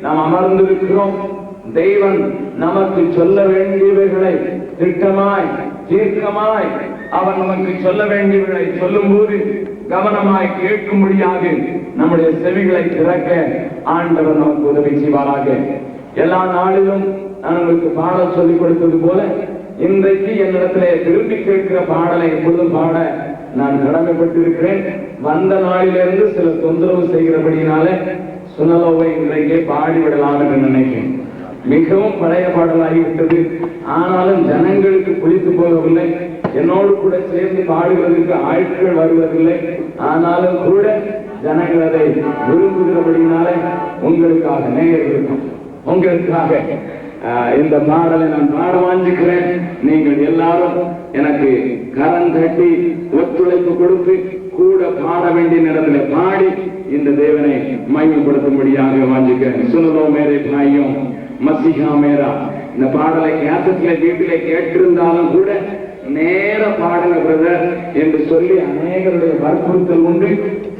நாம் அமர்ந்திருக்கிறோம். தெய்வன் நமக்கு சொல்ல வேண்டியவைகளை திட்டமாய் தீர்க்கமாய் அவன் நமக்கு சொல்ல வேண்டியவைகளை சொல்லும் போது கவனமாய் கேட்கும்படியாக நம்முடைய செவிகளை திறக்க ஆண்டவர் நமக்கு உதவி செய்வாராக. எல்லா நாளிலும் நான் உங்களுக்கு பாடல் சொல்லிக் கொடுத்தது போல இன்றைக்கு என்னிடத்திலே விரும்பி கேட்கிற பாடலை எப்பொழுதும் பாட நான் கடமைப்பட்டிருக்கிறேன். வந்த நாளிலிருந்து சில தொந்தரவு செய்கிறபடினால சுனலோவை இன்றைக்கே பாடிவிடலாம் என்று நினைக்கிறேன். மிகவும் பழைய பாடலாகிவிட்டது. ஆனாலும் ஜனங்களுக்கு பிடித்து போகவில்லை. என்னோடு கூட சேர்ந்து பாடுவதற்கு ஆட்கள் வருவதில்லை. ஆனாலும் கூட ஜனங்கள் அதை விரும்புகிறபடினால உங்களுக்காக நேயர்களுக்கும் உங்களுக்காக இந்த பாடலை நான் பாட வாஞ்சிக்கிறேன். நீங்கள் எல்லாரும் எனக்கு கரம் தட்டி ஒத்துழைப்பு கொடுத்து கூட பாட வேண்டிய நேரத்தில் பாடி இந்த தேவனை மகிமைப்படுத்தும்படியாக வாஞ்சிக்கிறேன். சுனலோ மேரே பாயும் மசிஹா மேரா. இந்த பாடலை கேசட்ல வீட்டிலே கேட்டிருந்தாலும் கூட நேர பாடுங்க பிரதர் என்று சொல்லி அநேகருடைய வற்புறுத்தல் உண்டு.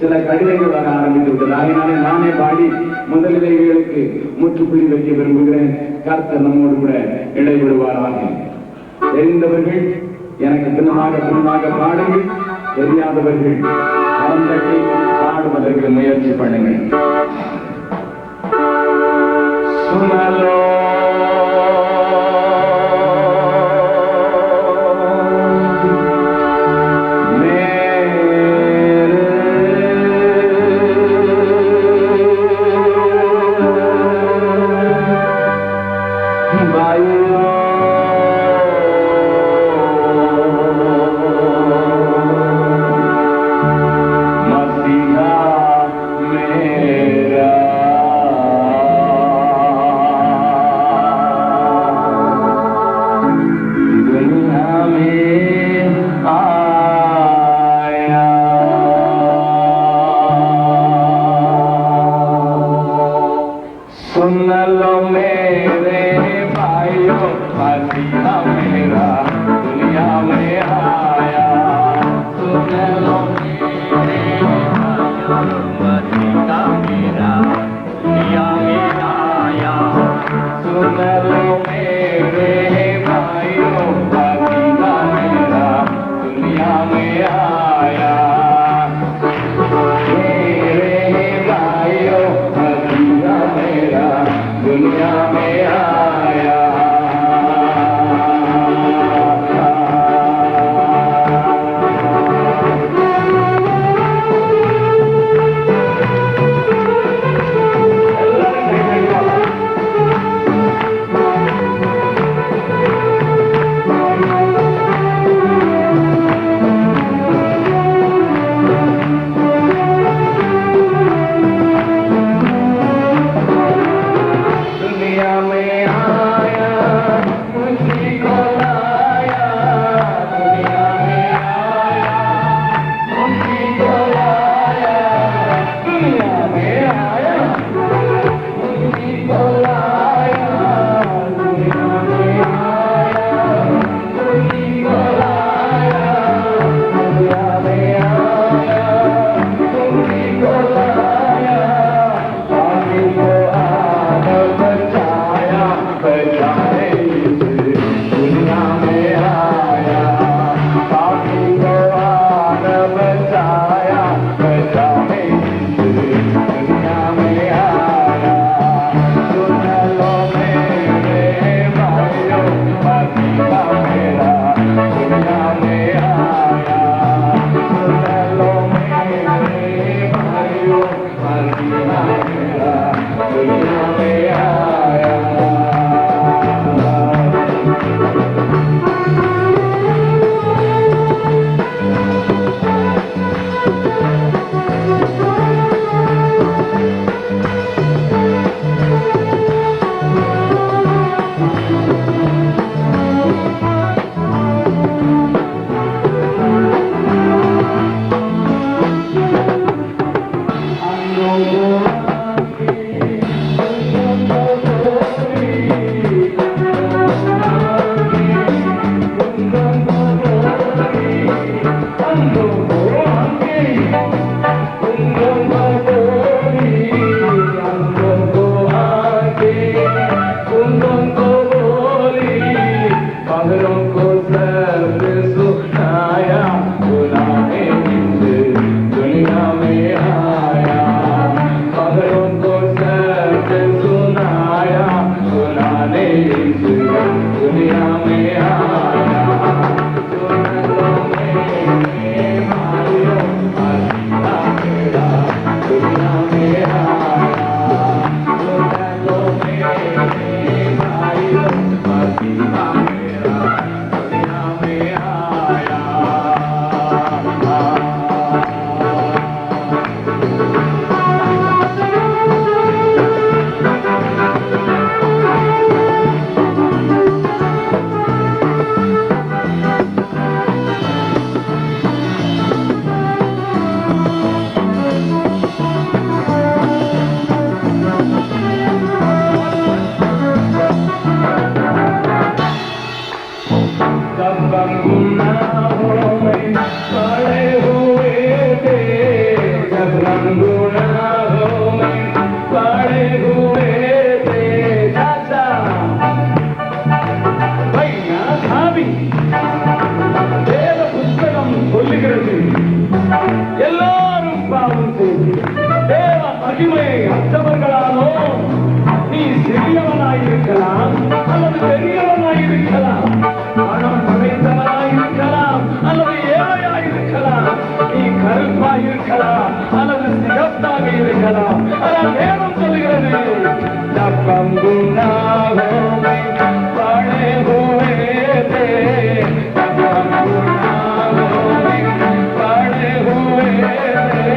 சில கடிதங்கள் வர ஆரம்பித்து விட்டது. அதனாலே நானே பாடி முதலிலேகளுக்கு முற்றுப்புள்ளி வைக்க விரும்புகிறேன். கர்த்தர் நம்மோடு கூட இடைவிடுவாராக. தெரிந்தவர்கள் எனக்கு பின்னமாக பாடுங்கள். தெரியாதவர்கள் கரம் தட்டி பாடுவதற்கு முயற்சி பண்ணுங்கள். சுனலோ जब हम गुनाहों में पड़े हुए थे, जब हम गुनाहों में पड़े हुए थे,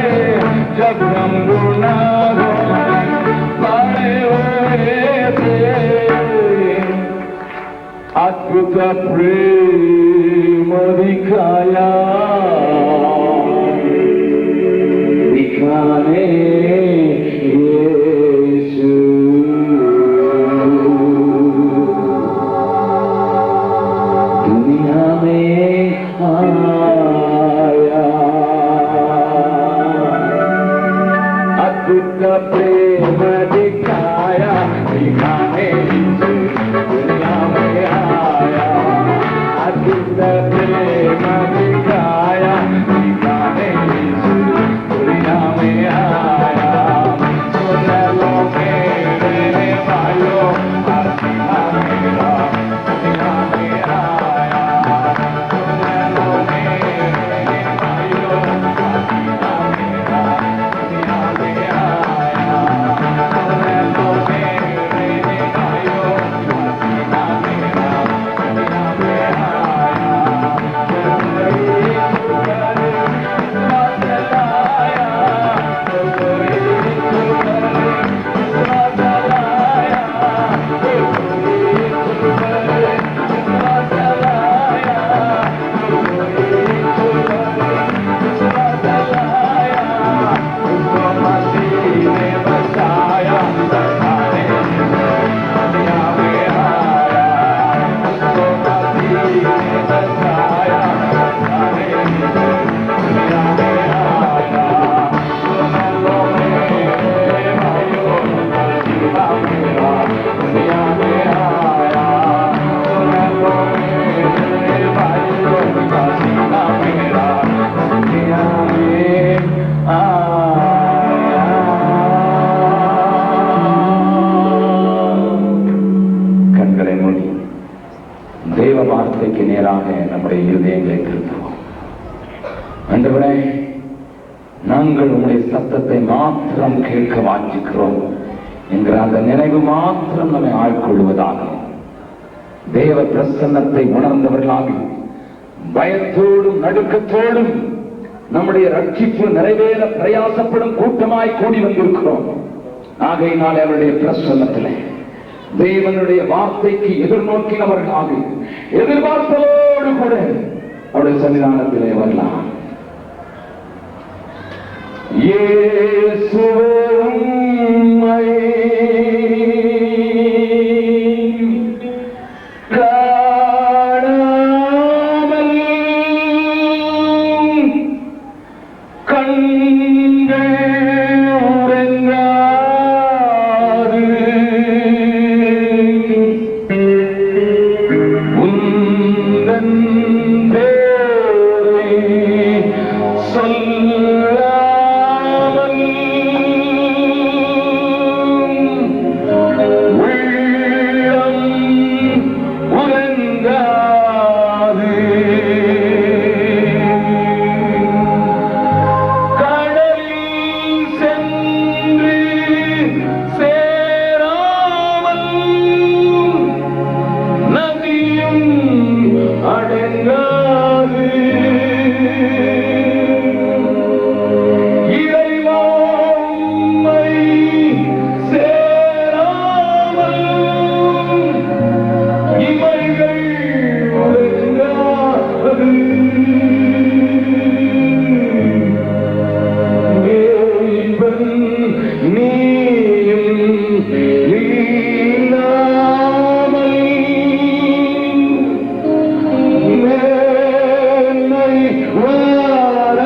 जब हम गुनाहों में पड़े हुए थे, अद्भुत प्रेम दिखाया, दिखाने यीशु दुनिया में आया। अद्भुत प्रेम दिखाया, दिखाने यीशु दुनिया में आया। अद्भुत प्रेम दिखाया, दिखाने यीशु दुनिया में आया। सुन लो मेरे भाइयों, मसीहा मेरा दुनिया में आया। सुन लो मेरे भाइयों, मसीहा मेरा दुनिया में आया। सुन लो मेरे भाइयों, मसीहा मेरा दुनिया में आया। கண்களை மூடி தேவ வார்த்தைக்கு நேராக நம்முடைய இருதயங்களை திருத்துவோம். ஆண்டவரே, நாங்கள் உங்களுடைய சத்தத்தை மாத்திரம் கேட்க வாஞ்சிக்கிறோம் என்கிற அந்த நினைவு மாத்திரம் நம்மை ஆட்கொள்வதாக, தேவ பிரசன்னத்தை உணர்ந்தவர்களாக பயத்தோடும் நடுக்கத்தோடும் நம்முடைய ரட்சிப்பு நிறைவேற பிரயாசப்படும் கூட்டமாய் கூடி வந்திருக்கிறோம். ஆகையினால் அவருடைய பிரசன்னத்திலே தேவனுடைய வார்த்தைக்கு எதிர்நோக்கினவர்களாக எதிர்பார்ப்போடு கூட அவருடைய சன்னிதானத்திலே வரலாம். இயேசுவே உம்மை காணாமல் கண்கள் உறங்காது, உந்தன் பேரை சொல்லாமல் உள்ளம் உறங்காது. கடலில் சென்று சேராமல் நதியும் அடங்காது. இறைவா உம்மை சேராமல் இமைகள் உறங்காது. மேய்ப்பன் நீயும் இல்லாமல் மேன்மை வாராது.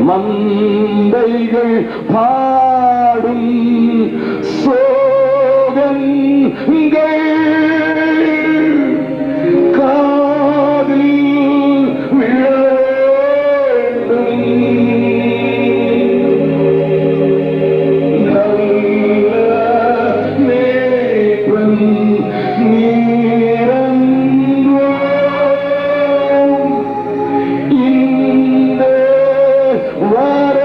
மந்தைகள் பாடும் சோகங்கள் காதில் விழ வேண்டும். நல்ல மேய்ப்பன் நீரன்றோ, இந்த வர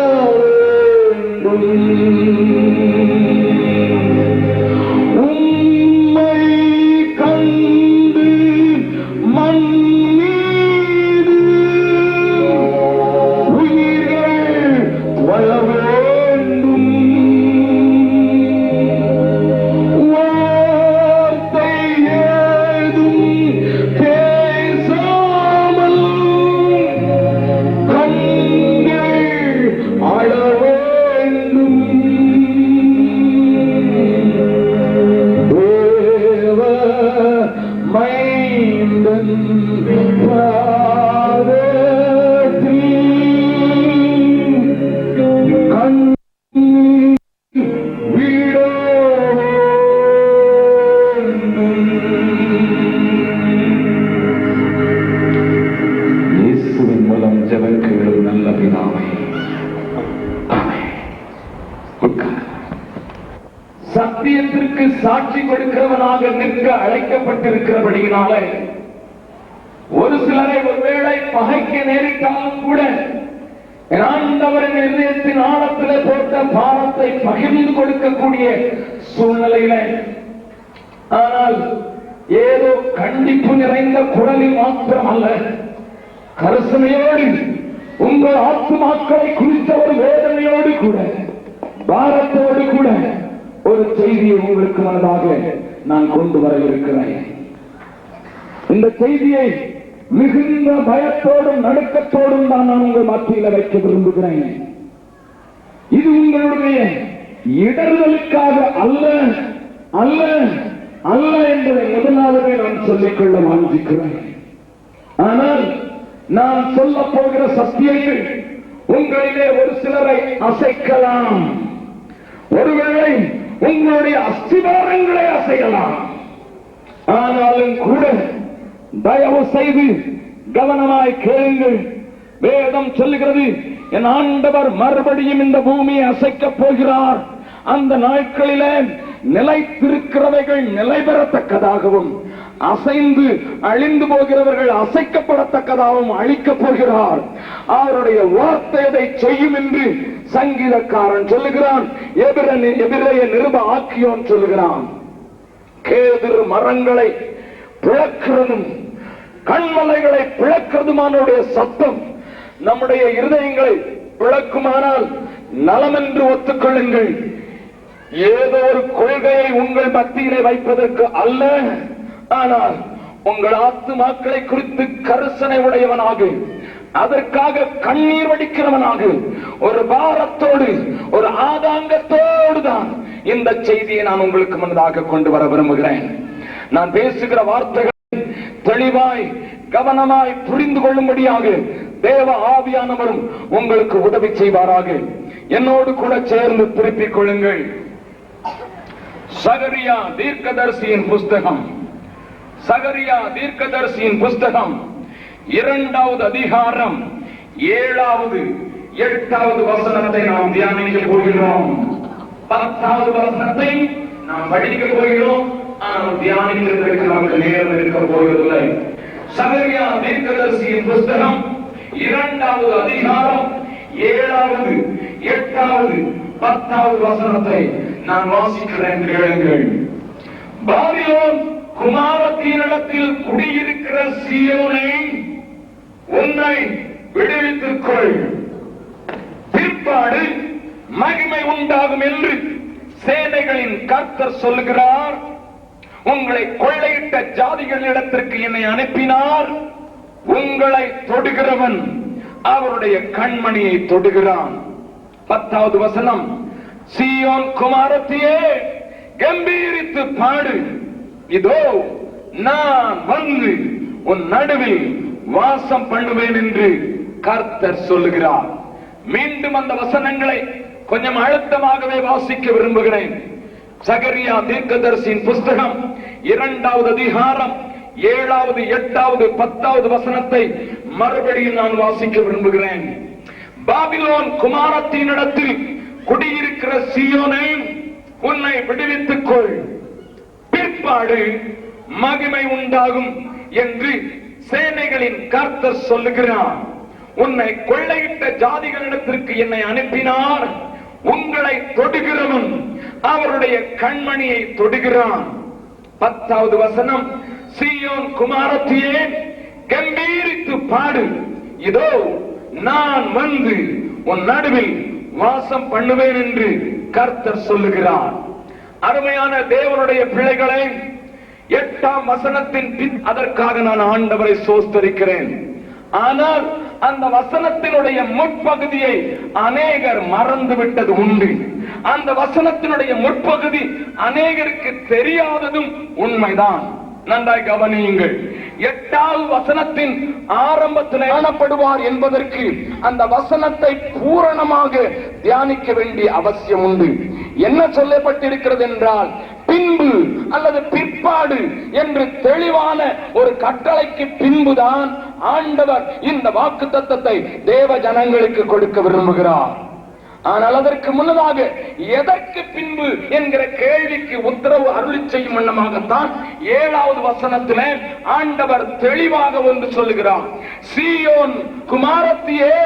சத்தியத்திற்கு சாட்சி கொடுக்கிறவனாக நிற்க அழைக்கப்பட்டிருக்கிறபடியினாலே ஒரு சிலரை ஒருவேளை பகைக்க நேரிட்டாலும் கூட ஆண்டவரின் இதயத்தின் ஆழத்திலே போட்ட பாவத்தை பகிர்ந்து கொடுக்கக்கூடிய சூழ்நிலையில, ஆனால் ஏதோ கண்டிப்பு நிறைந்த குரலில் மாத்திரம் அல்ல, கரிசனையோடு உங்கள் ஆத்துமாக்களை குறித்த ஒரு வேதனையோடு கூட பாரத்தோடு கூட ஒரு செய்தியை உங்களுக்கு மனதாக நான் கொண்டு வர இருக்கிறேன். இந்த செய்தியை மிகுந்த பயத்தோடும் நடுக்கத்தோடும் தான் நான் உங்கள் மத்தியில் வைக்க விரும்புகிறேன். இது உங்களுடைய இடர்களுக்காக அல்ல அல்ல அல்ல என்பதை முதலாகவே நான் சொல்லிக்கொள்ள வாஞ்சிக்கிறேன். ஆனால் நான் சொல்ல போகிற சத்தியங்கள் உங்களிலே ஒரு சிலரை அசைக்கலாம், ஒருவேளை உங்களுடைய அஸ்திவாரங்களை அசையலாம். ஆனாலும் கூட தயவு செய்து கவனமாய் கேளுங்கள். வேதம் சொல்லுகிறது, என் ஆண்டவர் மறுபடியும் இந்த பூமியை அசைக்கப் போகிறார். அந்த நாட்களிலே நிலைத்திருக்கிறவைகள் நிலை பெறத்தக்கதாகவும் அசைந்து அழிந்து போகிறவர்கள் அசைக்கப்படத்தக்கதாகவும் அழிக்கப் போகிறார். அவருடைய வார்த்தை அதை செய்யும் என்று சங்கீதக்காரன் சொல்லுகிறான். எபிரேய நிருப ஆக்கியோன் சொல்லுகிறான். கேதுரு மரங்களை பிளக்கிறதும் கண்மலைகளை பிளக்கிறதுமானுடைய சத்தம் நம்முடைய இருதயங்களை பிளக்குமானால் நலம் என்று ஒத்துக்கொள்ளுங்கள். ஏதோ ஒரு கொள்கையை உங்கள் மத்தியிலே வைப்பதற்கு அல்ல, ஆனால் உங்கள் ஆத்துமாக்களை குறித்து கரிசனை உடையவனாக, அதற்காக கண்ணீர் வடிக்கிறவனாக, ஒரு பாரத்தோடு ஒரு ஆதாங்கத்தோடு தான் இந்த செய்தியை நான் உங்களுக்கு முன்னதாக கொண்டு வர விரும்புகிறேன். நான் பேசுகிற வார்த்தைகள் தெளிவாய் கவனமாய் புரிந்து கொள்ளும்படியாக தேவ ஆவியானவரும் உங்களுக்கு உதவி செய்வாராக. என்னோடு கூட சேர்ந்து திருப்பிக் கொள்ளுங்கள். சகரியா தீர்க்கதரிசியின் புஸ்தகம், சகரியா தீர்க்கதரிசியின் புஸ்தகம் 2வது அதிகாரம் 7வது 8வது வசனத்தை நாம் தியானிக்க போகிறோம். 10வது வசனத்தை நாம் படிக்க போகிறோம். ஆனால் தியானிக்கிறதுக்கு நமக்கு நேரம் இருக்க போவதில்லை. சகரியா தீர்க்கதரிசியின் புஸ்தகம் 2வது அதிகாரம் 7வது 8வது 10வது வசனத்தை நான் வாசிக்கிறேன், கேளுங்கள். பாபிலோன் குமாரத்தினிடத்தில் குடியிருக்கிற சீயோனே, உன்னை விடுவித்துக் கொள், பிற்பாடு மகிமை உண்டாகும் என்று சேனைகளின் கர்த்தர் சொல்லுகிறார். உங்களை கொள்ளையிட்ட ஜாதிகளிடத்திற்கு என்னை அனுப்பினார். உங்களை தொடுகிறவன் அவருடைய கண்மணியை தொடுகிறான். 10வது வசனம், சீயோன் குமாரத்தியே கம்பீரித்து பாடு, இதோ நான் வந்து உன் நடுவில் வாசம் பண்ணுவேன் என்று கர்த்தர் சொல்லுகிறார். மீண்டும் அந்த வசனங்களை கொஞ்சம் அழுத்தமாகவே வாசிக்க விரும்புகிறேன். சகரியா தீர்க்கதரிசியின் புஸ்தகம் 2வது அதிகாரம் 7வது 8வது 10வது வசனத்தை மறுபடியும் நான் வாசிக்க விரும்புகிறேன். பாபிலோன் குமாரத்தினிடத்தில் குடியிருக்கிற சீயோனே, உன்னை விடுவித்துக் கொள், பிற்பாடு மகிமை உண்டாகும் என்று சேனைகளின் கர்த்தர் சொல்லுகிறார். உன்னை கொள்ளையிட்ட ஜாதிகளிடத்திற்கு என்னை அனுப்பினார். உங்களை தொடுகிறவன் அவருடைய கண்மணியை தொடுகிறான். 10வது வசனம், சீயோன் குமாரத்தியே கம்பீரித்து பாடு, இதோ நான் வந்து உன் நடுவில் வாசம் பண்ணுவேன் என்று கர்த்தர் சொல்லுகிறார். அருமையான தேவனுடைய பிள்ளைகளை, 8ஆம் வசனத்தின் பின் அதற்காக நான் ஆண்டவரை சோஸ்தரிக்கிறேன். ஆனால் அந்த வசனத்தினுடைய முற்பகுதியை அநேகர் மறந்து விட்டது உண்டு. அந்த வசனத்தினுடைய முற்பகுதி அநேகருக்கு தெரியாததும் உண்மைதான். நன்றாய் கவனியுங்கள். 8வது வசனத்தின் ஆரம்பத்தில் காணப்படுவார் என்பதற்கு அந்த வசனத்தை பூரணமாக தியானிக்க வேண்டிய அவசியம் உண்டு. என்ன சொல்லப்பட்டிருக்கிறது என்றால், பின்பு அல்லது பிற்பாடு என்று தெளிவான ஒரு கட்டளைக்கு பின்புதான் ஆண்டவர் இந்த வாக்குத்தத்தத்தை தேவ ஜனங்களுக்கு கொடுக்க விரும்புகிறார். ஆனால் அதற்கு முன்னதாக எதற்கு பின்பு என்கிற கேள்விக்கு உத்தரவு அருளி செய்யும் வண்ணமாகத்தான் 7வது வசனத்திலே ஆண்டவர் தெளிவாக ஒன்று சொல்லுகிறார். சீயோன் குமாரத்தியே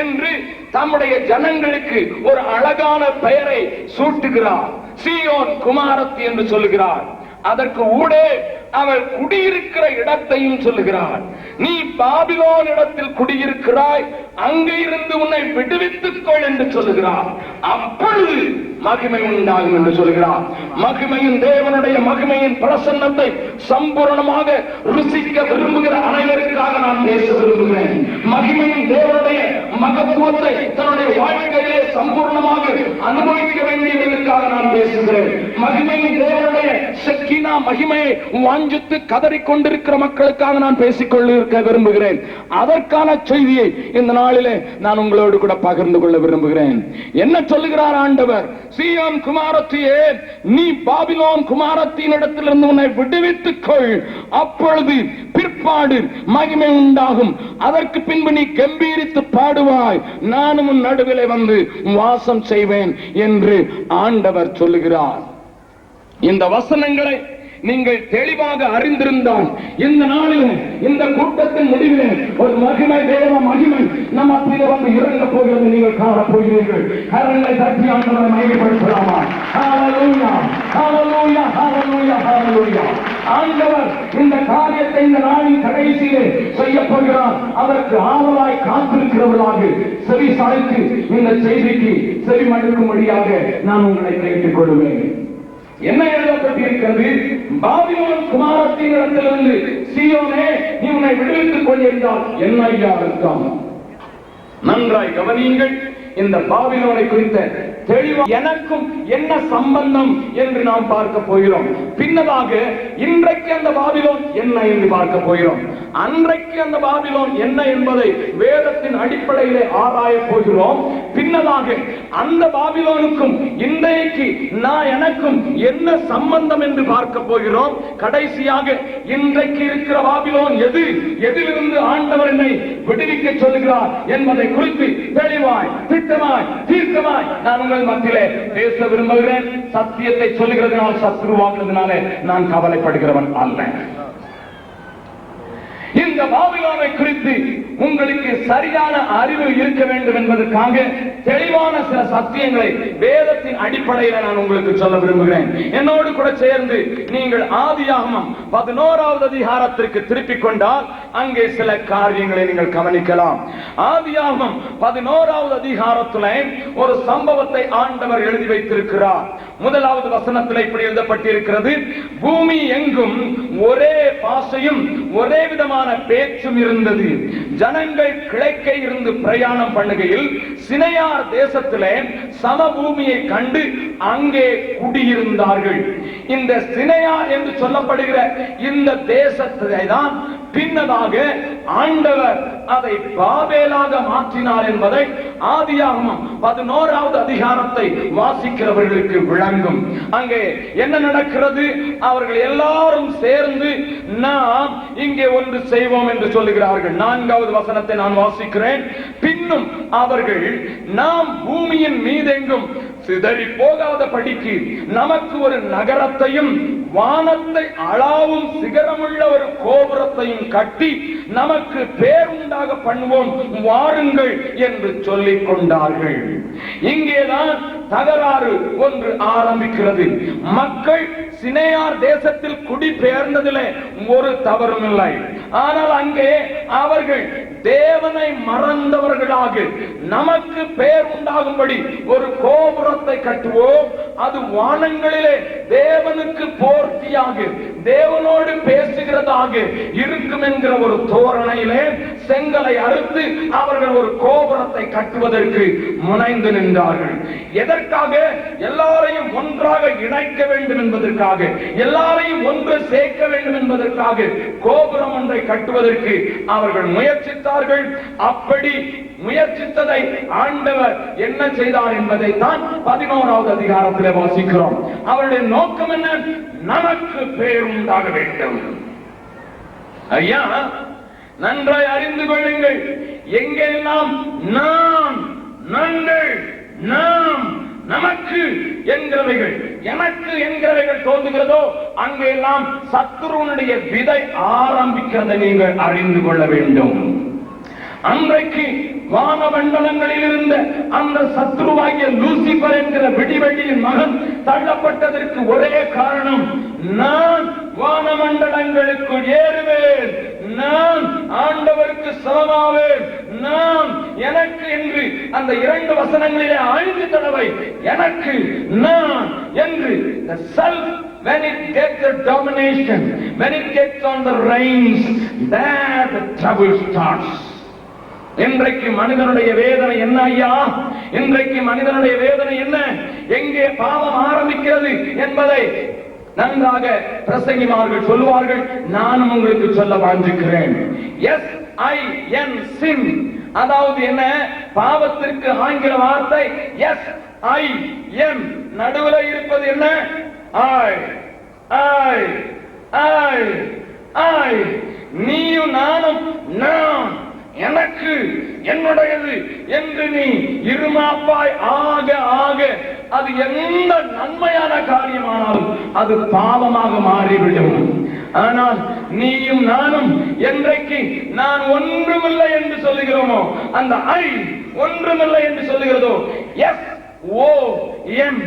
என்று தம்முடைய ஜனங்களுக்கு ஒரு அழகான பெயரை சூட்டுகிறார். சீயோன் குமாரத்தி என்று சொல்லுகிறார். அதற்கு ஊடே அவள் குடியிருக்கிற இடத்தையும் சொல்லுகிறார். நீ பாபிலோன் இடத்தில் குடியிருக்கிறாய், அங்கே இருந்து உன்னை விடுவித்துக் கொள் என்று சொல்லுகிறார். அப்பொழுது மகிமை உண்டாகும் என்று சொல்கிறார். மகிமையின் தேவனுடைய மகிமையின் பிரசன்னத்தை சம்பூர்ணமாக ருசிக்க விரும்புகிற அனைவருக்காக நான் பேச விரும்புகிறேன். மகிமையின் தேவனுடைய மகத்துவத்தை தன்னுடைய வாழ்க்கையிலே சம்பூர்ணமாக அனுபவிக்க வேண்டியவர்களுக்காக நான் பேசுகிறேன். மகிமையின் தேவனுடைய சக்கீனா மகிமையை வாஞ்சித்து கதறிக்கொண்டிருக்கிற மக்களுக்காக நான் பேசிக்கொள்ள விரும்புகிறேன். அதற்கான செய்தியை இந்த நாளிலே நான் உங்களோடு கூட பகிர்ந்து கொள்ள விரும்புகிறேன். என்ன சொல்லுகிறார் ஆண்டவர்? சீயோன் குமாரத்தியே, நீ பாபிலோன் குமாரத்தின் இடத்திலிருந்து உன்னை விடுவித்துக் கொள், அப்பொழுது பிற்பாடு மகிமை உண்டாகும். அதற்கு பின்பு நீ கம்பீரித்து பாடுவாய், நானும் உன் நடுவிலே வந்து வாசம் செய்வேன் என்று ஆண்டவர் சொல்லுகிறார். இந்த வசனங்களை நீங்கள் தெளிவாக அறிந்திருந்தால் இந்த நாளில் இந்த கூட்டத்தின் முடிவிலே ஒரு மகிமை தேவ மகிமை நம் மத்தியிலே வந்து இறங்க போகிறது நீங்கள் காணப் போகிறீர்கள். கரங்களை தட்டி ஆண்டவரை மகிமைப்படுத்தலாமா? ஹல்லேலூயா, ஹல்லேலூயா, ஹல்லேலூயா, ஹல்லேலூயா. ஆண்டவர் இந்த காரியத்தை இந்த நாளின் கடைசியிலே செய்ய போகிறார். அதற்கு ஆவலாய் காத்திருக்கிறவர்களாக செவி சாய்த்து இந்த செய்திக்கு செவி மடுக்கும்படியாக நான் உங்களை கேட்டுக் கொள்வேன். என்ன எழுதப்பட்டிருக்கிறது? பாபிலோன் குமாரத்தின் இடத்திலிருந்து சீயோனே நீ உன்னை விடுவித்துக் கொண்டிருந்தால் என்ன ஐயா அர்த்தம்? நன்றாய் கவனியுங்கள். இந்த பாபிலோனை குறித்த தெளிவா எனக்கும் என்ன சம்பந்தம் என்று நாம் பார்க்க போகிறோம். பின்னதாக இன்றைக்கு அந்த பாபிலோன் என்ன என்று பார்க்க போகிறோம். அன்றைக்கு அந்த பாபிலோன் என்ன என்பதை வேதத்தின் அடிப்படையிலே ஆராய போகிறோம். பின்னதாக அந்த பாபிலோனுக்கும் இன்றைக்கு நான் எனக்கும் என்ன சம்பந்தம் என்று பார்க்க போகிறோம். கடைசியாக இன்றைக்கு இருக்கிற பாபிலோன் எது, எதிலிருந்து ஆண்டவர் என்னை விடுவிக்க சொல்லுகிறார் என்பதை குறித்து தெளிவாய் திட்டமாய் தீர்க்கமாய் நான் உங்கள் மத்தியிலே பேச விரும்புகிறேன். சத்தியத்தை சொல்லுகிறதுனால் சத்ருவாக்குறதுனாலே நான் கவலைப்படுகிறவன் அல்ல. இந்த பாபிலோனை குறித்து உங்களுக்கு சரியான அறிவு இருக்க வேண்டும் என்பதற்காக தெளிவான சில சத்தியங்களை வேதத்தின் அடிப்படையில் நான் உங்களுக்கு சொல்ல விரும்புகிறேன். என்னோடு கூட சேர்ந்து நீங்கள் ஆதியாகமம் 11வது அதிகாரத்திற்கு திருப்பிக் கொண்டால் அங்கே சில காரியங்களை நீங்கள் கவனிக்கலாம். ஆதியாகமம் 11வது அதிகாரத்தில் ஒரு சம்பவத்தை ஆண்டவர் எழுதி வைத்திருக்கிறார். 1வது வசனத்தில் இப்படி எழுதப்பட்டிருக்கிறது: பூமி எங்கும் ஒரே பாஷையும் ஒரே விதமான பேச்சும் இருந்தது. ஜனங்கள் கிழக்கே இருந்து பிரயாணம் பண்ணுகையில் சினையார் தேசத்திலே சமபூமியை கண்டு அங்கே குடியிருந்தார்கள். இந்த சினையார் என்று சொல்லப்படுகிற இந்த தேசத்திலே தான் பின்னதாக ஆண்டவர் அதை பாபேலாக மாற்றினார் என்பதை ஆதியாகமம் 11வது அதிகாரத்தை வாசிக்கிறவர்களுக்கு விளங்கும். அங்கே என்ன நடக்கிறது? அவர்கள் எல்லாரும் சேர்ந்து நாம் இங்கே ஒன்று செய்வோம் என்று சொல்லுகிறார்கள். 4வது வசனத்தை நான் வாசிக்கிறேன். பின்னும் அவர்கள் நாம் பூமியின் மீதெங்கும் சிதறி போகாத படிக்கு நமக்கு ஒரு நகரத்தையும் வானத்தை அளவும் சிகரமுள்ள ஒரு கோபுரத்தையும் கட்டி நமக்கு பேர் உண்டாக பண்ணுவோம், வாருங்கள் என்று சொல்லிக் கொண்டார்கள். இங்கேதான் தகராறு ஒன்று ஆரம்பிக்கிறது. மக்கள் சினையார் தேசத்தில் குடிபெயர்ந்ததிலே ஒரு தவறும் இல்லை. ஆனால் அங்கே அவர்கள் தேவனை மறந்தவர்களாக நமக்கு பெயர் உண்டாகும்படி ஒரு கோபுரத்தை கட்டுவோம், அது வானங்களிலே தேவனுக்கு போர்த்தியாக தேவனோடு பேசுகிறதாக இருக்கும் என்கிற ஒரு தோரணையிலே செங்கலை அறுத்து அவர்கள் ஒரு கோபுரத்தை கட்டுவதற்கு முனைந்து நின்றார்கள். எதற்காக? எல்லாரையும் ஒன்றாக இணைக்க வேண்டும் என்பதற்காக, எல்லாரையும் ஒன்று சேர்க்க வேண்டும் என்பதற்காக கோபுரம் ஒன்றை கட்டுவதற்கு அவர்கள் முயற்சித்தார்கள். அப்படி முயற்சித்ததை ஆண்டவர் என்ன செய்தார் என்பதை தான் 11வது அதிகாரத்தில் வாசிக்கிறோம். அவருடைய நோக்கம் என்ன? நமக்கு பெயர் உண்டாக வேண்டும். ஐயா, நன்றாய் அறிந்து கொள்ளுங்கள். எங்கெல்லாம் நான், நாங்கள், நமக்கு என்கிறவைகள், எனக்கு என்கிறவைகள் தோன்றுகிறதோ அங்கெல்லாம் சத்துருவனுடைய விதை ஆரம்பிக்கிறதை நீங்கள் அறிந்து கொள்ள வேண்டும். அன்றைக்கு வானமண்டலங்களில் இருந்த அந்த சத்ருவாகிய லூசிபர் என்கிற விடிவெளியின் மகன் தள்ளப்பட்டதற்கு ஒரே காரணம், நான் வானமண்டலங்களுக்குள் ஏறுவேன், நான் ஆண்டவருக்கு சமமாவேன், நான் எனக்கு என்று அந்த 2 வசனங்களிலே 5 தடவை எனக்கு நான் என்று the self, when it gets the domination, when it gets on the reins, there the trouble starts. இன்றைக்கு மனிதனுடைய வேதனை என்ன ஐயா? இன்றைக்கு மனிதனுடைய வேதனை என்ன? எங்கே பாவம் ஆரம்பிக்கிறது என்பதை நன்றாக பிரசங்கிமார்கள் சொல்லுவார்கள். நானும் உங்களுக்கு சொல்ல வாஞ்சிக்கிறேன். SIN, sin. அதாவது என்ன? பாவத்திற்கு ஆங்கில வார்த்தை SIN. நடுவில் இருப்பது என்ன? I. நீயும் நானும் நான், எனக்கு, என்னுடையது என்று நீ இருமாப்பாய் ஆக ஆக அது எந்த நன்மையான காரியமானாலும் அது பாவமாக மாறிவிடும். ஆனால் நீயும் நானும் என்றைக்கு நான் ஒன்றுமில்லை என்று சொல்லுகிறோமோ, அந்த ஐ ஒன்றுமில்லை என்று சொல்லுகிறதோ, SON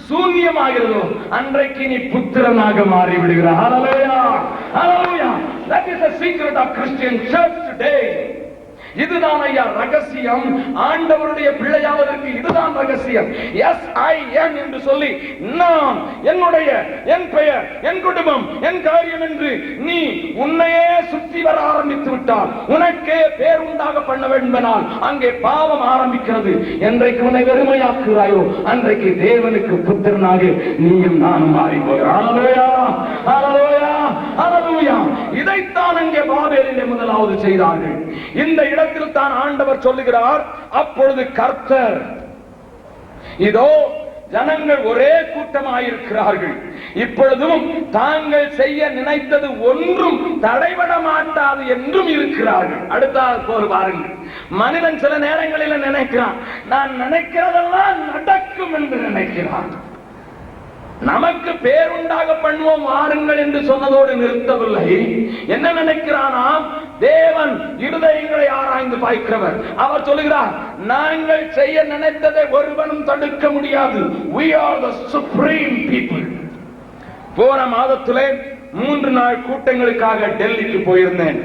சூன்யமாகிறதோ, அன்றைக்கு நீ புத்திரனாக மாறிவிடுகிறாய். ஹல்லேலூயா, ஹல்லேலூயா. That is the secret of Christian church today. இதுதான் ஐயா ரகசியம். ஆண்டவருடைய பிள்ளையாவதற்கு இதுதான் ரகசியம். SIN என்று சொல்லி நான், என்னுடைய, என் பெயர், என் குடும்பம், என் காரியம் என்று நீ உன்னையே சுற்றி வர ஆரம்பித்து விட்டால், உனக்கே பேர் உண்டாக பண்ண வேண்டுமானால் அங்கே பாவம் ஆரம்பிக்கிறது. என்றைக்கு உன்னை வெறுமையாக்குகிறாயோ அன்றைக்கு தேவனுக்கு புத்திரனாக நீயும் நானும் மாறி போகிறான். ஹல்லேலூயா, ஹல்லேலூயா, ஹல்லேலூயா. இதைத்தான் அங்கே பாபேலிலே முதலாவது செய்தார்கள். இந்த இடத்தில் தான் ஆண்டவர் சொல்லுகிறார், அப்பொழுது கர்த்தர், இதோ ஜனங்கள் ஒரே கூட்டமாயிருக்கிறார்கள், இப்பொழுதும் தாங்கள் செய்ய நினைத்தது ஒன்றும் தடைபட மாட்டாது என்றும் இருக்கிறார்கள். அடுத்த போர் பாருங்கள். மனிதன் சில நேரங்களில் நினைக்கிறான், நான் நினைக்கிறதெல்லாம் நடக்கும் என்று நினைக்கிறான். நமக்கு பேருண்டாக பண்ணுவோம் வாருங்கள் என்று சொன்னதோடு நிறுத்தவில்லை. என்ன நினைக்கிறானாம்? தேவன் இருதயங்களை ஆராய்ந்து பார்க்கிறவர். அவர் சொல்லுகிறார், நாங்கள் செய்ய நினைத்ததை ஒருவனும் தடுக்க முடியாது. We are the supreme people. போன மாதத்திலே 3 நாள் கூட்டங்களுக்காக டெல்லிக்கு போயிருந்தேன்.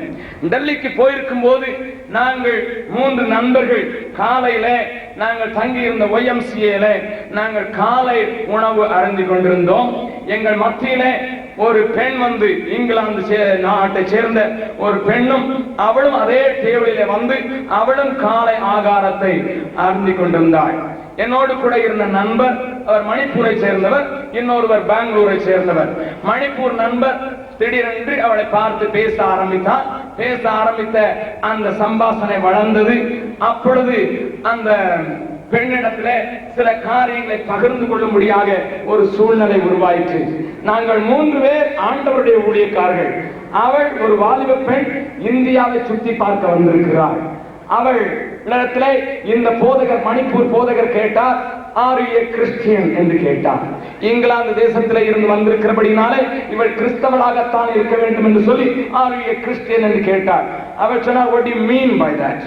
டெல்லிக்கு போயிருக்கும் போது நாங்கள் 3 நண்பர்கள் காலையில நாங்கள் தங்கி இருந்த YMCA நாங்கள் காலை உணவு அருந்தி கொண்டிருந்தோம். எங்கள் மத்தியிலே ஒரு பெண் வந்து, இங்கிலாந்து நாட்டை சேர்ந்த ஒரு பெண்ணும் அவளும் அதே டேபிளிலே வந்து அவளும் காலை ஆகாரத்தை அருந்தி கொண்டிருந்தாள். என்னோடு கூட இருந்த நண்பர், அவர் மணிப்பூரை சேர்ந்தவர், இன்னொருவர் பெங்களூரை சேர்ந்தவர். மணிப்பூர் நண்பர் திடீரென்று அவளை பார்த்து பேச ஆரம்பித்தார். பேச ஆரம்பித்த அந்த சம்பாஷணை வளர்ந்தது. அப்பொழுது அந்த பெண்ணிடத்துல சில காரியங்களை பகிர்ந்து கொள்ளும்படியாக ஒரு சூழ்நிலை உருவாயிற்று. நாங்கள் 3 பேர் ஆண்டவருடைய ஊழியக்காரர்கள். அவள் ஒரு வாலிப பெண், இந்தியாவை சுற்றி பார்க்க வந்திருக்கிறார். அவள் இடத்திலே இந்த போதகர், மணிப்பூர் போதகர் கேட்டார், ஆர் யூ எ கிறிஸ்டியன் என்று கேட்டார். இங்கிலாந்து தேசத்திலே இருந்து வந்திருக்கிறபடினாலே இவள் கிறிஸ்தவளாகத்தான் இருக்க வேண்டும் என்று சொல்லி ஆர் யூ எ கிறிஸ்டியன் என்று கேட்டார். அவள் சொன்னார், what do you mean by that?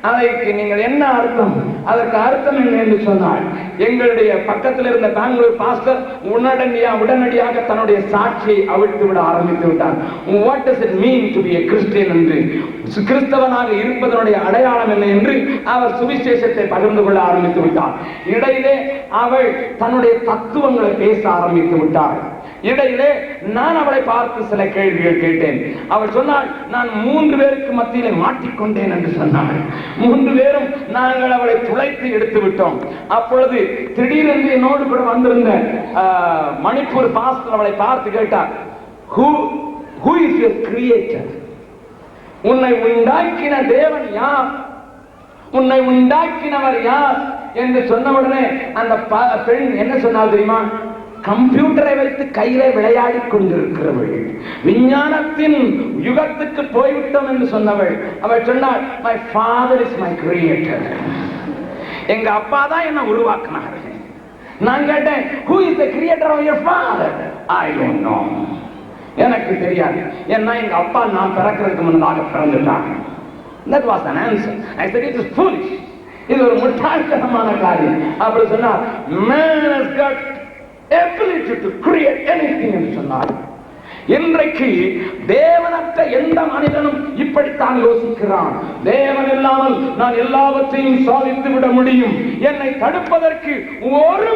அதற்கு நீங்கள் என்ன அர்த்தம்? அதற்கு அர்த்தம் என்ன என்று சொன்னால், எங்களுடைய பக்கத்தில் இருந்த பெங்களூர் பாஸ்டர் உடனடியாக தன்னுடைய சாட்சியை அவிழ்த்து விட ஆரம்பித்து விட்டார். What does it mean to be a Christian என்று, கிறிஸ்தவனாக இருப்பதனுடைய அடையாளம் என்ன என்று அவர் சுவிசேஷத்தை பகிர்ந்து கொள்ள ஆரம்பித்து விட்டார். இடையிலே அவள் தன்னுடைய தத்துவங்களை பேச ஆரம்பித்து விட்டார். இடையிலே நான் அவளை பார்த்து சில கேள்விகள் கேட்டேன். அவள் சொன்னாள், நான் 3 பேருக்கு மத்தியிலே மாட்டிக்கொண்டேன் என்று சொன்னாள். 3 பேரும் நாங்கள் அவளை துளைத்து எடுத்து விட்டோம். அப்பொழுது திடீரென்று என்னோடு கூட வந்திருந்த மணிப்பூர் பாஸ்டர் அவளை பார்த்து கேட்டார், who is your creator? உன்னை உண்டாக்கின தேவன் யார்? உன்னை உண்டாக்கினவர் யார் என்று சொன்னவுடனே அந்த பெண் என்ன சொன்னால் தெரியுமா? கம்ப்யூட்டரை வைத்து கையில விளையாடி கொண்டிருக்கிறவள், விஞ்ஞானத்தின் யுகத்துக்கு போய்விட்டோம் என்று சொன்னவள். அவள் சொன்னாள், my father is my creator. எங்க அப்பா தான் என்ன உருவாக்கினார். நான் கேட்டேன், who is the creator of your father? I don't know. எனக்கு தெரியாது. ஏன்னா எங்க அப்பா நான் பிறக்கிறதுக்கு முன்னதாக பிறந்துட்டாங்க. That was an answer. I said it is foolish. இது ஒரு முட்டாள்தனமான காரியம். அப்படி சொன்னார், man has got ability to create anything என்று சொன்னார். இன்றைக்கு தேவனற்ற எந்த மனிதனும் இப்படித்தான் யோசிக்கிறான். தேவன் இல்லாமல் நான் எல்லாவற்றையும் சாதித்து விட முடியும், என்னை தடுப்பதற்கு ஒரு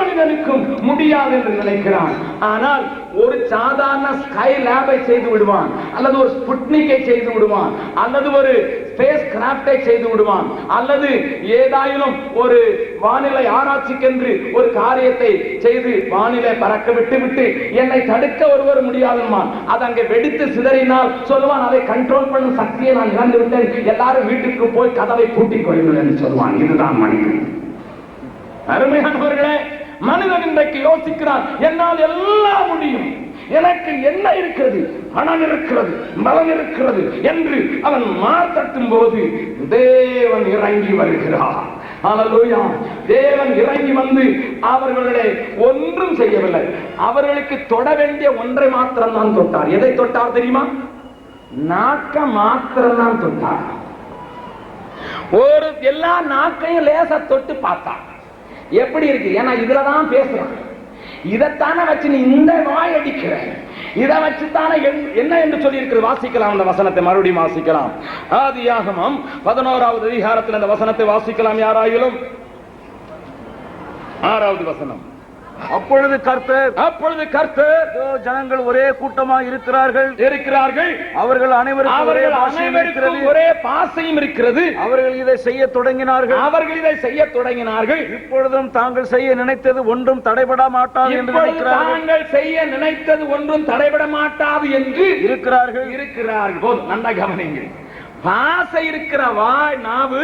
மனிதனுக்கும் முடியாது என்று நினைக்கிறான். ஆனால் ஒரு சாதாரண ஸ்கை லேபை செய்து விடுவான், அல்லது ஒரு ஸ்புட்னிக்கை செய்து விடுவான், அல்லது ஒரு ஸ்பேஸ் கிராப்டை செய்து விடுவான், அல்லது ஏதாயிலும் ஒரு வானிலை ஆராய்ச்சிக்கென்று ஒரு காரியத்தை செய்து வானிலை பறக்க விட்டு என்னை தடுக்க ஒருவர் முடியாதுமான். அது அங்கே வெடித்து சிதறினால் சொல்லுவான், அதை கண்ட்ரோல் பண்ணும் சக்தியை நான் இழந்து விட்டேன், எல்லாரும் வீட்டுக்கு போய் கதவை பூட்டிக் கொள்ளுங்கள் என்று சொல்லுவான். இதுதான் மனிதன். அருமையானவர்களே, மனிதன் இன்றைக்கு யோசிக்கிறான், என்னால் எல்லாம் முடியும், எனக்கு என்ன இருக்கிறது, பணம் இருக்கிறது, பலம் இருக்கிறது என்று அவன் மார்த்தட்டும் போது தேவன் இறங்கி வருகிறார். ஹல்லேலூயா. தேவன் இறங்கி வந்து அவர்களை ஒன்றும் செய்யவில்லை. அவர்களுக்கு தொட வேண்டிய ஒன்றை மாத்திரம் தான் தொட்டார். எதை தொட்டார் தெரியுமா? நாக்க மாத்திரம் தான் தொட்டார். ஒரு எல்லா நாக்கையும் லேசா தொட்டு பார்த்தார், எப்படி இருக்கு. ஏன்னா இதுலதான் பேசுறான், இதைத்தானே வச்சு நீ இந்த வாய் அடிக்கிற, இதை வச்சுத்தானே என்ன என்று சொல்லி இருக்கிறது. வாசிக்கலாம் அந்த வசனத்தை, மறுபடியும் வாசிக்கலாம். ஆதியாகமம் 11வது அதிகாரத்தில் அந்த வசனத்தை வாசிக்கலாம். யாராயிலும் 6வது வசனம். அப்பொழுது கர்த்தர் ஜனங்கள் ஒரே கூட்டமாக இருக்கிறார்கள், அவர்கள் அனைவருக்கும் ஒரே பாசையும் இருக்கிறது, அவர்கள் இதை செய்ய தொடங்கினார்கள். இப்பொழுதும் தாங்கள் செய்ய நினைத்தது ஒன்றும் தடைபட மாட்டாது என்று இருக்கிறார்கள். போதும், நல்லா கவனிங்க. பாசை இருக்கிற வாய், நாவு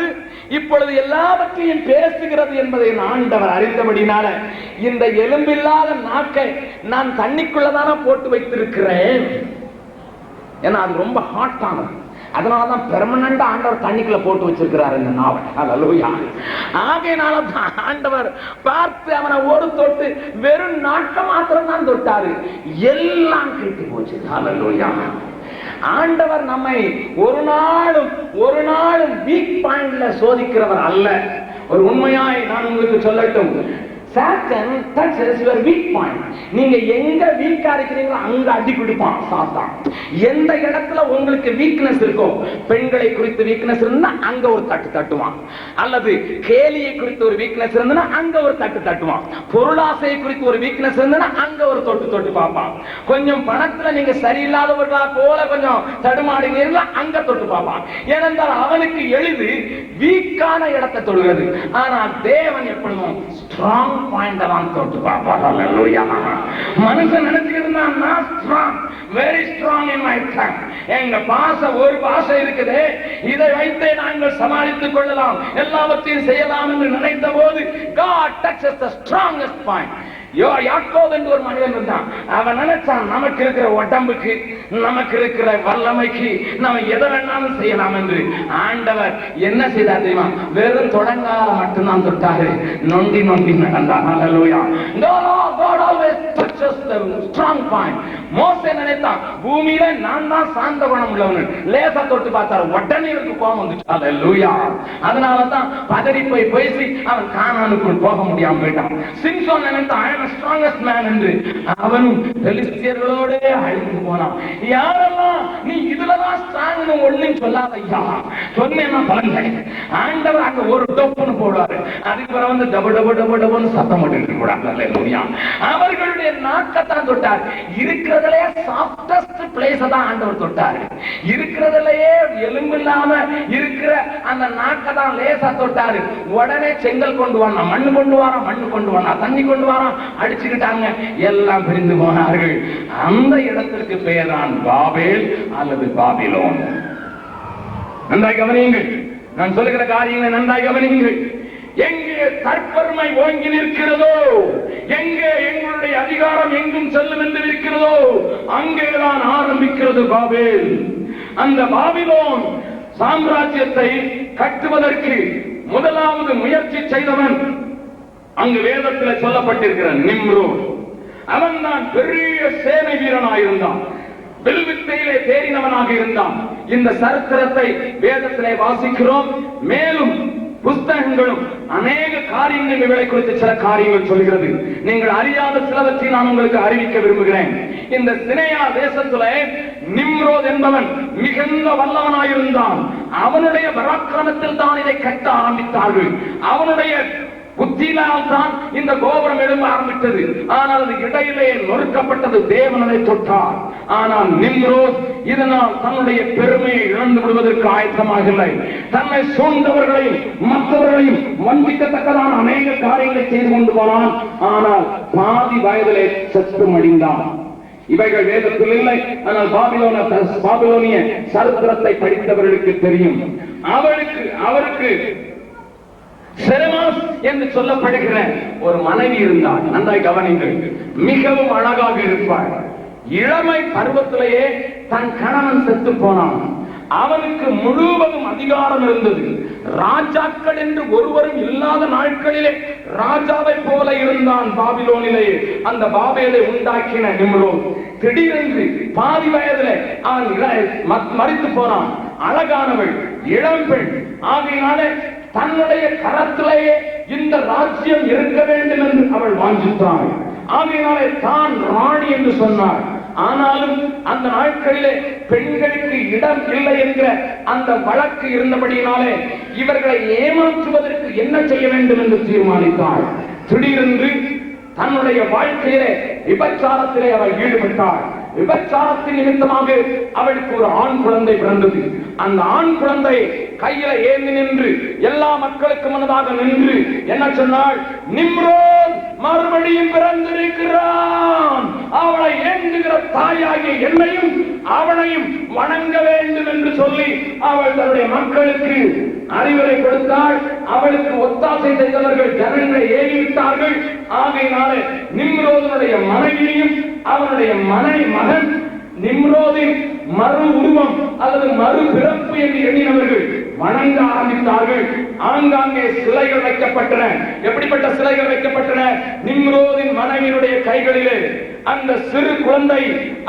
இப்பொழுது எல்லாவற்றையும் பேசுகிறது என்பதை ஆண்டவர் அறிந்தபடினால இந்த எலும்பில்லாத நாக்கை நான் தண்ணிக்குள்ளதான போட்டு வைத்திருக்கிறேன். ஏன்னா அது ரொம்ப ஹாட் ஆனது, அதனாலதான் பெர்மனண்டா ஆண்டவர் தண்ணிக்குள்ள போட்டு வச்சிருக்கிறார் இந்த நாவல். ஹல்லேலூயா. ஆகையினால ஆண்டவர் பார்த்து அவனை ஒரு தொட்டு வெறும் நாட்டை மாத்திரம் தான் தொட்டாரு, எல்லாம் கெட்டு போச்சு. ஹல்லேலூயா. ஆண்டவர் நம்மை ஒரு நாளும் வீக் பாயிண்ட்ல சோதிக்கிறவர் அல்ல. ஒரு உண்மையாய் நான் உங்களுக்கு சொல்லட்டும், சாத்தான் touches your weak point. நீங்க எங்க வீக்கா இருக்கிறீங்களோ அங்க அடி கொடுப்பான் சாத்தான். எந்த இடத்துல உங்களுக்கு வீக்னஸ் இருக்கோ, பெண்களை குறித்து வீக்னஸ் இருந்தா அங்க ஒரு தட்டு தட்டுவான், அல்லது கேலியை குறித்து ஒரு வீக்னஸ் இருந்தா அங்க ஒரு தட்டு தட்டுவான், பொருளாசையை குறித்து ஒரு வீக்னஸ் இருந்தா அங்க ஒரு தொட்டு பார்ப்பான், கொஞ்சம் பணத்துல நீங்க சரியில்லாதவர்களா போல கொஞ்சம் தடுமாடுகிறீர்களா அங்க தொட்டு பார்ப்பான். ஏனென்றால் அவனுக்கு எளிது வீக்கான இடத்தை தொடுகிறது. ஆனால் தேவன் எப்பொழுதும் ஸ்ட்ராங் பாயிண்ட் தான் தொட்டு பார்ப்பார். ஹல்லேலூயா. மனுஷன் நினைச்சுக்கிட்டு நான் strong, very strong in my tongue, எங்க ஒரு பாஷை இருக்குது, இதை வைத்தே நாங்கள் சமாளித்துக் கொள்ளலாம், எல்லாவற்றையும் செய்யலாம் என்று நினைத்த போது God touches the strongest point. யாக்கோபு என்று ஒரு மனிதன் இருந்தான். அவன் நினைச்சான், நமக்கு இருக்கிற உடம்புக்கு, நமக்கு இருக்கிற வல்லமைக்கு நம்ம எதை வேணாலும் செய்யலாம் என்று. ஆண்டவர் என்ன செய்தார் தெரியுமா? வெறும் தொடங்கால மட்டும்தான் தொட்டாரு, நொண்டி நடந்தார். ஹல்லேலூயா. God always touches the strong point. மோசே நினைத்தான், பூமியில நான் தான் சாந்த குணம் உள்ளவன், லேசா தொட்டு பார்த்தார், உடனே இவருக்கு கோபம் வந்துச்சு. ஹல்லேலூயா. அதனாலதான் பதறி போய் பேசி அவன் கானானுக்குள் போக முடியாம போயிட்டான். சிம்சோன் நினைத்தான், strongest man என்று அவனும் பெலிஸ்தியர்களோட அழிந்து போனான். யாரெல்லாம் நீ இதுலதான் ஸ்ட்ராங்னு ஒண்ணும் சொல்லாதையா, சொன்னேன்னா பலன் கிடைக்கும். ஆண்டவர் அங்க ஒரு டொப்புன்னு போடுவாரு, அதுக்கு பிறகு வந்து டபு டபு டபு டபுன்னு சத்தம் போட்டு கூடாது. அவர்களுடைய நாக்கத்தான் தொட்டார். இருக்கிறதுலே சாஃப்டஸ்ட் பிளேஸ் தான் ஆண்டவர் தொட்டாரு. இருக்கிறதுலயே எலும்பு இல்லாம இருக்கிற அந்த நாக்கை தான் லேசா தொட்டாரு. உடனே செங்கல் கொண்டு வானா, மண்ணு கொண்டு வானா, தண்ணி கொண்டு வானா, அடிச்சுக்கிட்டாங்க, எல்லாம் பிரிந்து போனார்கள். அந்த இடத்திற்கு பெயர் தான் பாபேல் அல்லது பாபிலோன். நன்றாய் கவனியுங்கள், நான் சொல்லுகிற காரியங்களை நன்றாய் கவனியுங்கள். எங்கே தற்பெருமை ஓங்கி நிற்கிறதோ, எங்கே எங்களுடைய அதிகாரம் எங்கும் செல்லும் என்று இருக்கிறதோ, அங்கேதான் ஆரம்பிக்கிறது பாபேல். அந்த பாபிலோன் சாம்ராஜ்யத்தை கட்டுவதற்கு முதலாவது முயற்சி செய்தவன் அங்கு வேதத்தில் சொல்லப்பட்டிருக்கிற நிம்ரோத், அவன் தான் பெரிய சேனை வீரனாயிருந்தான், வில்வித்தையிலே தேறினவனாக இருந்தான். இந்த சரித்திரத்தை வேதத்திலே வாசிக்கிறோம். மேலும் புஸ்தகங்களும் அநேக காரியங்கள் இவளை குறித்து சில காரியங்கள் சொல்கிறது. நீங்கள் அறியாத சிலவற்றை நான் உங்களுக்கு அறிவிக்க விரும்புகிறேன். இந்த சினையா தேசத்திலே நிம்ரோத் என்பவன் மிகுந்த வல்லவனாயிருந்தான். அவனுடைய பராக்கிரமத்தில் தான் இதை கட்ட ஆரம்பித்தார்கள். அவனுடைய புத்தியினால் தான் இந்த கோபுரம் எழும்ப ஆரம்பித்தது. ஆனால் அது இடையிலே நொறுக்கப்பட்டது. தேவன் அதை தொட்டார். ஆனால் நிம்ரோத் இதனால் தன்னுடைய பெருமையை இழந்து விடுவதற்கு ஆயத்தமாகவில்லை. தன்னை சூழ்ந்தவர்களையும் மற்றவர்களையும் வஞ்சிக்கத்தக்கதான அநேக காரியங்களை செய்து கொண்டு போனான். ஆனால் பாதி வயதிலே செத்து மடிந்தான். இவைகள் வேதத்தில் இல்லை. ஆனால் பாபிலோனிய சரித்திரத்தை படித்தவர்களுக்கு தெரியும். அவருக்கு செரமாஸ் என்று சொல்லப்படுகிற ஒரு மனைவி இருந்தார். நன்றாய் கவனிங்கள். மிகவும் அழகாக இருப்பார். இளமை பருவத்திலேயே தன் கணவன் செத்து போனான். அவனுக்கு முழுவதும் அதிகாரம் இருந்தது. ராஜாக்கள் என்று ஒருவரும் இல்லாத நாட்களிலே ராஜாவை போல இருந்தான் பாபிலோனிலே. அந்த பாபேலை உண்டாக்கின நிம்ரோத் திடீரென்று பாதி வயதிலே அவன் மரித்து போனான். அழகானவள், இளம்பெண் ஆகையினாலே தன்னுடைய கரத்திலேயே இந்த ராஜ்யம் இருக்க வேண்டும் என்று அவள் வாஞ்சித்தாள். ஆகையினாலே தான் ராணி என்று சொன்னார். ஆனாலும் அந்த நாட்களிலே பெண்களுக்கு இடம் இல்லை என்கிற அந்த வழக்கு இருந்தபடியினாலே இவர்களை ஏமாற்றுவதற்கு என்ன செய்ய வேண்டும் என்று தீர்மானித்தாள். திடீரென்று தன்னுடைய வாழ்க்கையிலே விபச்சாரத்திலே அவள் ஈடுபட்டாள். விபச்சாரத்தின் நிமித்தமாக அவளுக்கு ஒரு ஆண் குழந்தை பிறந்தது. அந்த ஆண் குழந்தை கையில ஏந்தி நின்று எல்லா மக்களுக்கு முன்னதாக நின்று என்ன சொன்னாள்? நிம்ரோத் மறுபடியும் பிறந்திருக்கிறான். அவளை ஏந்துகிற தாயாகிய என்னையும் அவனையும் வணங்க வேண்டும் என்று சொல்லி அவள் தன்னுடைய மக்களுக்கு அறிவுரை கொடுத்தாள். அவளுக்கு ஒத்தாசை செய்தவர்கள் ஜனங்களை ஏறிவிட்டார்கள். ஆகையினாலே நிம்ரோதனுடைய மனைவியையும் அவனுடைய மகன் நிம்ரோதின் மறு உருவம் அல்லது மறு பிறப்பு என்று எண்ணினவர்கள் வணங்க ஆரம்பித்தார்கள். ஆங்காங்கே சிலைகள் வைக்கப்பட்டன. எப்படிப்பட்ட சிலைகள் வைக்கப்பட்டன? நிம்ரோதின் மனைவியினுடைய கைகளிலே அந்த சிறு குழந்தை,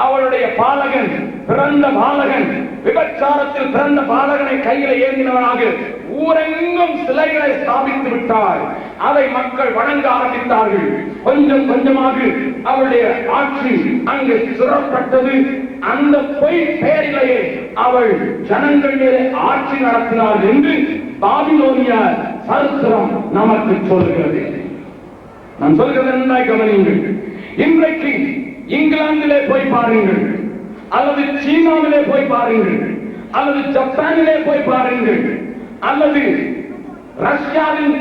அவளுடைய பாலகன், பிறந்த பாலகன், விபச்சாரத்தில் பிறந்த பாலகனை கையில ஏந்தினவனாக ஊரெங்கும் சிலைகளை ஸ்தாபித்து விட்டார். அதை மக்கள் வணங்க ஆரம்பித்தார்கள். கொஞ்சம் கொஞ்சமாக அவளுடைய ஆட்சி அங்கு சிறப்பட்டது. அந்த பொய் பெயரிலேயே அவள் ஜனங்கள் மீது ஆட்சி நடத்தினார் என்று பாபிலோனிய சரித்திரம் நமக்கு சொல்கிறது. நான் சொல்கிறது என்ன கவனியுங்கள். இன்றைக்கு இங்கிலாந்திலே போய் பாருங்கள், அல்லது சீனாவிலே போய் பாருங்கள், அல்லது ஜப்பானிலே போய் பாருங்கள், அல்லது ரஷ்யாவின்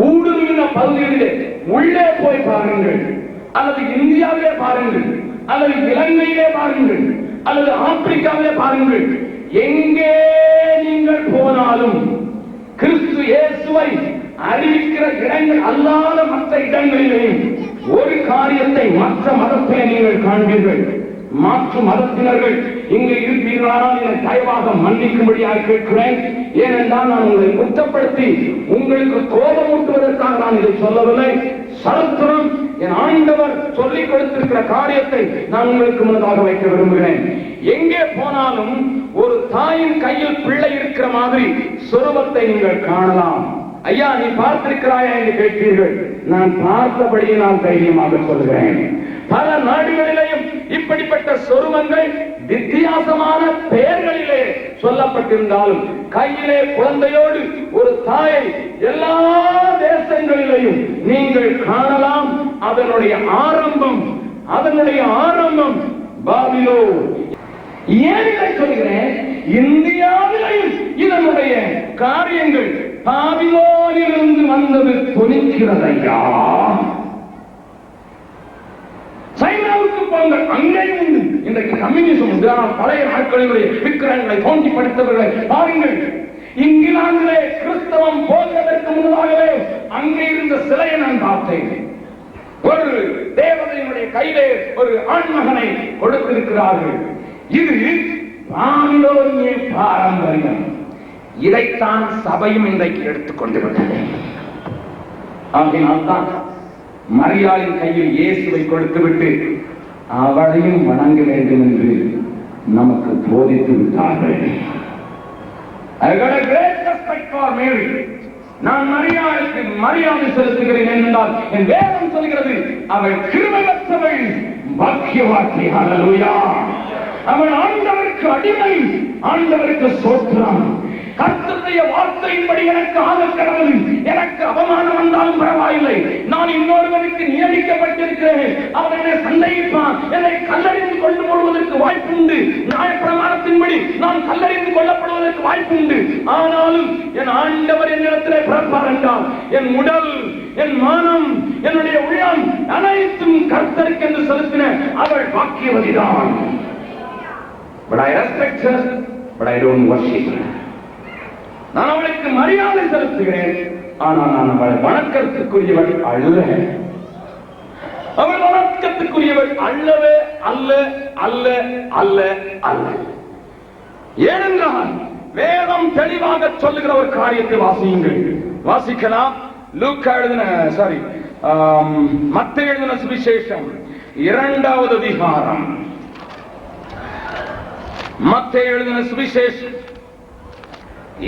ஊடுருவின பகுதிகளிலே உள்ளே போய் பாருங்கள், அல்லது இந்தியாவிலே பாருங்கள், அல்லது இலங்கையிலே பாருங்கள், அல்லது ஆப்பிரிக்காவிலே பாருங்கள். எங்கே நீங்கள் போனாலும் கிறிஸ்து இயேசுவை அறிவிக்கிற இடங்கள் அல்லாத மற்ற இடங்களிலேயும் ஒரு காரியத்தை மற்ற மதத்திலே நீங்கள் காண்பீர்கள். மாற்று மதத்தினர்கள் இங்கு இருப்பீர்களானால் என்னை தயவாக மன்னிக்கும்படியாக கேட்கிறேன். ஏனென்றால் நான் உங்களை குற்றப்படுத்தி உங்களுக்கு கோபமூட்டுவதற்காக நான் இதை சொல்லவில்லை. சரித்திரம் என் ஆண்டவர் சொல்லிக் கொடுத்திருக்கிற காரியத்தை நான் உங்களுக்கு முன்னதாக வைக்க விரும்புகிறேன். எங்கே போனாலும் ஒரு தாயின் கையில் பிள்ளை இருக்கிற மாதிரி சொரூபத்தை நீங்கள் காணலாம். ஐயா, நீ பார்த்திருக்கிறாயா என்று கேட்பீர்கள். நான் பார்த்தபடியே நான் தைரியமாக சொல்கிறேன். பல நாடுகளிலேயும் இப்படிப்பட்ட சொருமங்கள் வித்தியாசமான பெயர்களிலே சொல்லப்பட்டிருந்தாலும் ஆகையிலே குழந்தையோடு ஒரு தாயை எல்லா தேசங்களிலேயும் நீங்கள் காணலாம். அதனுடைய ஆரம்பம் பாபிலோன். ஏன் இதை சொல்கிறேன்? இந்தியாவிலேயும் இதனுடைய காரியங்கள் பாபிலோனிலிருந்து வந்தது தொனிக்கிறதையா. சைனாவுக்கு போங்கள், அங்கேயும் உண்டு. இன்றைக்கு கம்யூனிசம் உண்டு. ஆனால் பழைய நாட்களினுடைய விக்கிரகங்களை தோண்டி படித்தவர்களை பாருங்கள். இங்கிலாந்திலே கிறிஸ்தவம் போவதற்கு முன்னதாகவே அங்கே இருந்த சிலையை நான் பார்த்தேன். ஒரு தேவதையினுடைய கையிலே ஒரு ஆண்மகனை கொடுத்திருக்கிறார்கள். இது பாபிலோனிய பாரம்பரியம். இதைத்தான் சபையும் இன்றைக்கு எடுத்துக்கொண்டு விட்டது. ஆகையினால்தான் மரியாளின் கையில் இயேசுவை கொடுத்துவிட்டு அவளையும் வணங்க வேண்டும் என்று நமக்கு போதித்து விட்டார்கள். நான் மரியாளுக்கு மரியாதை செலுத்துகிறேன் என்றால் என் வேதம் சொல்கிறது அவள் கிருபையற்றவள், பாக்கியவாத்தி. ஹல்லேலூயா. அவள் ஆண்டவருக்கு அடிமை, ஆண்டவருக்கு ஸ்தோத்திரம். கர்த்தருடைய வார்த்தையின்படி எனக்கு ஆகக்கடவுள், எனக்கு அவமானம் வந்தாலும் பரவாயில்லை, நான் இன்னொருவருக்கு நியமிக்கப்பட்டிருக்கிறேன். அவன் என்னை சந்தேகிப்பான், என்னை கல்லறிந்து கொண்டு போடுவதற்கு வாய்ப்புண்டு. நியாயப்பிரமாணத்தின்படி நான் கல்லறிந்து கொள்ளப்படுவதற்கு வாய்ப்புண்டு. ஆனாலும் என் ஆண்டவர் என்னிடத்திலே பிறப்பார் என்றால் என் உடல், என் மானம், என்னுடைய உள்ளம் அனைத்தும் கர்த்தருக்கு என்று செலுத்தின அவள் பாக்கியவதிதான். But I respect her, but I don't worship her. நான் அவளுக்கு மரியாதை செலுத்துகிறேன், ஆனால் நான் அவளை வணக்கத்துக்குரியவள் அல்ல. அவள் வணக்கத்துக்குரியவள் அல்லவே அல்ல, அல்ல, அல்ல, அல்ல. ஏனென்றால் வேதம் தெளிவாக சொல்லுகிற ஒரு காரியத்தை வாசியுங்கள். வாசிக்கலாம். லூக்கா எழுதின மத்தேயு எழுதின சுவிசேஷம் 2வது அதிகாரம். மத்தேயு எழுதின சுவிசேஷம்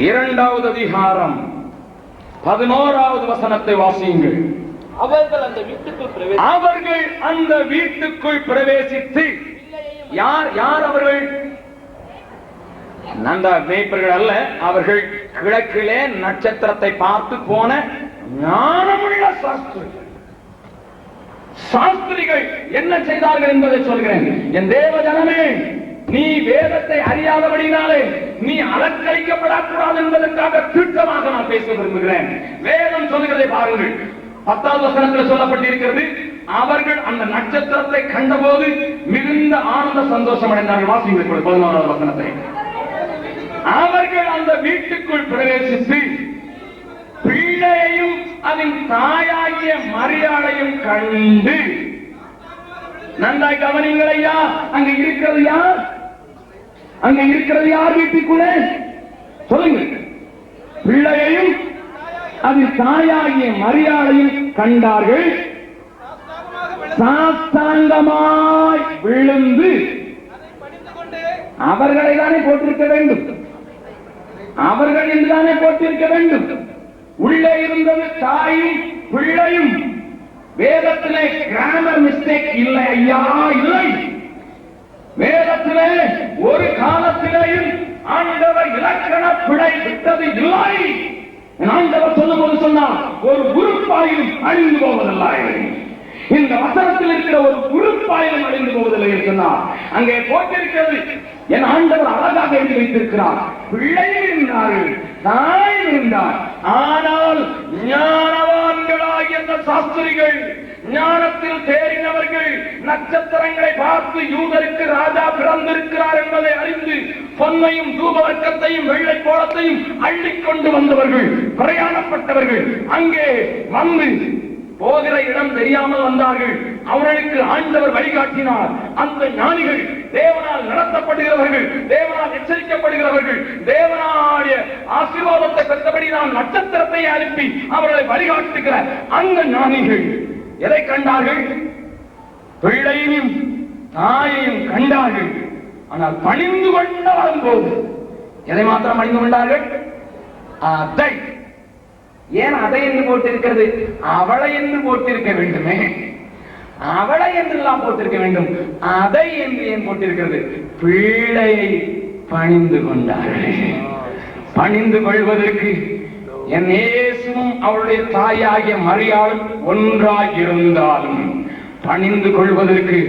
2வது அதிகாரம் 11வது வசனத்தை வாசியுங்கள். அவர்கள் அந்த வீட்டுக்குள் பிரவேசித்து யார் அவர்கள்? நந்த மேய்ப்பர்கள் அல்ல, அவர்கள் கிழக்கிலே நட்சத்திரத்தை பார்த்து போன ஞானமுள்ள சாஸ்திரிகள் என்ன செய்தார்கள் என்பதை சொல்கிறேன். என் தேவ ஜனமே, நீ வேதத்தை அறியாதபடினாலே நீ அலங்கரிக்கப்படக்கூடாது என்பதற்காக திட்டமாக நான் பேச விரும்புகிறேன். வேதம் சொல்லுகிறதை பாருங்கள். 10வது வசனத்தில் சொல்லப்பட்டிருக்கிறது, அவர்கள் அந்த நட்சத்திரத்தை கண்டபோது மிகுந்த ஆனந்த சந்தோஷம் அடைந்தார்கள். வாசிங்கள் 11வது வசனத்தை. அவர்கள் அந்த வீட்டுக்குள் பிரவேசித்து பிள்ளையையும் அதன் தாயாகிய மரியாளையும் கண்டு. நன்றாய் கவனிங்கள் ஐயா, அங்க இருக்கிறது யார்? அங்க இருக்கிறது யார்? வீட்டுக்குள்ளே சொல்லுங்க. பிள்ளையையும் அதன் தாயாகிய மரியாளையும் கண்டார்கள். சாஷ்டாங்கமாய் விழுந்து அவர்களை தானே போட்டிருக்க வேண்டும், அவர்கள் என்றுதானே போட்டிருக்க வேண்டும். உள்ளே இருந்தது தாயும் பிள்ளையும். வேதத்திலே கிராமர் மிஸ்டேக் இல்லை ஐயா, இல்லை. வேதத்திலே ஒரு காலத்திலேயும் ஆண்டவர் இலக்கண பிழை விட்டது இல்லை. ஆண்டவர் சொல்லும்போது சொன்னார், ஒரு உறுப்பாயிலும் அழிந்து போவதில்லை. இந்த வசனத்தில் இருக்கிற ஒரு உறுப்பாயிலும் அழிந்து போவதில்லை சொன்னார். அங்கே போட்டிருக்கிறது, என் ஆண்டவர் அழகாக எழுதி வைத்திருக்கிறார். பிள்ளையும் இருந்தார்கள், தாய் இருந்தார். ஆனால் ஞானவான்களாகிய அந்த சாஸ்திரிகள், ஞானத்தில் தேறினவர்கள், நட்சத்திரங்களை பார்த்து யூதருக்கு ராஜா பிறந்திருக்கிறார் என்பதை அறிந்து பொன்னையும் தூபவர்க்கத்தையும் வெள்ளை கோலத்தையும் அள்ளிக்கொண்டு வந்தவர்கள், பிரயாணப்பட்டவர்கள் அங்கே வந்து போகிற இடம் தெரியாமல் வந்தார்கள். அவர்களுக்கு ஆண்டவர் வழிகாட்டினார். அந்த ஞானிகள் தேவனால் நடத்தப்படுகிறவர்கள், தேவனால் எச்சரிக்கப்படுகிறவர்கள், தேவனாய ஆசீர்வாதத்தை பெற்றபடி நாம் நட்சத்திரத்தை அனுப்பி அவர்களை வழிகாட்டுகிற அந்த ஞானிகள் எதை கண்டார்கள்? பிள்ளையையும் தாயையும் கண்டார்கள். ஆனால் பணிந்து கொண்ட வரும்போது எதை மாத்திரம் பணிந்து கொண்டார்கள்? அதை. ஏன் அதை என்று போட்டிருக்கிறது? அவளை என்று போட்டிருக்க வேண்டுமே. அவளை என்றெல்லாம் போட்டிருக்க வேண்டும், அதை என்று ஏன் போட்டிருக்கிறது? பிள்ளையை பணிந்து கொண்டார்கள். பணிந்து கொள்வதற்கு என் இயேசுவும் அவருடைய தாயாகிய மரியாளும் ஒன்றாய் இருந்தாலும் பணிந்து கொள்வதற்கு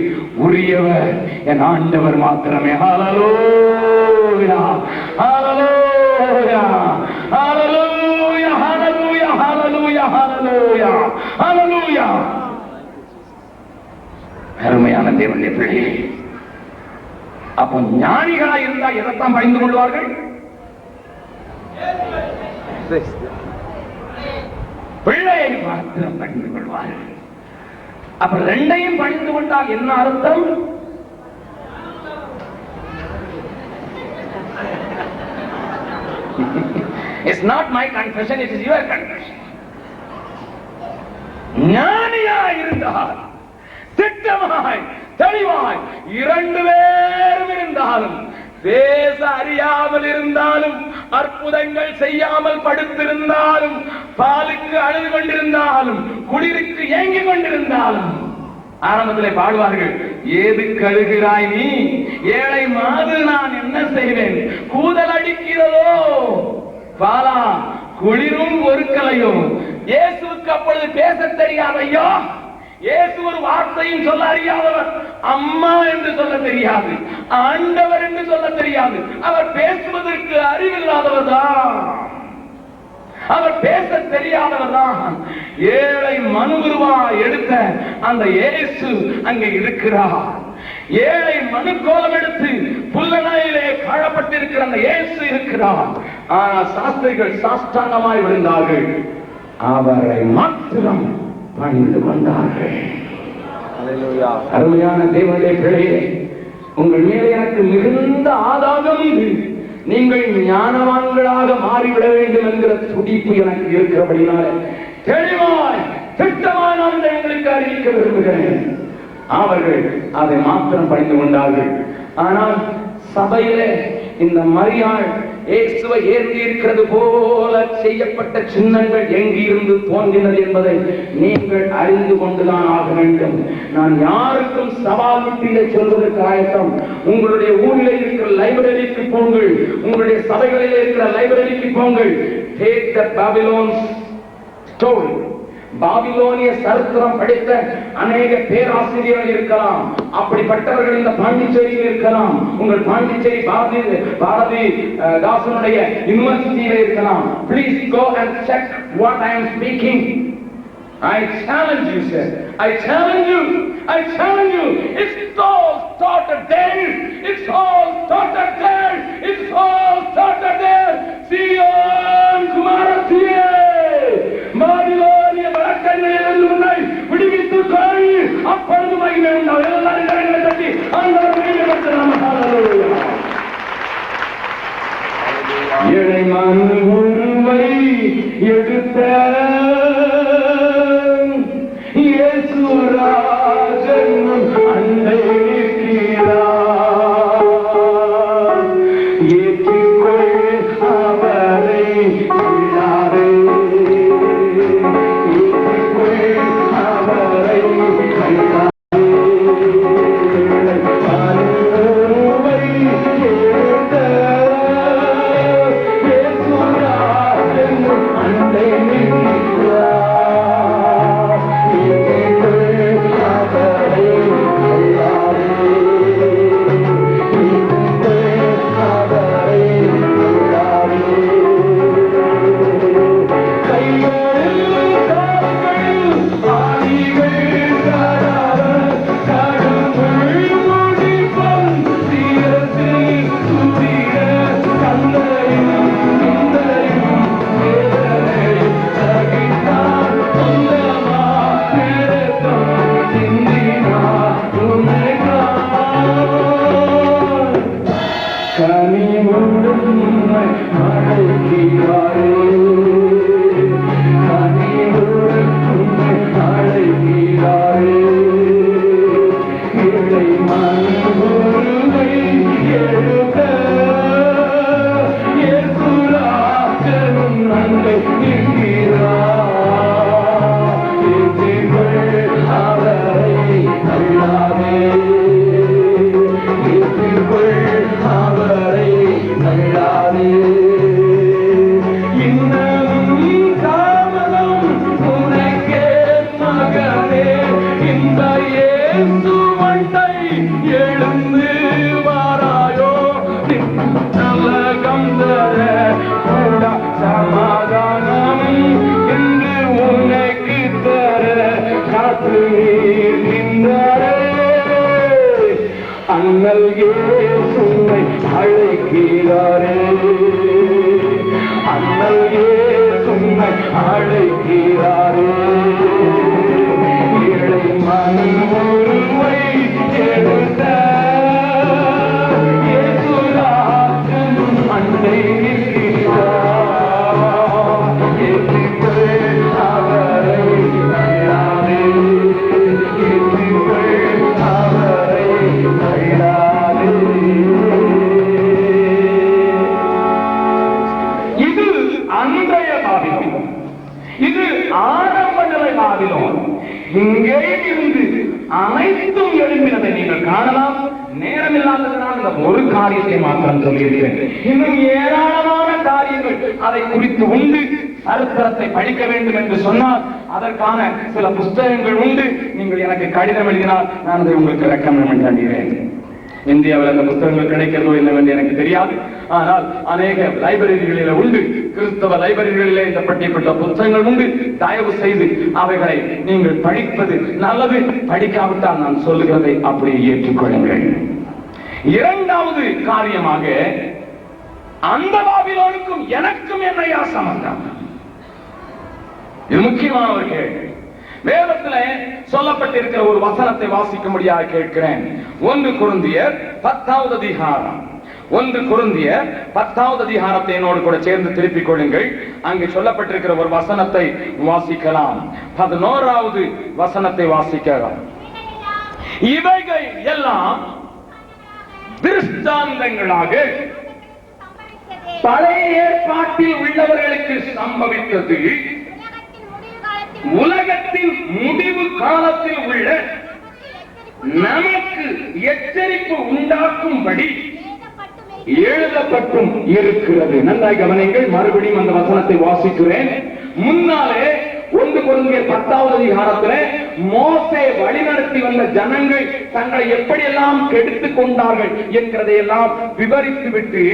உரியவர் என் ஆண்டவர் மாத்திரமே. ஹல்லேலூயா, ஹல்லேலூயா, ஹல்லேலூயா, ஹல்லேலூயா, ஹல்லேலூயா, ஹல்லேலூயா, ஹல்லேலூயா. அருமையான தேவனுடைய பிள்ளைகளே, அப்போ ஞானிகளாய் இருந்தால் எதைத்தான் பணிந்து கொள்வார்கள்? பிள்ளையை மாத்திரம் பணிந்து கொள்வார்கள். அப்ப ரெண்டையும் பணிந்து கொண்டால் என்ன அர்த்தம்? It's not my confession, it is your confession. ஞானியாய் இருந்தால், திட்டமாய் தெளிவாய் 2 பேரும் இருந்தாலும், பேச அறியாமல் இருந்தாலும், அற்புதங்கள் செய்யாமல் படுத்திருந்தாலும், பாலுக்கு அழுது கொண்டிருந்தாலும், குளிருக்கு ஏங்கிக் கொண்டிருந்தாலும், ஆரம்பத்திலே பாடுவார்கள், ஏது கழுகிறாய் நீ ஏழை மாது, நான் என்ன செய்வேன், கூதல் அடிக்கிறதோ பாலா, குளிரும் பொறுக்கலையோ. இயேசுவுக்கு அப்பொழுது பேச தெரியாதையோ, இயேசு ஒரு வார்த்தையும் சொல்ல அறியாதவர், அம்மா என்று சொல்ல தெரியாது, ஆண்டவர் என்று சொல்ல தெரியாது, அவர் பேசுவதற்கு அறிவில்லாதவர் தான், அவர் பேச தெரியாதவர் தான். ஏழை மனுகுருவா எடுத்த அந்த இயேசு அங்கே இருக்கிறார். ஏழை மனு கோலம் எடுத்து புல்லணையிலே காணப்பட்டிருக்கிற அந்த இயேசு இருக்கிறார். ஆனால் சாஸ்திரிகள் சாஷ்டாங்கமாய் விழுந்தார்கள், அவரை மாத்திரம் பணிந்து கொண்டார்கள். அருமையான தேவனுடைய பிள்ளையே, உங்கள் மேலே எனக்கு மிகுந்த ஆதாகம் உண்டு. நீங்கள் ஞானவான்களாக மாறிவிட வேண்டும் என்கிற துடிப்பு எனக்கு இருக்கிறபடினால தெளிவாய் திட்டமாய் நான் எங்களுக்கு அறிவிக்க விரும்புகிறேன். அவர்கள் அதை மாத்திரம் பணிந்து கொண்டார்கள். ஆனால் சபையிலே இந்த மரியாள் இயேசுவை ஏந்தி இருக்கிறது போல செய்யப்பட்ட சின்னங்கள் எங்கிருந்து தோன்றினது என்பதை நீங்கள் அறிந்து கொண்டுதான் ஆக வேண்டும். நான் யாருக்கும் சவால் விட்டு இதை சொல்வதற்கு ஆயத்தம். உங்களுடைய ஊரில் இருக்கிற லைப்ரரிக்கு போங்கள், உங்களுடைய சபைகளில் இருக்கிற லைப்ரரிக்கு போங்கள். Take the Babylon's story. பாபிலோனிய சரித்திரம் படித்த அநேக பேராசிரியர்கள் இருக்கலாம், அப்படிப்பட்டவர்கள் இந்த பாண்டிச்சேரியில் இருக்கலாம், உங்கள் பாண்டிச்சேரி பாரதி தாசனுடைய யூனிவர்சிட்டியில இருக்கலாம். Please go and check what I am speaking. I challenge you, sir. I challenge you. I challenge you. It's all started there. It's all started there. It's all started there. Sion Kumaratiye. பாபிலோனிய வழக்கங்களிலிருந்து உன்னை விடுவித்துக் கொள். அப்பொழுது மகிமை உண்டாகும். எல்லாரும் கரங்களை தட்டி ஆண்டவரை மகிமைப்படுத்தலாம். ஹல்லேலூயா. ஏழை மனு உருவை எடுத்த இயேசுராஜன் அண்டை நிற்கிறார். ஏற்றுக்கொள் அவரை உள்ளாரே. அண்ணல் இயேசுவை அழைக்கிறாரே, அண்ணல் இயேசுவை அழைக்கிறாரே. ஏழை மனு உருவை எடுத்த இயேசுராஜன் அண்டை நிற்கிறார். அவரை பாபிலோன். இங்கே இருந்து அனைத்தும் எழும்பினதை நீங்கள் காணலாம். நேரம் இல்லாததனால் இந்த ஒரு காரியத்தை மாத்திரம் சொல்லியிருக்கிறேன். இன்னும் ஏராளமான காரியங்கள் அதை குறித்து உண்டு. சரித்திரத்தை படிக்க வேண்டும் என்று சொன்னால் அதற்கான சில புஸ்தகங்கள் உண்டு. நீங்கள் எனக்கு கடிதம் எழுதினால் நான் அதை உங்களுக்கு ரெக்கமெண்ட் பண்ணுகிறேன். இந்தியாவில் அந்த புத்தகங்கள் கிடைக்கிறதோ என்னவென்று எனக்கு தெரியாது. ஆனால் அநேக லைப்ரரிகளில் உண்டு. கிறிஸ்தவ லைப்ரரிகளிலே இந்த பட்டியப்பட்ட புத்தகங்கள் உண்டு. தயவு செய்து அவைகளை நீங்கள் படிப்பது நல்லது. படிக்காவிட்டால் நான் சொல்லுகிறதை அப்படியே ஏற்றுக்கொள்ளுங்கள். இரண்டாவது காரியமாக, அந்த பாபிலோனுக்கும் எனக்கும் என்னையா சம்பந்தம்? இது முக்கியமான ஒரு கேள்வி. வேதத்தில் சொல்லப்பட்டிருக்கிற ஒரு வசனத்தை வாசிக்கும்படியாக கேட்கிறேன். 1 கொரிந்தியர் 10வது அதிகாரம். 1 கொரிந்தியர் 10வது அதிகாரத்தை என்னோடு கூட சேர்ந்து திருப்பிக் கொள்ளுங்கள். அங்கே சொல்லப்பட்டிருக்கிற ஒரு வசனத்தை வாசிக்கலாம். 11வது வசனத்தை வாசிக்கலாம். இவைகள் எல்லாம் திருஷ்டாந்தங்களாக பழைய ஏற்பாட்டில் உள்ளவர்களுக்கு சம்பவித்தது, உலகத்தின் முடிவு காலத்தில் உள்ள நமக்கு எச்சரிப்பு உண்டாக்கும்படி எழுதப்பட்டும் இருக்கிறது. நன்றாய் கவனிங்கள். மறுபடியும் அந்த வசனத்தை வாசிக்கிறேன். முன்னாலே 1 கொரிந்தியர் 10வது அதிகாரத்தில் மோசே வழிநடத்தி வந்த ஜனங்கள் தங்களை எப்படியெல்லாம் கெடுத்துக் கொண்டார்கள் என்கிறதையெல்லாம் விவரித்து விட்டு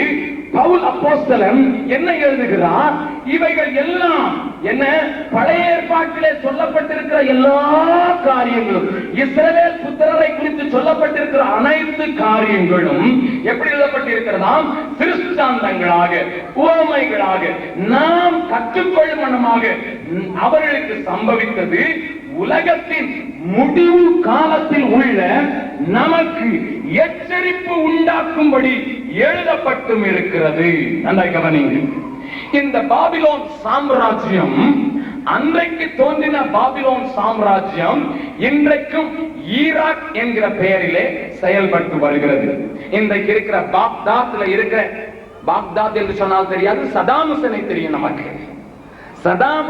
பவுல் அப்போஸ்தலன் என்ன எழுதுகிறார்? இவைகள் எல்லாம் என்ன, பழைய ஏற்பாட்டிலே சொல்லப்பட்டிருக்கிற எல்லா காரியங்களும், இஸ்ரவேல் புத்திரரை குறித்து சொல்லப்பட்டிருக்கிற அனைத்து காரியங்களும் எப்படி எழுதப்பட்டிருக்கிறதாம்? திருஷ்டாந்தங்களாக, உவமைகளாக, நாம் கற்றுக்கொள்ளும் மனமாக அவர்களுக்கு சம்பவித்தது, உலகத்தின் முடிவு காலத்தில் உள்ள நமக்கு எச்சரிப்பு உண்டாக்கும்படி எழுதப்பட்டும் இருக்கிறது. நன்றாய் கவனியுங்கள். இந்த பாபிலோன் சாம்ராஜ்யம், அன்றைக்கு தோன்றின பாபிலோன் சாம்ராஜ்யம் இன்றைக்கும் ஈராக் என்கிற பெயரிலே செயல்பட்டு வருகிறது. இன்றைக்கு இருக்கிற பாக்தாத்ல இருக்கிற, பாக்தாத் என்று சொன்னால் தெரியாது, சதாம் ஹுசைனை தெரியும் நமக்கு. சதாம்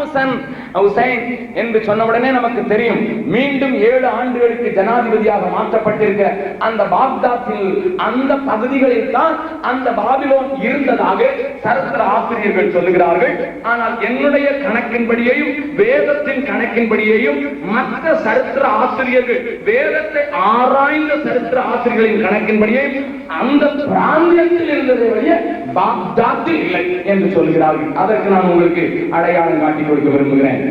ஹுசைன் என்று சொன்னவுடனே நமக்கு தெரியும். மீண்டும் 7 ஆண்டுகளுக்கு ஜனாதிபதியாக மாற்றப்பட்டிருக்க அந்த பாக்தாத்தில், அந்த பகுதிகளில் தான் அந்த பாபிலோன் இருந்ததாக சரித்திர ஆசிரியர்கள் சொல்லுகிறார்கள். ஆனால் என்னுடைய கணக்கின்படியையும் வேதத்தின் கணக்கின்படியையும் மற்ற சரித்திர ஆசிரியர்கள், வேதத்தை ஆராய்ந்த சரித்திர ஆசிரியர்களின் கணக்கின்படியையும் அந்த பிராந்தியத்தில் இருந்ததை வழிய பாக்தாத்தில் இல்லை என்று சொல்கிறார்கள். அதற்கு நான் உங்களுக்கு அடையாளம் காட்டிக் கொடுக்க விரும்புகிறேன்.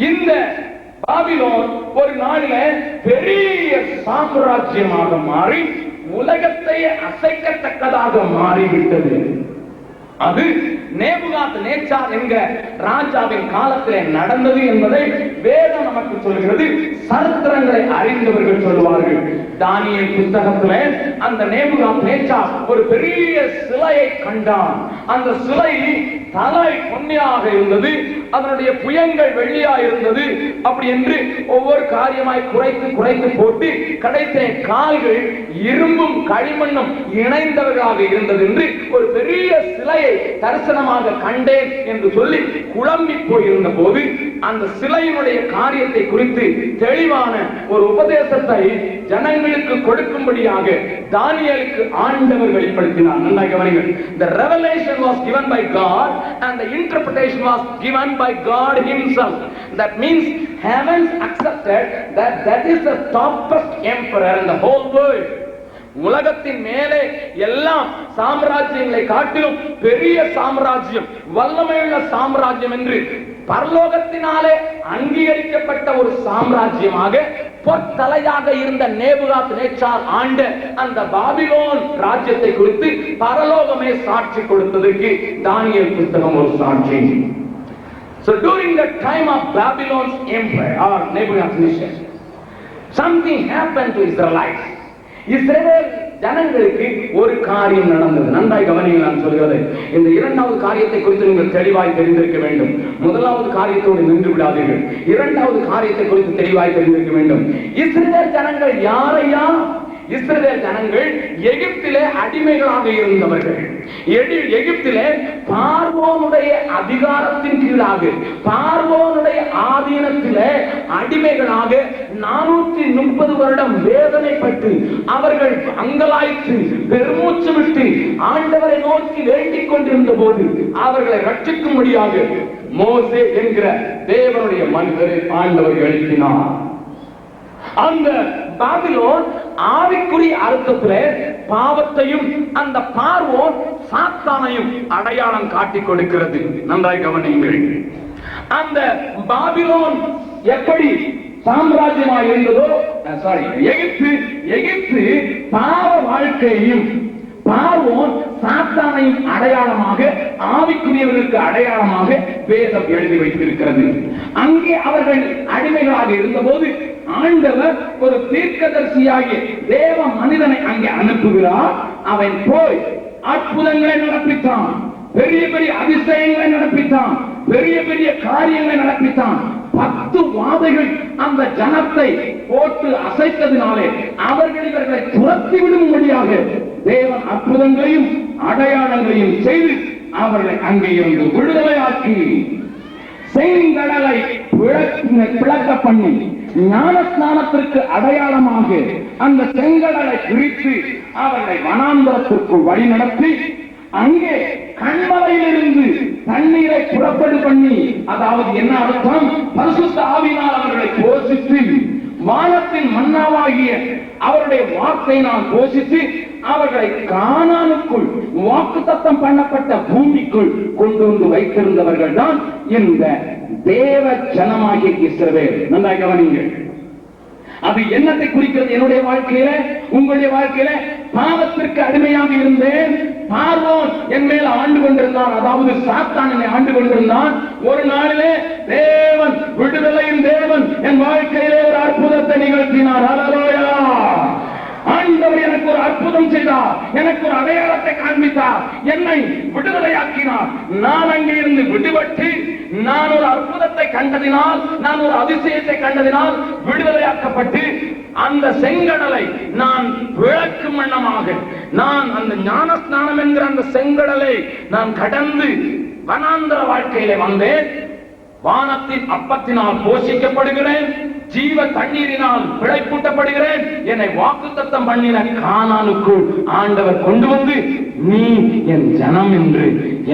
இந்த பாபிலோன் ஒரு நாளில பெரிய சாம்ராஜ்யமாக மாறி உலகத்தையே அசைக்கத்தக்கதாக மாறிவிட்டது. அது நேபுகாத் நேச்சார் என்கிற ராஜாவின் காலத்திலே நடந்தது என்பதை வேதம் நமக்கு சொல்கிறது. சரித்திரங்களை அறிந்தவர்கள் சொல்வார்கள். தானியேல் புத்தகத்திலே அந்த நேபுகாத் நேச்சார் ஒரு பெரிய சிலையை கண்டான். அந்த சிலை தலை பொன்னியாக இருந்தது, அதனுடைய புயங்கள் வெள்ளியா இருந்தது. அப்படி என்று ஒவ்வொரு காரியமாய் குறைத்து குறைத்து போட்டு கடைசிய கால்கள் இரும்பும் களிமண்ணும் இணைந்தவர்களாக இருந்தது என்று ஒரு பெரிய சிலையை தரிசனமாக கண்டேன் என்று சொல்லி குழம்பி போயிருந்த போது அந்த சிலையினுடைய காரியத்தை குறித்து தெளிவான ஒரு உபதேசத்தை ஜனங்களுக்கு கொடுக்கும்படியாக தானியேலுக்கு ஆண்டவர் வெளிப்படுத்தினார். நல்லா கவனிங்கள். The revelation was given by God and the interpretation was given by God himself. That means heaven accepted that is the topest emperor in the whole world. உலகத்தின் மேலே எல்லாம் சாம்ராஜ்யங்களை காட்டிலும் பெரிய சாம்ராஜ்யம், வல்லமையுள்ள சாம்ராஜ்யம் என்று பரலோகத்தினாலே அங்கீகரிக்கப்பட்ட ஒரு சாம்ராஜ்யமாக பொற்தலையாக இருந்த நேபுகாத் நேச்சார் ஆண்ட அந்த பாபிலோன் ராஜ்யத்தை குறித்து பரலோகமே சாட்சி கொடுத்ததற்கு தானியேல் புத்தகம் ஒரு சாட்சி. So during the time of Babylon's empire or Nebuchadnezzar, something happened to Israelites. இஸ்ரவேல் ஜனங்களுக்கு ஒரு காரியம் நடந்தது. நன்றாய் கவனியுங்கள் நான் சொல்கிறது. இந்த இரண்டாவது காரியத்தை குறித்து நீங்கள் தெளிவாய் தெரிந்திருக்க வேண்டும். முதலாவது காரியத்தோடு நின்று விடாதீர்கள். இரண்டாவது காரியத்தை குறித்து தெளிவாய் தெரிந்திருக்க வேண்டும். இஸ்ரவேல் ஜனங்கள் யாரையா இஸ்ரவேல் ஜனங்கள் எகிப்திலே அடிமைகளாக இருந்தவர்கள். எகிப்திலே பார்வோனுடைய அதிகாரத்தின் கீழாக, பார்வோனுடைய ஆதீனத்திலே அடிமைகளாக 430 வருடம் வேதனைப்பட்டு அவர்கள் அங்கலாய்த்து பெருமூச்சு விட்டு ஆண்டவரை நோக்கி வேண்டிக் கொண்டிருந்த போது அவர்களை ரட்சிக்கும்படியாக மோசே என்கிற தேவனுடைய மனிதரை ஆண்டவர் எழுப்பினார். அந்த பாபிலோன் ஆவிக்குரிய அர்த்தத்திலே பாவத்தையும் அந்த பார்வோன் சாத்தானையும் அடையாளம் காட்டிக் கொடுக்கிறது. நன்றாய் கவனியுங்கள். அந்த பாபிலோன் எப்படி சாம்ராஜ்யமாக இருந்ததோ, எகிப்து பாவ வாழ்க்கையையும் பார்வோன் சாத்தானையும் அடையாளமாக, ஆவிக்குரியவர்களுக்கு அடையாளமாக வேதம் எழுதி வைத்திருக்கிறது. அங்கே அவர்கள் அடிமைகளாக இருந்தபோது ஆண்டவர் ஒரு தீர்க்கதரிசியாகிய தேவ மனிதனை அங்கே அனுப்புகிறார். அவன் போய் அற்புதங்களை நடப்பித்தான், பெரிய பெரிய அதிசயங்களை நடப்பித்தான், பெரிய பெரிய காரியங்களை நடப்பித்தான். 10 வாதைகள் அந்த ஜனத்தை போட்டு அசைத்ததினாலே அவர்களை துரத்தி விடும்படியாக தேவன் அற்புதங்களையும் அடையாளங்களையும் செய்து அவர்களை அங்கே இருந்து விடுதலையாக்கி செங்கடலை பிளக்க பண்ணி ஞானஸ்நானத்திற்கு அடையாளமாக அந்த செங்கடலை பிரித்து அவர்களை வனாந்தரத்திற்குள் வழி நடத்தி அங்கே கண்மலையிலிருந்து தண்ணீரை புறப்படு பண்ணி, அதாவது என்ன அர்த்தம், பரிசுத்த ஆவியினால் அவர்களை போஷித்து வானத்தின் மன்னாவாகிய அவருடைய வார்த்தையினால் போஷித்து அவர்களை கானானுக்குள் வாக்குத்தத்தம் பண்ணப்பட்ட பூமிக்குள் கொண்டு வந்து வைத்திருந்தவர்கள் தான் இந்த தேவ ஜனமாகிய இஸ்ரவேல். நன்றாக கவனியுங்கள். அது என்னத்தை குறிக்கிறது? என்னுடைய வாழ்க்கையில, உங்களுடைய வாழ்க்கையில பாவத்திற்கு அடிமையாக இருந்தேன். பார்வோன் என் மேல் ஆண்டு கொண்டிருந்தான், அதாவது சாத்தான் என்னை ஆண்டு கொண்டிருந்தான். ஒரு நாளிலே தேவன், விடுதலையின் தேவன் என் வாழ்க்கையிலே ஒரு அற்புதத்தை நிகழ்த்தினார். ஹல்லேலூயா! ஆண்டவர் எனக்கு ஒரு அற்புதம் செய்தார், எனக்கு ஒரு அடையாளத்தை காண்பித்தார், என்னை விடுதலையாக்கினார். நான் அங்கே இருந்து விடுபட்டு நான் ஒரு அற்புதத்தை கண்டதினால், நான் ஒரு அதிசயத்தை கண்டதினால் விடுதலையாக்கப்பட்டு அந்த செங்கடலை நான் விளக்கும் வண்ணமாக, நான் அந்த ஞானஸ்நானம் என்கிற அந்த செங்கடலை நான் கடந்து வனாந்தர வாழ்க்கையிலே வந்தேன். வானத்தின் அப்பத்தினால் போஷிக்கப்படுகிறேன், ஜீவ தண்ணீரினால் பிழைப்பூட்டப்படுகிறேன். என்னை வாக்குத்தத்தம் பண்ணின கானானுக்குள் ஆண்டவர் கொண்டு வந்து நீ என் ஜனம் என்று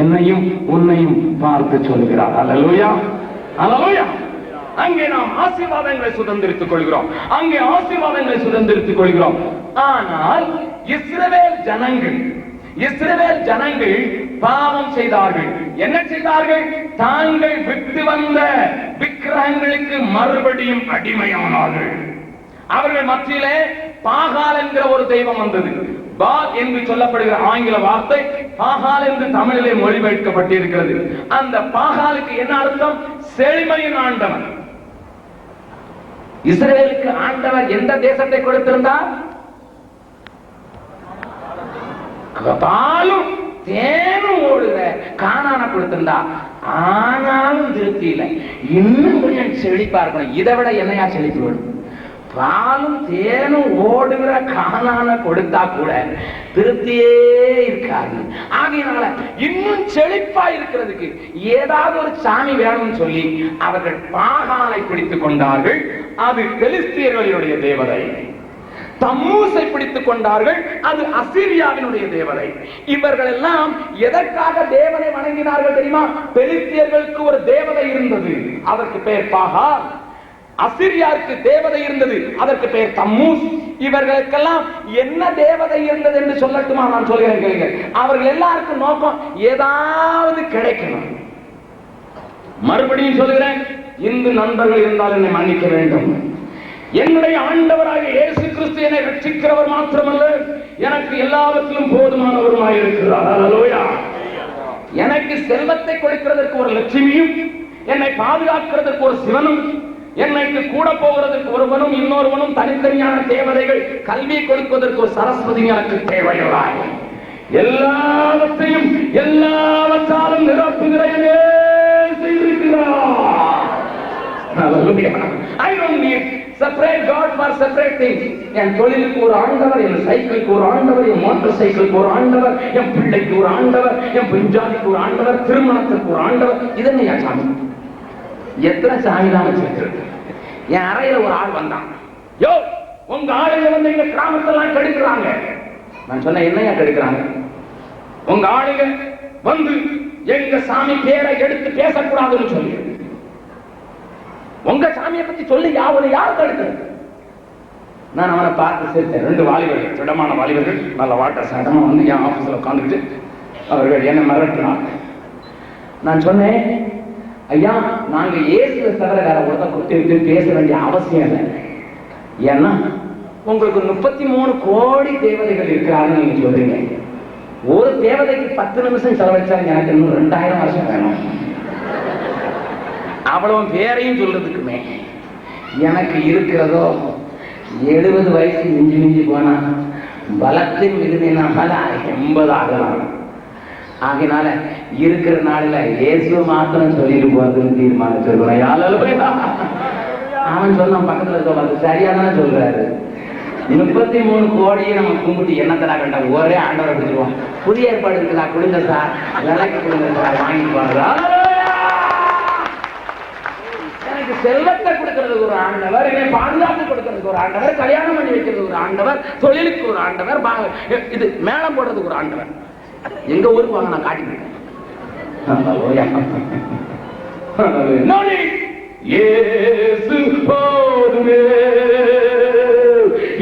என்னையும் உன்னையும் பார்த்து சொல்கிறார். அல்லேலூயா, அல்லேலூயா. அங்கே நாம் ஆசீர்வாதங்களை சுதந்திரித்துக் கொள்கிறோம், அங்கே ஆசீர்வாதங்களை சுதந்திரித்துக் கொள்கிறோம். ஆனால் இஸ்ரவேல் ஜனங்கள் பாவம் செய்தார்கள். என்ன செய்தார்கள்? தாங்கள் விட்டு வந்த விக்கிரகங்களுக்கு மறுபடியும் அடிமையானார்கள். அவர்கள் மத்தியிலே பாகால் என்கிற ஒரு தெய்வம் வந்தது. பால் என்று சொல்லப்படுகிற ஆங்கில வார்த்தை பாகால் என்று தமிழிலே மொழிபெயர்க்கப்பட்டிருக்கிறது. அந்த பாகாலுக்கு என்ன அர்த்தம்? செழுமையின் ஆண்டவன். இஸ்ரவேலுக்கு ஆண்டவர் எந்த தேசத்தை கொடுத்திருந்தார்? பாலும் தேனும் ஓடுற கானான கொடுத்திருந்தா. ஆனாலும் திருப்தி இல்லை, இன்னும் கொஞ்சம் செழிப்பா இருக்கணும். இதை விட என்னையா செழிப்பு வேணும்? பாலும் தேனும் ஓடுகிற கானான கொடுத்தா கூட திருப்தியே இருக்காது. ஆகையினால இன்னும் செழிப்பா இருக்கிறதுக்கு ஏதாவது ஒரு சாமி வேணும்னு சொல்லி அவர்கள் பாகாலை பிடித்துக் கொண்டார்கள். அது பெலிஸ்தியர்களுடைய தேவதை. தம்மூசை பிடித்துக் கொண்டார்கள், அது அசீரியாவினுடைய தேவதை. இவர்கள் எல்லாம் எதற்காக தேவனை வணங்கினார்கள் தெரியுமா? பெலிஸ்தியர்களுக்கு ஒரு தேவதை இருந்தது, அதற்கு பெயர் பாகால். அசீரியாருக்கு தேவதை இருந்தது, அதற்கு பெயர் தம்மூஸ். இவர்களுக்கெல்லாம் என்ன தேவதை இருந்தது என்று சொல்லட்டுமா? நான் சொல்கிறேன் கேளுங்க. அவர்கள் எல்லாருக்கும் நோக்கம் ஏதாவது கிடைக்கணும். மறுபடியும் சொல்கிறேன், இந்து நண்பர்கள் இருந்தால் என்னை மன்னிக்க வேண்டும். என்னுடைய ஆண்டவராக இயேசு கிறிஸ்து என்னை ரட்சிக்கிறவர் மாத்திரமல்ல, எனக்கு எல்லாவற்றிலும் போதுமானவருமாய் இருக்கிறார். அல்லேலூயா. எனக்கு செல்வத்தை கொடுக்கிறதற்கு ஒரு லட்சுமியும், என்னை பாதுகாக்கிறதற்கு ஒரு சிவனும், என்னைக்கு கூட போகிறதற்கு ஒருவனும், இன்னொருவனும், தனித்தனியான தேவதைகள், கல்வியை கொடுப்பதற்கு ஒரு சரஸ்வதி எனக்கு தேவையில்லை. எல்லாவற்றையும் எல்லாவற்றாலும் நிரப்புகிற செய்திருக்கிறார். I don't need separate God for separate things. என் தொழிலுக்கு ஒரு ஆண்டவர், என் சைக்கிளுக்கு ஒரு ஆண்டவர், என் மோட்டார் சைக்கிளுக்கு ஒரு ஆண்டவர், என் பிள்ளைக்கு ஒரு ஆண்டவர், என் பெஞ்சாதிக்கு ஒரு ஆண்டவர், திருமணத்துக்கு ஒரு ஆண்டவர். இதென்ன என் சாமி? எத்தனை சாமி தான் வச்சிருக்கிறது? என் அறையில ஒரு ஆள் வந்தான். யோ, உங்க ஆளுங்க வந்து எங்க கிராமத்தெல்லாம் கெடுக்கிறாங்க. நான் சொன்ன, என்னையா கெடுக்கிறாங்க? உங்க ஆளுங்க வந்து எங்க சாமி பேரை எடுத்து பேசக்கூடாதுன்னு சொல்லி, உங்க சாமியை பத்தி சொல்லி யார் தடுக்கிறது? நான் அவனை பார்த்து சேர்த்தேன். 2 வாலிபர்கள், திடமான வாலிபர்கள், நல்ல வாட்டர் சட்டமா வந்து என் ஆபீஸ்ல உட்காந்துக்கிட்டு அவர்கள் என்ன மிரட்டினாங்க. நான் சொன்னேன், ஐயா, நாங்க இயேசுவை தவிர வேற ஒருத்தர் கொடுத்து பேச வேண்டிய அவசியம் இல்லை. ஏன்னா உங்களுக்கு 33 கோடி தேவதைகள் இருக்கிறாருன்னு நீங்க சொல்றீங்க. ஒரு தேவதைக்கு 10 நிமிஷம் செலவழிச்சாங்க, எனக்கு இன்னும் 2000 வருஷம் வேணும். அவ்வளவு பேரையும் சொல்றதுக்குமே எனக்கு இருக்கிறதோ 70 வயசு மிஞ்சி போனா பலத்தின் விருதினால 80 ஆகலாம். ஆகினால இருக்கிற நாளில் இயேசுவை மாத்திரம் சொல்லிட்டு போறதுன்னு தீர்மானம் சொல்றேன். அவன் சொன்னான், பக்கத்துல இருக்க சரியா தானே சொல்றாரு. 33 கோடியை நம்ம கும்பிட்டு என்னத்தடா கண்டா ஒரே ஆண்டவரை பிடிச்சிருவோம். புதிய ஏற்பாடு இருக்குதா, கொடுங்க சார், விலைக்கு கொடுங்க சார், வாங்கிட்டு போறதா. எனக்கு செல்வத்தை கொடுக்கறதுக்கு ஒரு ஆண்டவர், என்னை பாதுகாப்பு கொடுக்கறதுக்கு ஒரு ஆண்டவர், கல்யாணம் பண்ணி வைக்கிறதுக்கு ஒரு ஆண்டவர், தொழிலுக்கு ஒரு ஆண்டவர், இது மேளம் போடுறதுக்கு ஒரு ஆண்டவர். எங்க ஊருக்கு வாங்க, நான் காட்டிக்கிறேன். இயேசு போதுமே,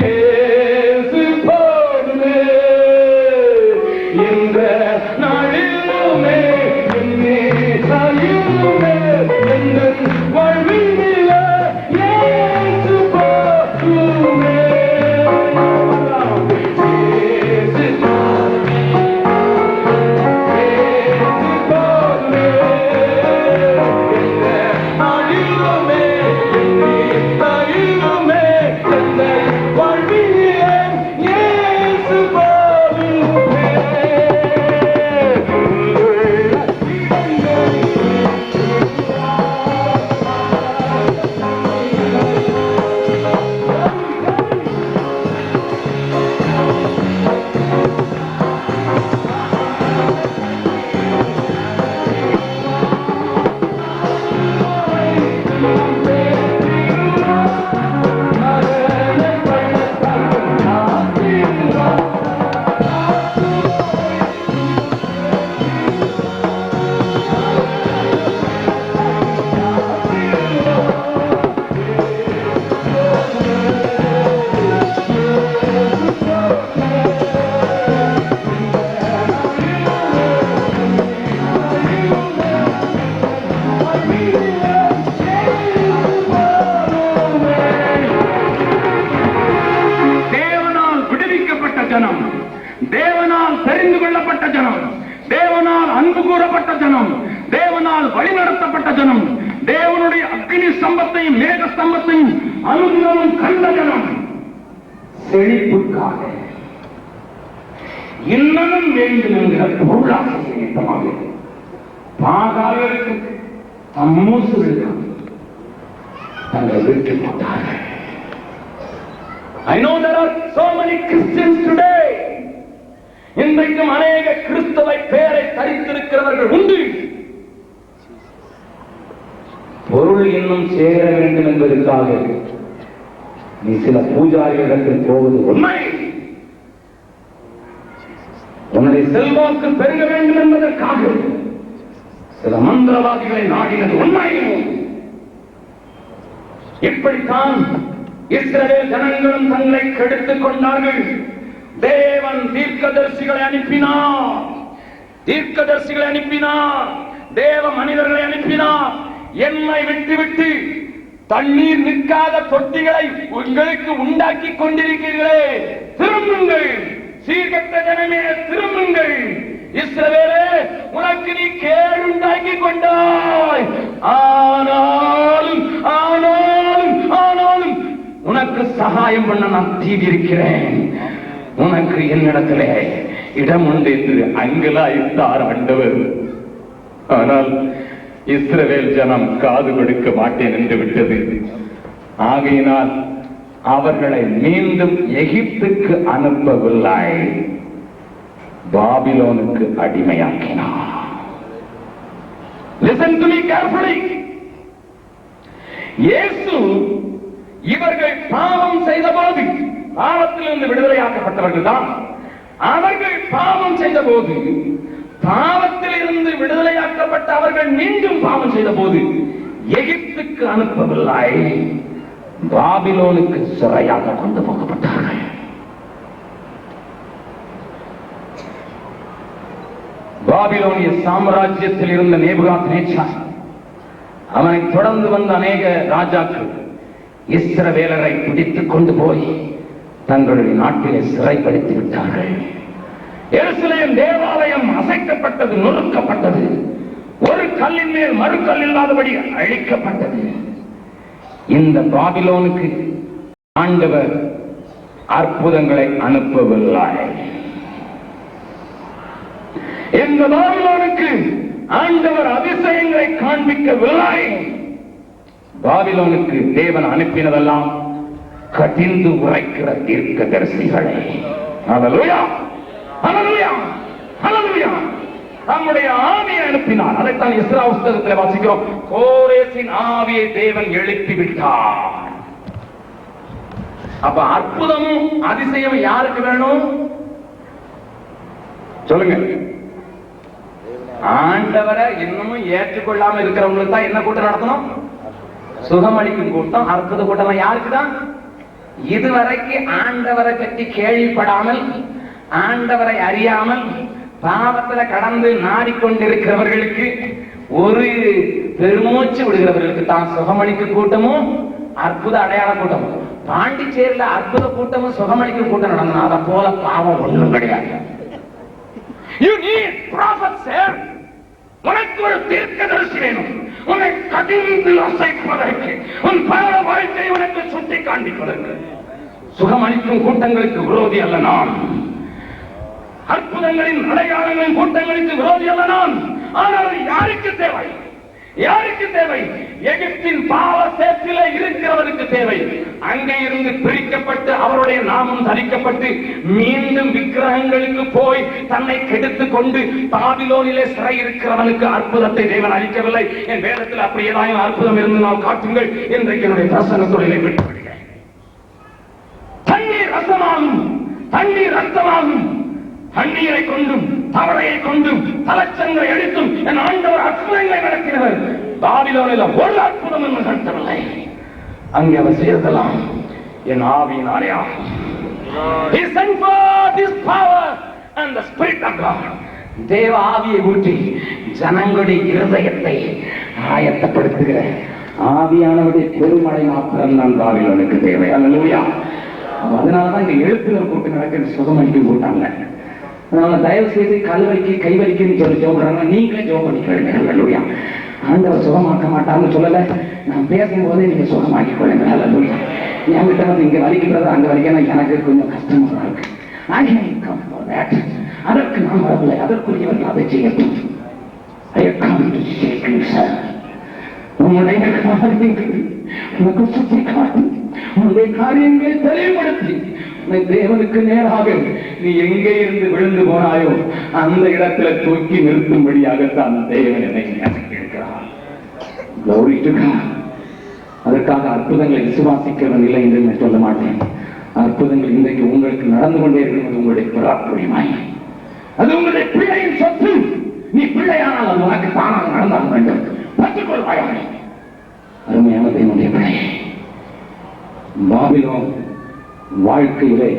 இயேசு போதுமே, இந்த நாளிலுமே என்னே சாயுமே, எந்த வாழ்வினில இயேசு போதுமே. தேவனால் தெரிந்து கொள்ளப்பட்ட ஜனம், தேவனால் அன்பு கூறப்பட்ட ஜனம், தேவனால் வழிநடத்தப்பட்ட ஜனம், தேவனுடைய அக்னி ஸ்தம்பத்தையும் மேக ஸ்தம்பத்தையும் அனுதினமும் கண்ட ஜனம், செழிப்புக்காக இன்னமும் வேண்டும் என்கிற பொருளாசை நிமித்தமாக பாகாலருக்கு தம்மூசுகளுக்கு தங்கள் வெற்றி போட்டார்கள். I know there are so many Christians today. இன்றைக்கும் அநேக கிறிஸ்தவ பேரை தரித்திருக்கிறவர்கள் உண்டு. பொருள் இன்னும் சேர வேண்டும் என்பதற்காக நீ சில பூஜாரிகளிடத்தில் போவது உண்மை. உன்னுடைய செல்வாக்கு பெருக வேண்டும் என்பதற்காக சில மந்திரவாதிகளை நாடினது உண்மை. இப்படித்தான் இஸ்ரவேல் ஜனங்களும் தங்களை கெடுத்துக் கொண்டார்கள். தேவன் தீர்க்கதரிசிகளை அனுப்பினார், தீர்க்கதரிசிகளை அனுப்பினார், தேவ மனிதர்களை அனுப்பினார். என்னை விட்டுவிட்டு தண்ணீர் நிற்காத தொட்டிகளை உங்களுக்கு உண்டாக்கி கொண்டிருக்கிறீர்களே, திரும்புங்கள். சீர்கெட்ட ஜனமே, திரும்புங்கள். இஸ்ரவேலே, உனக்கு நீ கேடு உண்டாக்கி கொண்டாய். ஆனாலும் ஆனாலும் ஆனாலும் உனக்கு சகாயம் பண்ண நான் தீவிருக்கிறேன். உனக்கு என்னிடத்திலே இடம் உண்டு என்று அங்கலாய்த்தார் ஆண்டவர். ஆனால் இஸ்ரவேல் ஜனம் காது கொடுக்க மாட்டேன் என்று விட்டது. ஆகையினால் அவர்களை மீண்டும் எகிப்துக்கு அனுப்பவில்லை, பாபிலோனுக்கு அடிமையாக்கினார். Listen to me carefully. இயேசு இவர்கள் பாவம் செய்த போது, பாவத்திலிருந்து விடுதலையாக்கப்பட்டவர்கள் தான். அவர்கள் பாவம் செய்த போது, பாவத்திலிருந்து விடுதலையாக்கப்பட்ட அவர்கள் மீண்டும் பாவம் செய்த போது எகிப்துக்கு அனுப்பவில்லை, பாபிலோனுக்கு சிறையாக கொண்டு போகப்பட்டார்கள். பாபிலோனிய சாம்ராஜ்யத்தில் இருந்த நேபுகாத்நேச்சார், அவனை தொடர்ந்து வந்த அநேக ராஜாக்கள் இஸ்ரவேலரை பிடித்துக் கொண்டு போய் தங்களுடைய நாட்டிலே சிறைப்படுத்தி விட்டார்கள். எருசலேம் தேவாலயம் அசைக்கப்பட்டது, நொறுக்கப்பட்டது. ஒரு கல்லின் மேல் மறு கல் இல்லாதபடி அழிக்கப்பட்டது. இந்த பாபிலோனுக்கு ஆண்டவர் அற்புதங்களை அனுப்பவில்லை. இந்த பாபிலோனுக்கு ஆண்டவர் அதிசயங்களை காண்பிக்கவில்லை. பாபிலோனுக்கு தேவன் அனுப்பினதெல்லாம் கடிந்து உரைக்கிற தீர்க்கதரிசிகளை. ஹல்லேலூயா, ஹல்லேலூயா, ஹல்லேலூயா. நம்முடைய ஆவியை அனுப்பினார். அதைத்தான் எஸ்ரா புத்தகத்தில் வாசிக்கிறோம். கோரேசின் ஆவியை தேவன் எழுப்பி விட்டார். அப்ப அற்புதமும் அதிசயம் யாருக்கு வேணும் சொல்லுங்க? ஆண்டவரை இன்னமும் ஏற்றுக்கொள்ளாம இருக்கிறவங்களுக்கு தான் என்ன கூட்டம் நடத்தணும்? சுகமளிக்கும் கூட்டம், அற்புத கூட்டம். யாருக்கு தான்? இதுவரைக்கும் ஆண்டவரை பற்றி கேள்விப்படாமல், ஆண்டவரை அறியாமல் பாவத்துல கடந்து நாடிக்கொண்டிருக்கிறவர்களுக்கு, ஒரு பெருமூச்சு விடுகிறவர்களுக்கு தான் சுகமளிக்கும் கூட்டமும் அற்புத அடையாள கூட்டமும். பாண்டிச்சேரியில அற்புத கூட்டமும் சுகமளிக்கும் கூட்டம் நடந்தா அதை போல பாவம் ஒண்ணும் கிடையாது. You need prophets here. உனக்கு ஒரு தீர்க்கதரிசி வேணும், உன்னை கடிந்து அசைப்பதற்கு, உன் பாவ வாழ்க்கையை உனக்கு சுட்டி காண்பிப்பதற்கு. சுகமளிக்கும் கூட்டங்களுக்கு விரோதி அல்ல நான், அற்புதங்களின் அடையாளங்களின் கூட்டங்களுக்கு விரோதி அல்ல நான். ஆனால் யாருக்கு தேவை? யாருக்கு தேவை? எகிப்தின் பாவ சேற்றிலே இருக்கிறவருக்கு தேவை. அங்கே இருந்து பிரிக்கப்பட்டு அவருடைய நாமம் தரிக்கப்பட்டு மீண்டும் விக்கிரகங்களுக்கு போய் தன்னை கெடுத்துக் கொண்டு பாபிலோனிலே சிறை இருக்கிறவனுக்கு அற்புதத்தை தேவன் அளிக்கவில்லை. என் வேதத்தில் அப்படி ஏதாவது அற்புதம் இருந்து நான் காட்டுங்கள். இன்றைக்கு என்னுடைய பிரசங்க தொழிலை விட்டுவிடுகிறேன். தண்ணீர் ரசமாகும், தண்ணீர் ரத்தமாகும். தண்ணீரை கொண்டும் தவளையை கொண்டும் தலைச்சங்களை அடித்தும் என் ஆண்டவர் அற்புதங்களை நடத்தினவர். பாபிலோனில் ஒரு அற்புதம் என்று நடத்தவில்லை. அங்கே அவர் செய்ததெல்லாம் என் ஆவியினாலே ஆகும். He sent forth his power and the spirit of God. தேவ ஆவியை ஊற்றி ஜனங்களுடைய இருதயத்தை ஆயத்தப்படுத்துகிற ஆவியானவருடைய பெருமழை மாத்திரம் தான் பாபிலோனுக்கு தேவை. அல்லேலூயா. அதனாலதான் இங்க எழுத்துனர் கூட்டு நடக்கிற சுகமளிக்கு கூட்டாங்க. அதனால தயவு செய்து கல்வரிக்கு கைவரிக்குன்னு சொல்லி ஜோபுறாங்க. நீங்களே ஜோம் பண்ணிக்கொள்ளுங்க. அல்லேலூயா. ஆண்டவர் சுகமாக்க மாட்டான்னு சொல்லல. நான் பேசும்போதே நீங்க சுகமாக்கி கொள்ளுங்க. அல்லேலூயா. என்கிட்ட வந்து இங்க வலிக்கிறதா அங்க வலிக்க எனக்கு கொஞ்சம் கஷ்டமா இருக்கு. அதற்கு நான் வரவில்லை, அதற்குரியவர்கள் அதை செய்யட்டும். உன்னுடைய சுற்றி காட்டி உன்னுடைய காரியங்களை தெளிவுபடுத்தி தேவனுக்கு நேராக நீ எங்கே இருந்து விழுந்து போனாயோ அந்த இடத்துல தூக்கி நிறுத்தும்படியாகத்தான் தேவன் என்னை இருக்கிறார். அதற்காக அற்புதங்களை விசுவாசிக்கிறவன் இல்லை என்று நான் சொல்ல மாட்டேன். அற்புதங்கள் இன்றைக்கு உங்களுக்கு நடந்து கொண்டே இருக்கிறது. உங்களுடைய பிரார்த்தனை, அது உங்களுடைய பிள்ளையின் சொத்து. நீ பிள்ளையானால் அது உனக்கு தானாக நடந்தாக வேண்டும். பற்றுக்கொள்வாயாக. அருமையான தேவனுடைய பிள்ளை, பாபிலோன் வாழ்க்கையிலே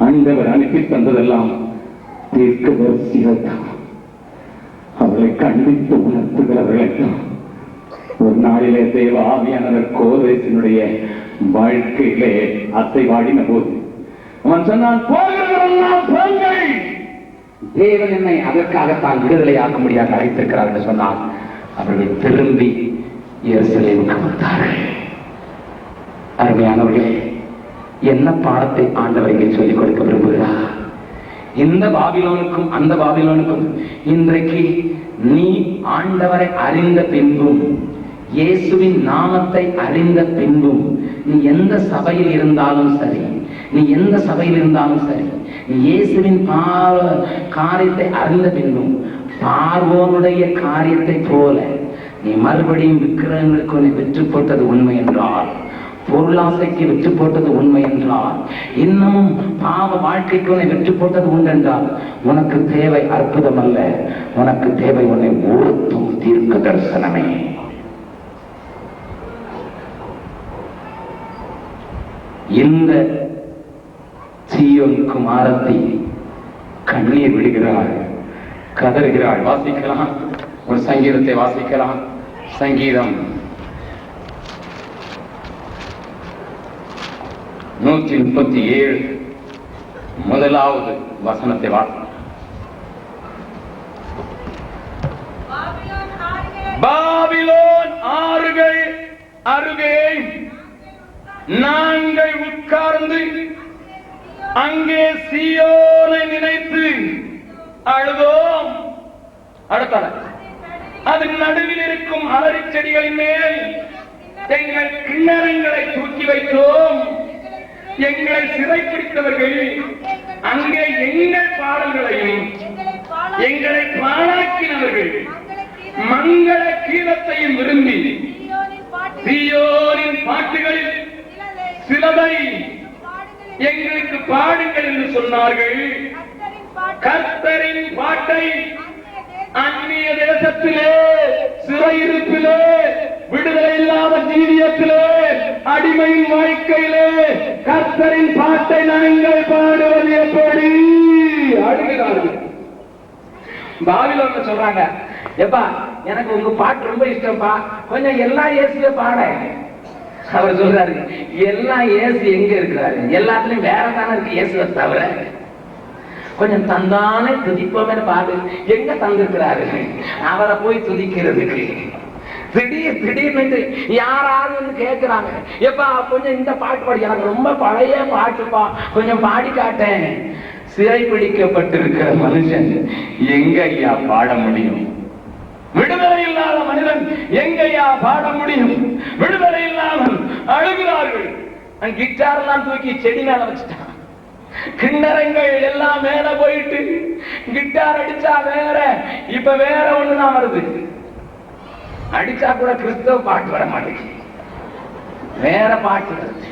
ஆண்டவர் அனுப்பி தந்ததெல்லாம் தீர்க்கதரிசிகள் தான். அவர்களை கண்டித்து உணர்த்துகிறவர்கள் தான். ஒரு நாளிலே தேவ ஆவியானவர் கோரேசினுடைய வாழ்க்கையிலே அசைவாடின போது அவன் சொன்னான், போகிறவரெல்லாம் போங்கள், தேவன் என்னை அதற்காகத்தான் விடுதலையாக்க முடியாது அழைத்திருக்கிறார் என்று சொன்னார். அவர்கள் திரும்பி எருசலேமுக்கு வந்தார்கள். அருமையானவர்களே, என்ன பாடத்தை ஆண்டவர் இங்கே சொல்லிக் கொடுக்க விரும்புகிறார்? இந்த பாபிலோனுக்கும் அந்த பாபிலோனுக்கும் இன்றைக்கு நீ ஆண்டவரை அறிந்த பின்பும் இயேசுவின் நாமத்தை அறிந்த பின்பும் நீ எந்த சபையில் இருந்தாலும் சரி, நீ எந்த சபையில் இருந்தாலும் சரி, நீ இயேசுவின் காரியத்தை அறிந்த பின்பும் பார்வோனுடைய காரியத்தை போல நீ மறுபடியும் விக்கிரகங்களுக்கு உன்னை விற்று போட்டது உண்மை என்றால், பொருளாசைக்கு விற்று போட்டது உண்மை என்றால், இன்னமும் பாவ வாழ்க்கைக்கு உன்னை விற்று போட்டது உண்டென்றால், உனக்கு தேவை அற்புதம் அல்ல, உனக்கு தேவை உன்னை உறுத்தும் தீர்க்க தரிசனமே. இந்த சீயோன் குமாரத்தி கண்ணீர் விடுகிறாள், கதறுகிறாள். வாசிக்கலாம், ஒரு சங்கீதத்தை வாசிக்கலாம். சங்கீதம் 137 முதலாவது வசனத்தை வாசிக்கலாம். பாபிலோன் ஆறுகள் அருகே நாங்கள் உட்கார்ந்து அங்கே சீயோனை நினைத்து அழுதோம். அடுத்த அதன் நடுவில் இருக்கும் அலரி செடிகளின் மேல் எங்கள் கிண்ணறங்களை தூக்கி வைத்தோம். எங்களை சிறைப்பிடித்தவர்கள் அங்கே எங்கள் பாடல்களையும் எங்களை பாழாக்கினவர்கள் மங்கள கீதத்தையும் விரும்பி சீயோனின் பாட்டுகளில் சிலதை எங்களுக்கு பாடுங்கள் என்று சொன்னார்கள். கர்த்தரின் பாட்டை அந்நிய தேசத்திலே, சிறையிருப்பிலே, விடுதலை இல்லாத ஜீவியத்திலே, அடிமையின் வாழ்க்கையிலே கர்த்தரின் பாட்டை நாங்கள் பாடுவது எப்படி? அழுகிறார்கள். பாபிலோன்ல சொல்றாங்க, எப்பா எனக்கு உங்க பாட்டு ரொம்ப இஷ்டம்ப்பா, கொஞ்சம் எல்லா இயேசுவே பாட. அவர் சொல்றாரு, எல்லா இயேசு எங்க இருக்கிறாரு? எல்லாத்துலயும் வேற தானே இருக்கு இயேசுவை தவிர. கொஞ்சம் தந்தானே துதிப்போமே பாடு, எங்க தந்திருக்கிறாரு அவரை போய் துதிக்கிறதுக்கு? திடீர்னு யாராவது வந்து கேட்கிறாங்க, எப்பா கொஞ்சம் இந்த பாட்டு பாடி, எனக்கு ரொம்ப பழைய பாட்டுப்பா, கொஞ்சம் பாடி காட்டேன். சிறை பிடிக்கப்பட்டிருக்கிற மனுஷன் எங்க ஐயா பாட முடியும்? விடுதலை இல்லாத மனிதன் எங்கையா பாட முடியும்? விடுதலை இல்லாமல் அழுகிறார்கள். கிட்டார் எல்லாம் தூக்கி செடி மேல வச்சுட்டான். கிண்ணறங்கள் எல்லாம் மேல போயிட்டு கிட்டார் அடிச்சா வேற, இப்ப வேற ஒண்ணுதான் வருது. அடிச்சா கூட கிறிஸ்தவ பாட்டு வர மாட்டேங்குது, வேற பாட்டு வருது.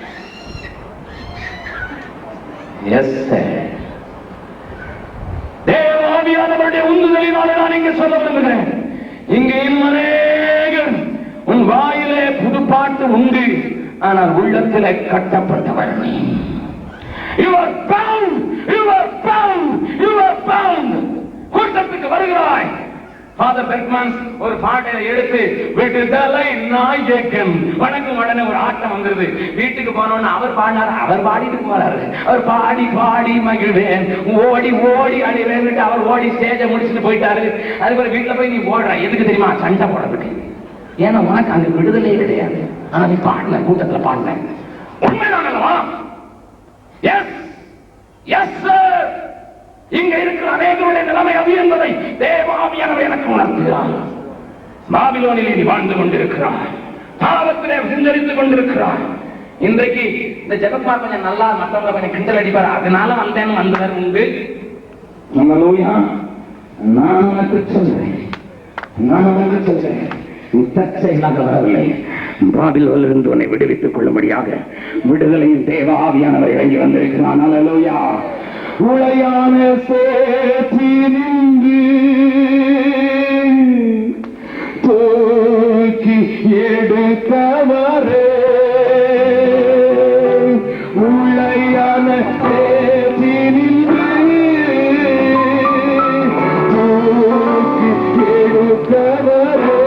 தேவாவியானவருடைய உந்துதலினாலே நான் இங்க சொல்ல விரும்புகிறேன். இங்கேயும் அநேகர் உன் வாயிலே புது பாட்டு உண்டு, ஆனால் உள்ளத்திலே கட்டப்பட்டவள் நீ. You are bound, you are bound, you are bound. கூட்டத்துக்கு வருகிறாய். ஃபாதர் பெர்க்மன்ஸ் ஒரு பாட்டை எடுத்து விடுதலை நாயகன் வணக்கம் உடனே ஒரு ஆட்டம் வந்துருது. வீட்டுக்கு போனோன்னு அவர் பாடினார், அவர் பாடிட்டு போறாரு. அவர் பாடி பாடி மகிழ்வேன், ஓடி ஓடி அழிவேன், அவர் ஓடி ஸ்டேஜை முடிச்சுட்டு போயிட்டாரு. அதுக்கு வீட்டுல போய் நீ ஓடுற எதுக்கு தெரியுமா? சண்டை போடுறதுக்கு. ஏன்னா உனக்கு அங்க விடுதலையே கிடையாது. ஆனா நீ பாடின, கூட்டத்துல பாடின உண்மைதான் அல்லவா? Yes yes sir. இங்க இருக்கிற அநேகருடைய நிலைமை அது என்பதை தேவாவியானவர் எனக்கு உணர்த்துகிறார். பாபிலோனிலே நீ வாழ்ந்து கொண்டிருக்கிறார், பாவத்திலே சிந்தரித்துக் கொண்டிருக்கிறார். இன்றைக்கு இந்த ஜெகத்மா கொஞ்சம் நல்லா மற்றவங்க கொஞ்சம் கிண்டல் அடிப்பார், அதனால வந்தேன்னு வந்தவர் உண்டு. நான் உனக்கு சொல்றேன், நான் உனக்கு சொல்றேன், தற்செயலாக வரவில்லை. பாபிலோனிலிருந்து உன்னை விடுவித்துக் கொள்ளும்படியாக விடுதலையின் தேவாவியானவர் இறங்கி வந்திருக்கிறான். அல்லேலூயா. உளையான சேற்றி நின்று தூக்கி எடுத்தவரே, உளையான சேற்றி நின்று தூக்கி எடுத்தவரே,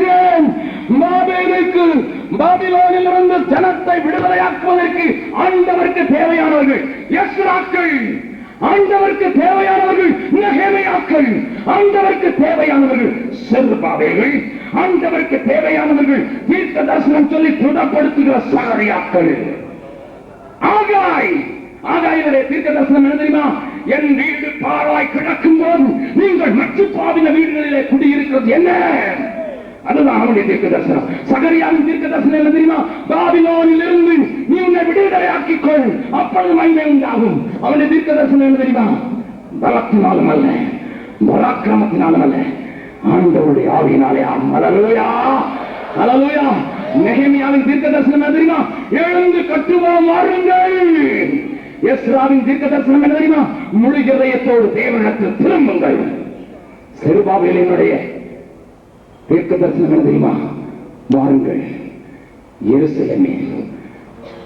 பேசுகிறேன். பாபேலுக்கு, பாபிலோனில் இருந்து ஜனத்தை விடுதலையாக்குவதற்கு ஆண்டவருக்கு தேவையானவர்கள் எஸ்ராக்கள், ஆண்டவருக்கு தேவையானவர்கள் நெகேமியாக்கள், ஆண்டவருக்கு தேவையானவர்கள் செருபாபேல்கள், ஆண்டவருக்கு தேவையானவர்கள் தீர்க்க தரிசனம் சொல்லி புடப்படுத்துகிற சகரியாக்கள். ஆகாயினுடைய தீர்க்க தரிசனம் என்ன தெரியுமா? என் வீடு பாழாய் கிடக்கும் போது நீங்கள் மற்ற பாவின வீடுகளிலே குடியிருக்கிறது என்ன? அதுதான் அவனுடைய தீர்க்க தரிசனம். சகரியாவின் தீர்க்க தரிசனம் என்ன தெரியுமா? பாபிலோனில் இருந்து நீ உன்னை விடுதலையாக்கிக்கொள், அப்பொழுது மகிமை உண்டாகும். அவனுடைய தீர்க்க தரிசனம் என்ன தெரியுமா? பலத்தினாலும் அல்ல, பராக்கிரமத்தினாலும் அல்ல, ஆண்டவருடைய ஆவியினாலே. ஹல்லேலூயா, ஹல்லேலூயா. நெகேமியாவின் தீர்க்க தரிசனம் என்ன தெரியுமா? எழுந்து கட்டுவோம் வாருங்கள். எஸ்ராவின் தீர்க்க தரிசனம் என்ன தெரியுமா? முழு இதயத்தோடு தேவனிடத்தில் திரும்புங்கள். செருபாபேலினுடைய தீர்க்க தரிசனம் என்ன தெரியுமா? வாருங்கள், எருசலேமே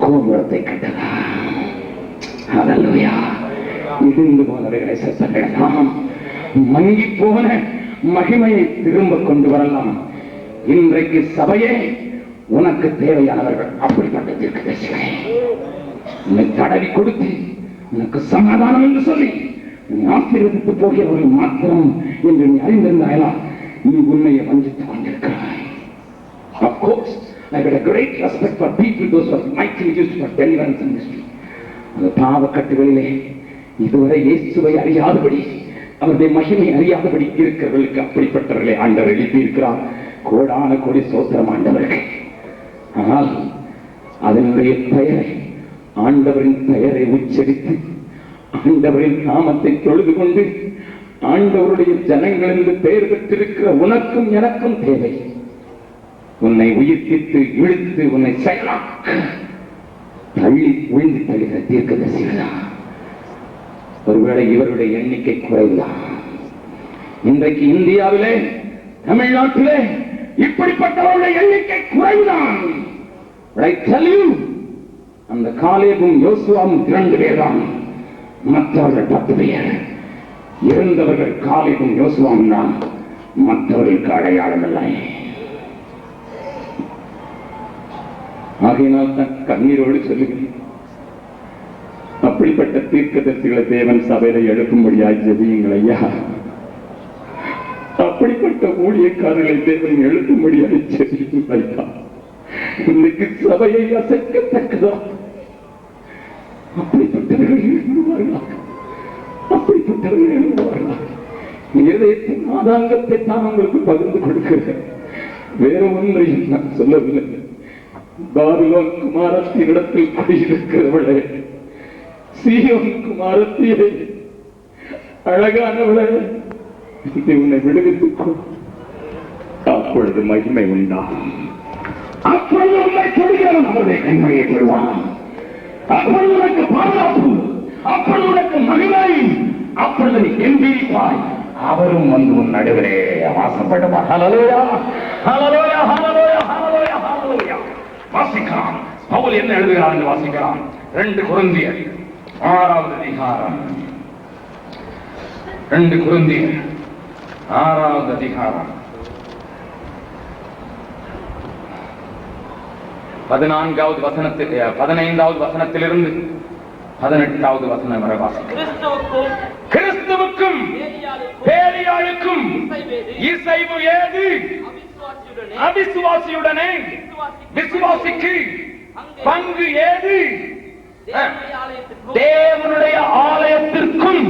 கோபுரத்தை கட்டலாம். ஹல்லேலூயா. இடிந்து போனவைகளை செப்பனிடலாம், மங்கி போன மகிமையை திரும்ப கொண்டு வரலாம். இன்றைக்கு சபையே உனக்கு தேவையானவர்கள் அப்படிப்பட்ட தீர்க்கதரிசிகளே. உன்னை தடவி கொடுத்து உனக்கு சமாதானம் என்று சொல்லி நீ ஆசீர்வதித்து போகிறவர்கள் மாத்திரம் என்று நீ அறிந்திருந்தாயா? நீ உண்மையை வஞ்சித்துக் கொண்டிருக்கிறாய். Of course, I got a great respect for people those who are mightily used for deliverance ministry. அந்த பாவக்கட்டுகளிலே இதுவரை இயேசுவை அறியாதபடி, அவருடைய மகிமை அறியாதபடி இருக்கிறவர்களுக்கு அப்படிப்பட்டவர்களை ஆண்டவர் எழுப்பி இருக்கிறார். கோடான கோடி சோத்திரம் ஆண்டவர்கள். ஆனால் அதனுடைய பெயரை, ஆண்டவரின் பெயரை உச்சரித்து ஆண்டவரின் நாமத்தை தொழுது கொண்டு ஆண்டவருடைய ஜனங்கள் என்று பெயர் பெற்றிருக்கிற உனக்கும் எனக்கும் தேவை. உன்னை உயிர்ப்பித்து இழுத்து உன்னை செயலாக்க தள்ளி உழிந்து தள்ளுகிற தீர்க்கதரிசிகள். ஒருவேளை இவருடைய எண்ணிக்கை குறைவுதான். இன்றைக்கு இந்தியாவிலே, தமிழ்நாட்டிலே இப்படிப்பட்டவருடைய எண்ணிக்கை குறைவுதான். அந்த காலேபும் யோசுவாவும் 2 பேர் தான், மற்றவர்கள் 10 பேர். இருந்தவர்கள் காலேபும் யோசுவாவும் தான், மற்றவர்களுக்கு அடையாளம் இல்லை. ஆகையினால் தான் கண்ணீரோடு சொல்லுகிறேன், அப்படிப்பட்ட தீர்க்கதரிசிகளை தேவன் சபையில எழுப்பும்படியாய் ஜெபியுங்கள் ஐயா. அப்படிப்பட்ட ஊழியக்காரர்களை தேவன் எழுப்பும்படியாய் ஜெபியுங்கள் ஐயா. இன்னைக்கு சபையை அசைக்கத்தக்கதா அப்படிப்பட்டவர்கள் எழுப்புவார்களாக, அப்படிப்பட்டவர்கள் எழுப்புவார்களாக. இதயத்தின் ஆதாங்கத்தை தான் உங்களுக்கு பகிர்ந்து கொடுக்கிறேன், வேற ஒன்றையும் நான் சொல்லவில்லை. பாபிலோன் குமாரத்தின் இடத்தில் குடியிருக்கிறவளே, சீயோன் குமாரத்தியே, அழகானவளே, உன்னை விடுவித்துக்கொள். அப்பொழுது மகிமை உண்டாகும். அப்பொழுது உன்னை தொடுகிறவன் அவருடைய கைமொழியை பெறுவான். அப்பொழுது உனக்கு பாதுகாப்பு, அப்பொழுது உனக்கு மகிமை, அப்பொழுது நீ கெம்பீரிப்பாய். அவரும் வந்து உன் நடுவிலே வாசப்படுவார். ஹல்லேலூயா, ஹல்லேலூயா, ஹல்லேலூயா, ஹல்லேலூயா, ஹல்லேலூயா. வாசிக்கலாம். பவுல் என்ன எழுதுகிறார் என்று வாசிக்கலாம். 2 கொரிந்தியர் 6வது அதிகாரம். 2 கொரிந்தியர் 6வது அதிகாரம் 14வது வசனத்தில் 15வது வசனத்திலிருந்து 18வது வசனம் வரை வாசிக்கிறோம். கிறிஸ்துவுக்கும் பேலியாளுக்கும் இசைவு ஏது? அவிசுவாசியுடனே விசுவாசிக்கு பங்கு ஏது? தேவனுடைய ஆலயத்திற்கும்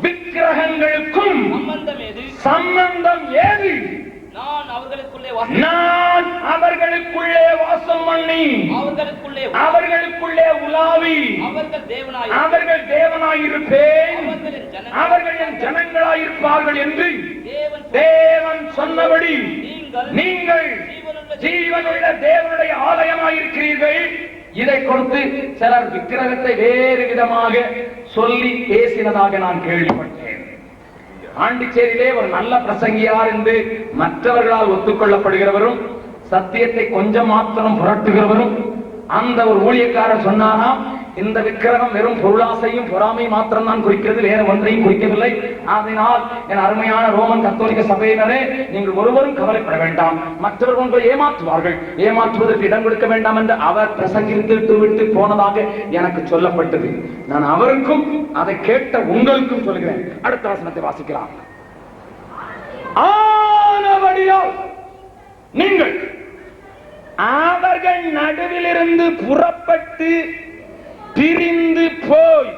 விக்கிரகங்களுக்கும் சம்பந்தம் ஏது? நான் அவர்களுக்குள்ளே வாசம் பண்ணி அவர்களுக்குள்ளே உலாவி அவர்கள் தேவனாயிருப்பேன், அவர்கள் என் ஜனங்களாயிருப்பார்கள் என்று தேவன் சொன்னபடி நீங்கள் ஜீவனுள்ள தேவனுடைய ஆலயமாயிருக்கிறீர்கள். இதை கொடுத்து சிலர் விக்கிரகத்தை வேறு விதமாக சொல்லி பேசினதாக நான் கேள்விப்பட்டேன். பாண்டிச்சேரியிலே ஒரு நல்ல பிரசங்கியார் என்று மற்றவர்களால் ஒத்துக்கொள்ளப்படுகிறவரும், சத்தியத்தை கொஞ்சம் மாத்திரம் புரட்டுகிறவரும், அந்த ஒரு ஊழியக்காரர் சொன்னாராம், இந்த விக்கிரகம் வெறும் பொருளாசையும் பொறாமையும் மாத்திரம் தான் குறிக்கிறது, வேற ஒன்றையும் குறிக்கவில்லை. அதனால் என் அருமையான ரோமன் கத்தோலிக்க சபையினரே, நீங்கள் ஒருவரும் கவலைப்பட வேண்டாம். மற்றவர்கள் உங்களை ஏமாற்றுவார்கள், ஏமாற்றுவதற்கு இடம் கொடுக்க வேண்டாம் என்று அவர் பிரசங்கித்து விட்டு போனதாக எனக்கு சொல்லப்பட்டது. நான் அவருக்கும் அதை கேட்ட உங்களுக்கும் சொல்கிறேன். அடுத்த வசனத்தை வாசிக்கலாம். ஆனபடியால் நீங்கள் அவர்கள் நடுவிலிருந்து புறப்பட்டு பிரிந்து போய்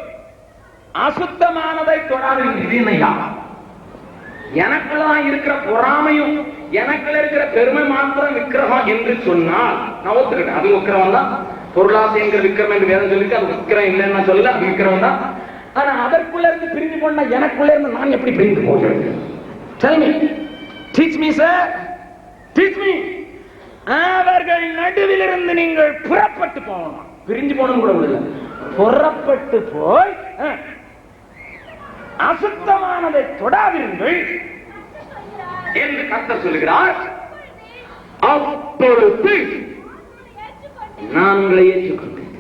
அசுத்தமானதை தொடாதீங்க. எனக்குள்ளதான் இருக்கிற பொறாமையும் எனக்குள்ள இருக்கிற பெருமை மாத்திரம் விக்கிரகம் என்று சொன்னால் நான் ஒத்துக்கிட்டேன், அது விக்கிரகம் தான். பொருளாசைங்கிற விக்கிரம் என்று வேதம் சொல்லிருக்கு, அது விக்கிரம் இல்லைன்னு சொல்ல, அது விக்கிரம் தான். ஆனா அதற்குள்ள இருந்து பிரிந்து போனா எனக்குள்ள இருந்து நான் எப்படி பிரிந்து போகிறது? Tell me, teach me sir, teach me. அவர்கள் நடுவிலிருந்து நீங்கள் புறப்பட்டு போகணும். பிரிஞ்சு போகணும் கூட இல்லை, புறப்பட்டு போய் அசுத்தமானதை தொடாதீர்கள் என்று கர்த்தர் சொல்கிறார். அப்பொழுது நான் உங்களை ஏற்றுக்கொண்டேன்.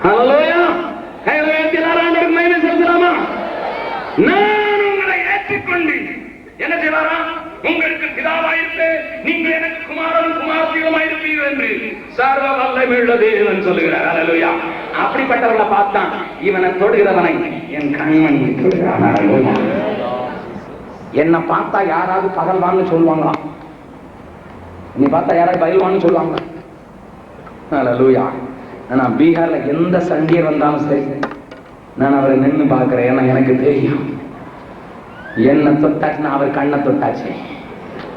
ஹல்லேலூயா, ஹல்லேலூயா, மகிமை செலுத்தலாமா? நான் உங்களை ஏற்றுக்கொண்டேன். என்ன செய்வாரா? உங்களுக்கு பிதாவாயிருக்கு, நீங்கள் எனக்கு குமாரன் குமாரத்தியுமாயிருப்பீர்கள் என்று சர்வ வல்லமையுள்ள தேவன் சொல்லுகிறார். ஹல்லேலூயா. அப்படிப்பட்டவர்களை பார்த்தான், இவனை தொடுகிறவனை என் கண்மணி தொடுகிறான். ஹல்லேலூயா. என்ன பார்த்தா யாராவது பகல்வான்னு சொல்லுவாங்களா? நீ பார்த்தா யாராவது பயில்வான்னு சொல்லுவாங்க? ஹல்லேலூயா. ஆனா பீகார்ல எந்த சண்டியர் வந்தாலும் சரி, நான் அவரை நின்று பார்க்கிறேன். ஏன்னா எனக்கு தெரியும், என்ன தொட்டாச்சுன்னா அவர் கண்ணை தொட்டாச்சு,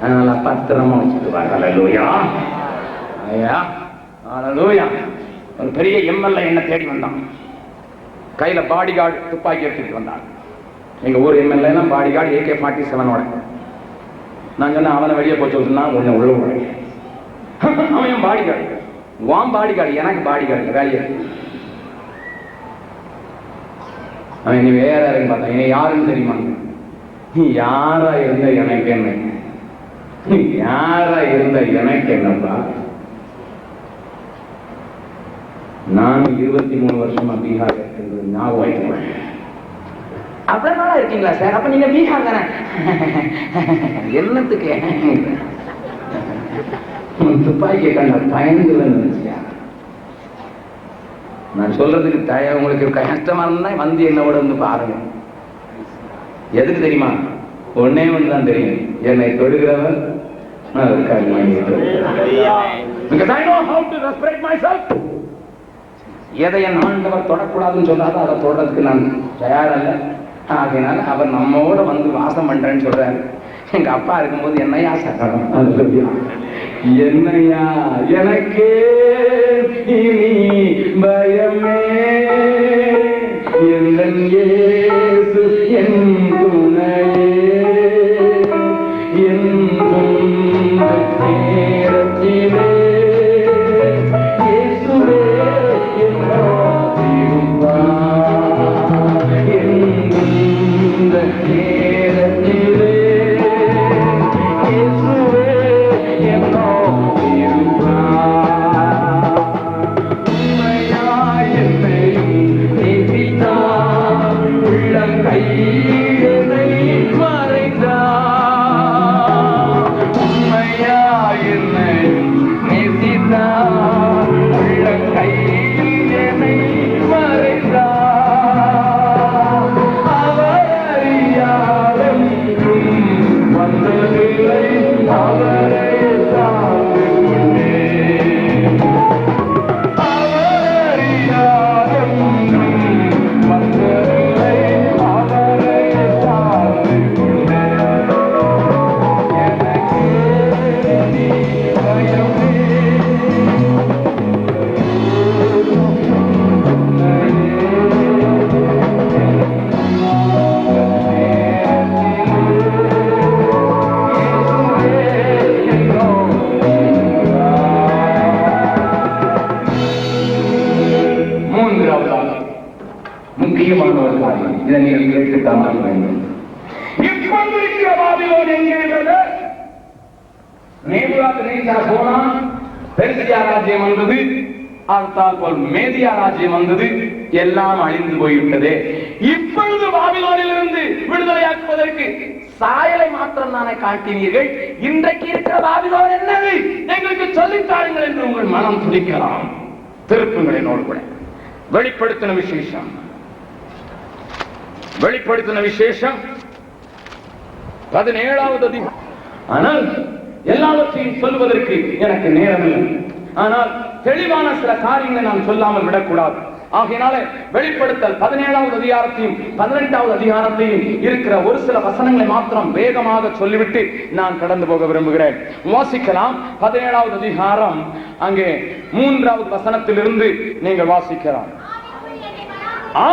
அதனால பத்திரமா வச்சுக்குவார். ஹல்லேலூயா, ஹல்லேலூயா. ஒரு பெரிய எம்எல்ஏ என்ன தேடி வந்தான், கையில பாடி கார்டு துப்பாக்கி எடுத்துட்டு வந்தான். எங்க ஊர் எம்எல்ஏ பாடி கார்டு AK-47. நான் சொன்ன அவனை வெளியே போச்சு சொன்னா கொஞ்சம் உள்ள விடுறேன். அவன் பாடி கார்டு, வாம் பாடி கார்டு, எனக்கு பாடி கார்டு வேலையை. அவன் நீ வேற யாருன்னு பார்த்தா, இனி யாருன்னு தெரியுமா? யாரா இருந்த எனக்கு என்ன, யாரா இருந்த எனக்கு என்னப்பா? நான் 23 வருஷமா பீகார் ஞாபகம். அவ்வளவு நாளா இருக்கீங்களா சார்? அப்ப நீங்க பீகார் தானே? என்னத்துக்கு துப்பாக்கியை கண்ட பயந்து நினைச்சியா? நான் சொல்றதுக்கு உங்களுக்கு கஷ்டமா இருந்தா வந்து என்னோட வந்து பாருங்க. எதுக்கு தெரியுமா? ஒன்னே ஒண்ணுதான் தெரியும், என்னை தொடுகிறவன் எதை என் ஆண்டவர் தொடக்கூடாதுன்னு சொல்லாத அதை தொடறதுக்கு நான் தயாரல்ல. ஆகையினால அவர் நம்மோட வந்து வாசம் பண்றேன்னு சொல்றாரு. எங்க அப்பா இருக்கும்போது என்னையா சக்கரம், என்னையா எனக்கே இனி பயமே, என் இயேசு என் துணையே, என் நேரத்திலே இயேசுவே என்னோடு இருப்பார், என் நேரத்திலே இயேசுவே என்னோடு இருப்பார். உண்மையாய் என்னையும் நேசித்தார், உள்ளம் கையினை மறைந்தார். உண்மையாய் என்னையும் நேசித்தார், உள்ளம் கையினை மறைந்தார். அவர் அறியாதென்றும் வந்ததில்லை, அவரை சார்ந்து கொண்டேன். அவர் அறியாதென்றும் வந்ததில்லை, அவரை சார்ந்து கொண்டேன். எனக்கு நீ பயமே, மூன்றாவதாக முக்கியமான ஒரு காரியம், இதை நீங்கள் கேட்டுத்தான் ஆக வேண்டும். இப்பொழுது இருக்கிற பாபிலோன் என்கிறது நேபுகாத்நேச்சார் போனான், பெர்சியா ராஜ்யம் வந்தது. அடுத்தால் போல் மேதியா ராஜ்யம் வந்தது, எல்லாம் அழிந்து போய்விட்டதே. இப்பொழுது பாபிலோனிலிருந்து விடுதலையாக்குவதற்கு சாயலை மாத்திரம் தானே காட்டினீர்கள். இன்றைக்கு இருக்கிற பாபிலோன் என்னது எங்களுக்கு சொல்லித்தாருங்கள் என்று உங்கள் மனம் துடிக்கலாம். திருப்புங்கள் என்னோடு கூட. வெளிப்படுத்தின விசேஷம் 17வது அதிகாரம். ஆனால் எல்லாவற்றையும் சொல்வதற்கு எனக்கு நேரமில்லை. ஆனால் தெளிவான சில காரியங்களை நான் சொல்லாமல் விடக்கூடாது. ஆகையினால வெளிப்படுத்தல் 17வது அதிகாரத்தையும் 18வது அதிகாரத்தையும் இருக்கிற ஒரு சில வசனங்களை மாத்திரம் வேகமாக சொல்லிவிட்டு நான் கடந்து போக விரும்புகிறேன். வாசிக்கலாம். 17வது அதிகாரம் அங்கே 3வது வசனத்திலிருந்து நீங்கள் வாசிக்கலாம்.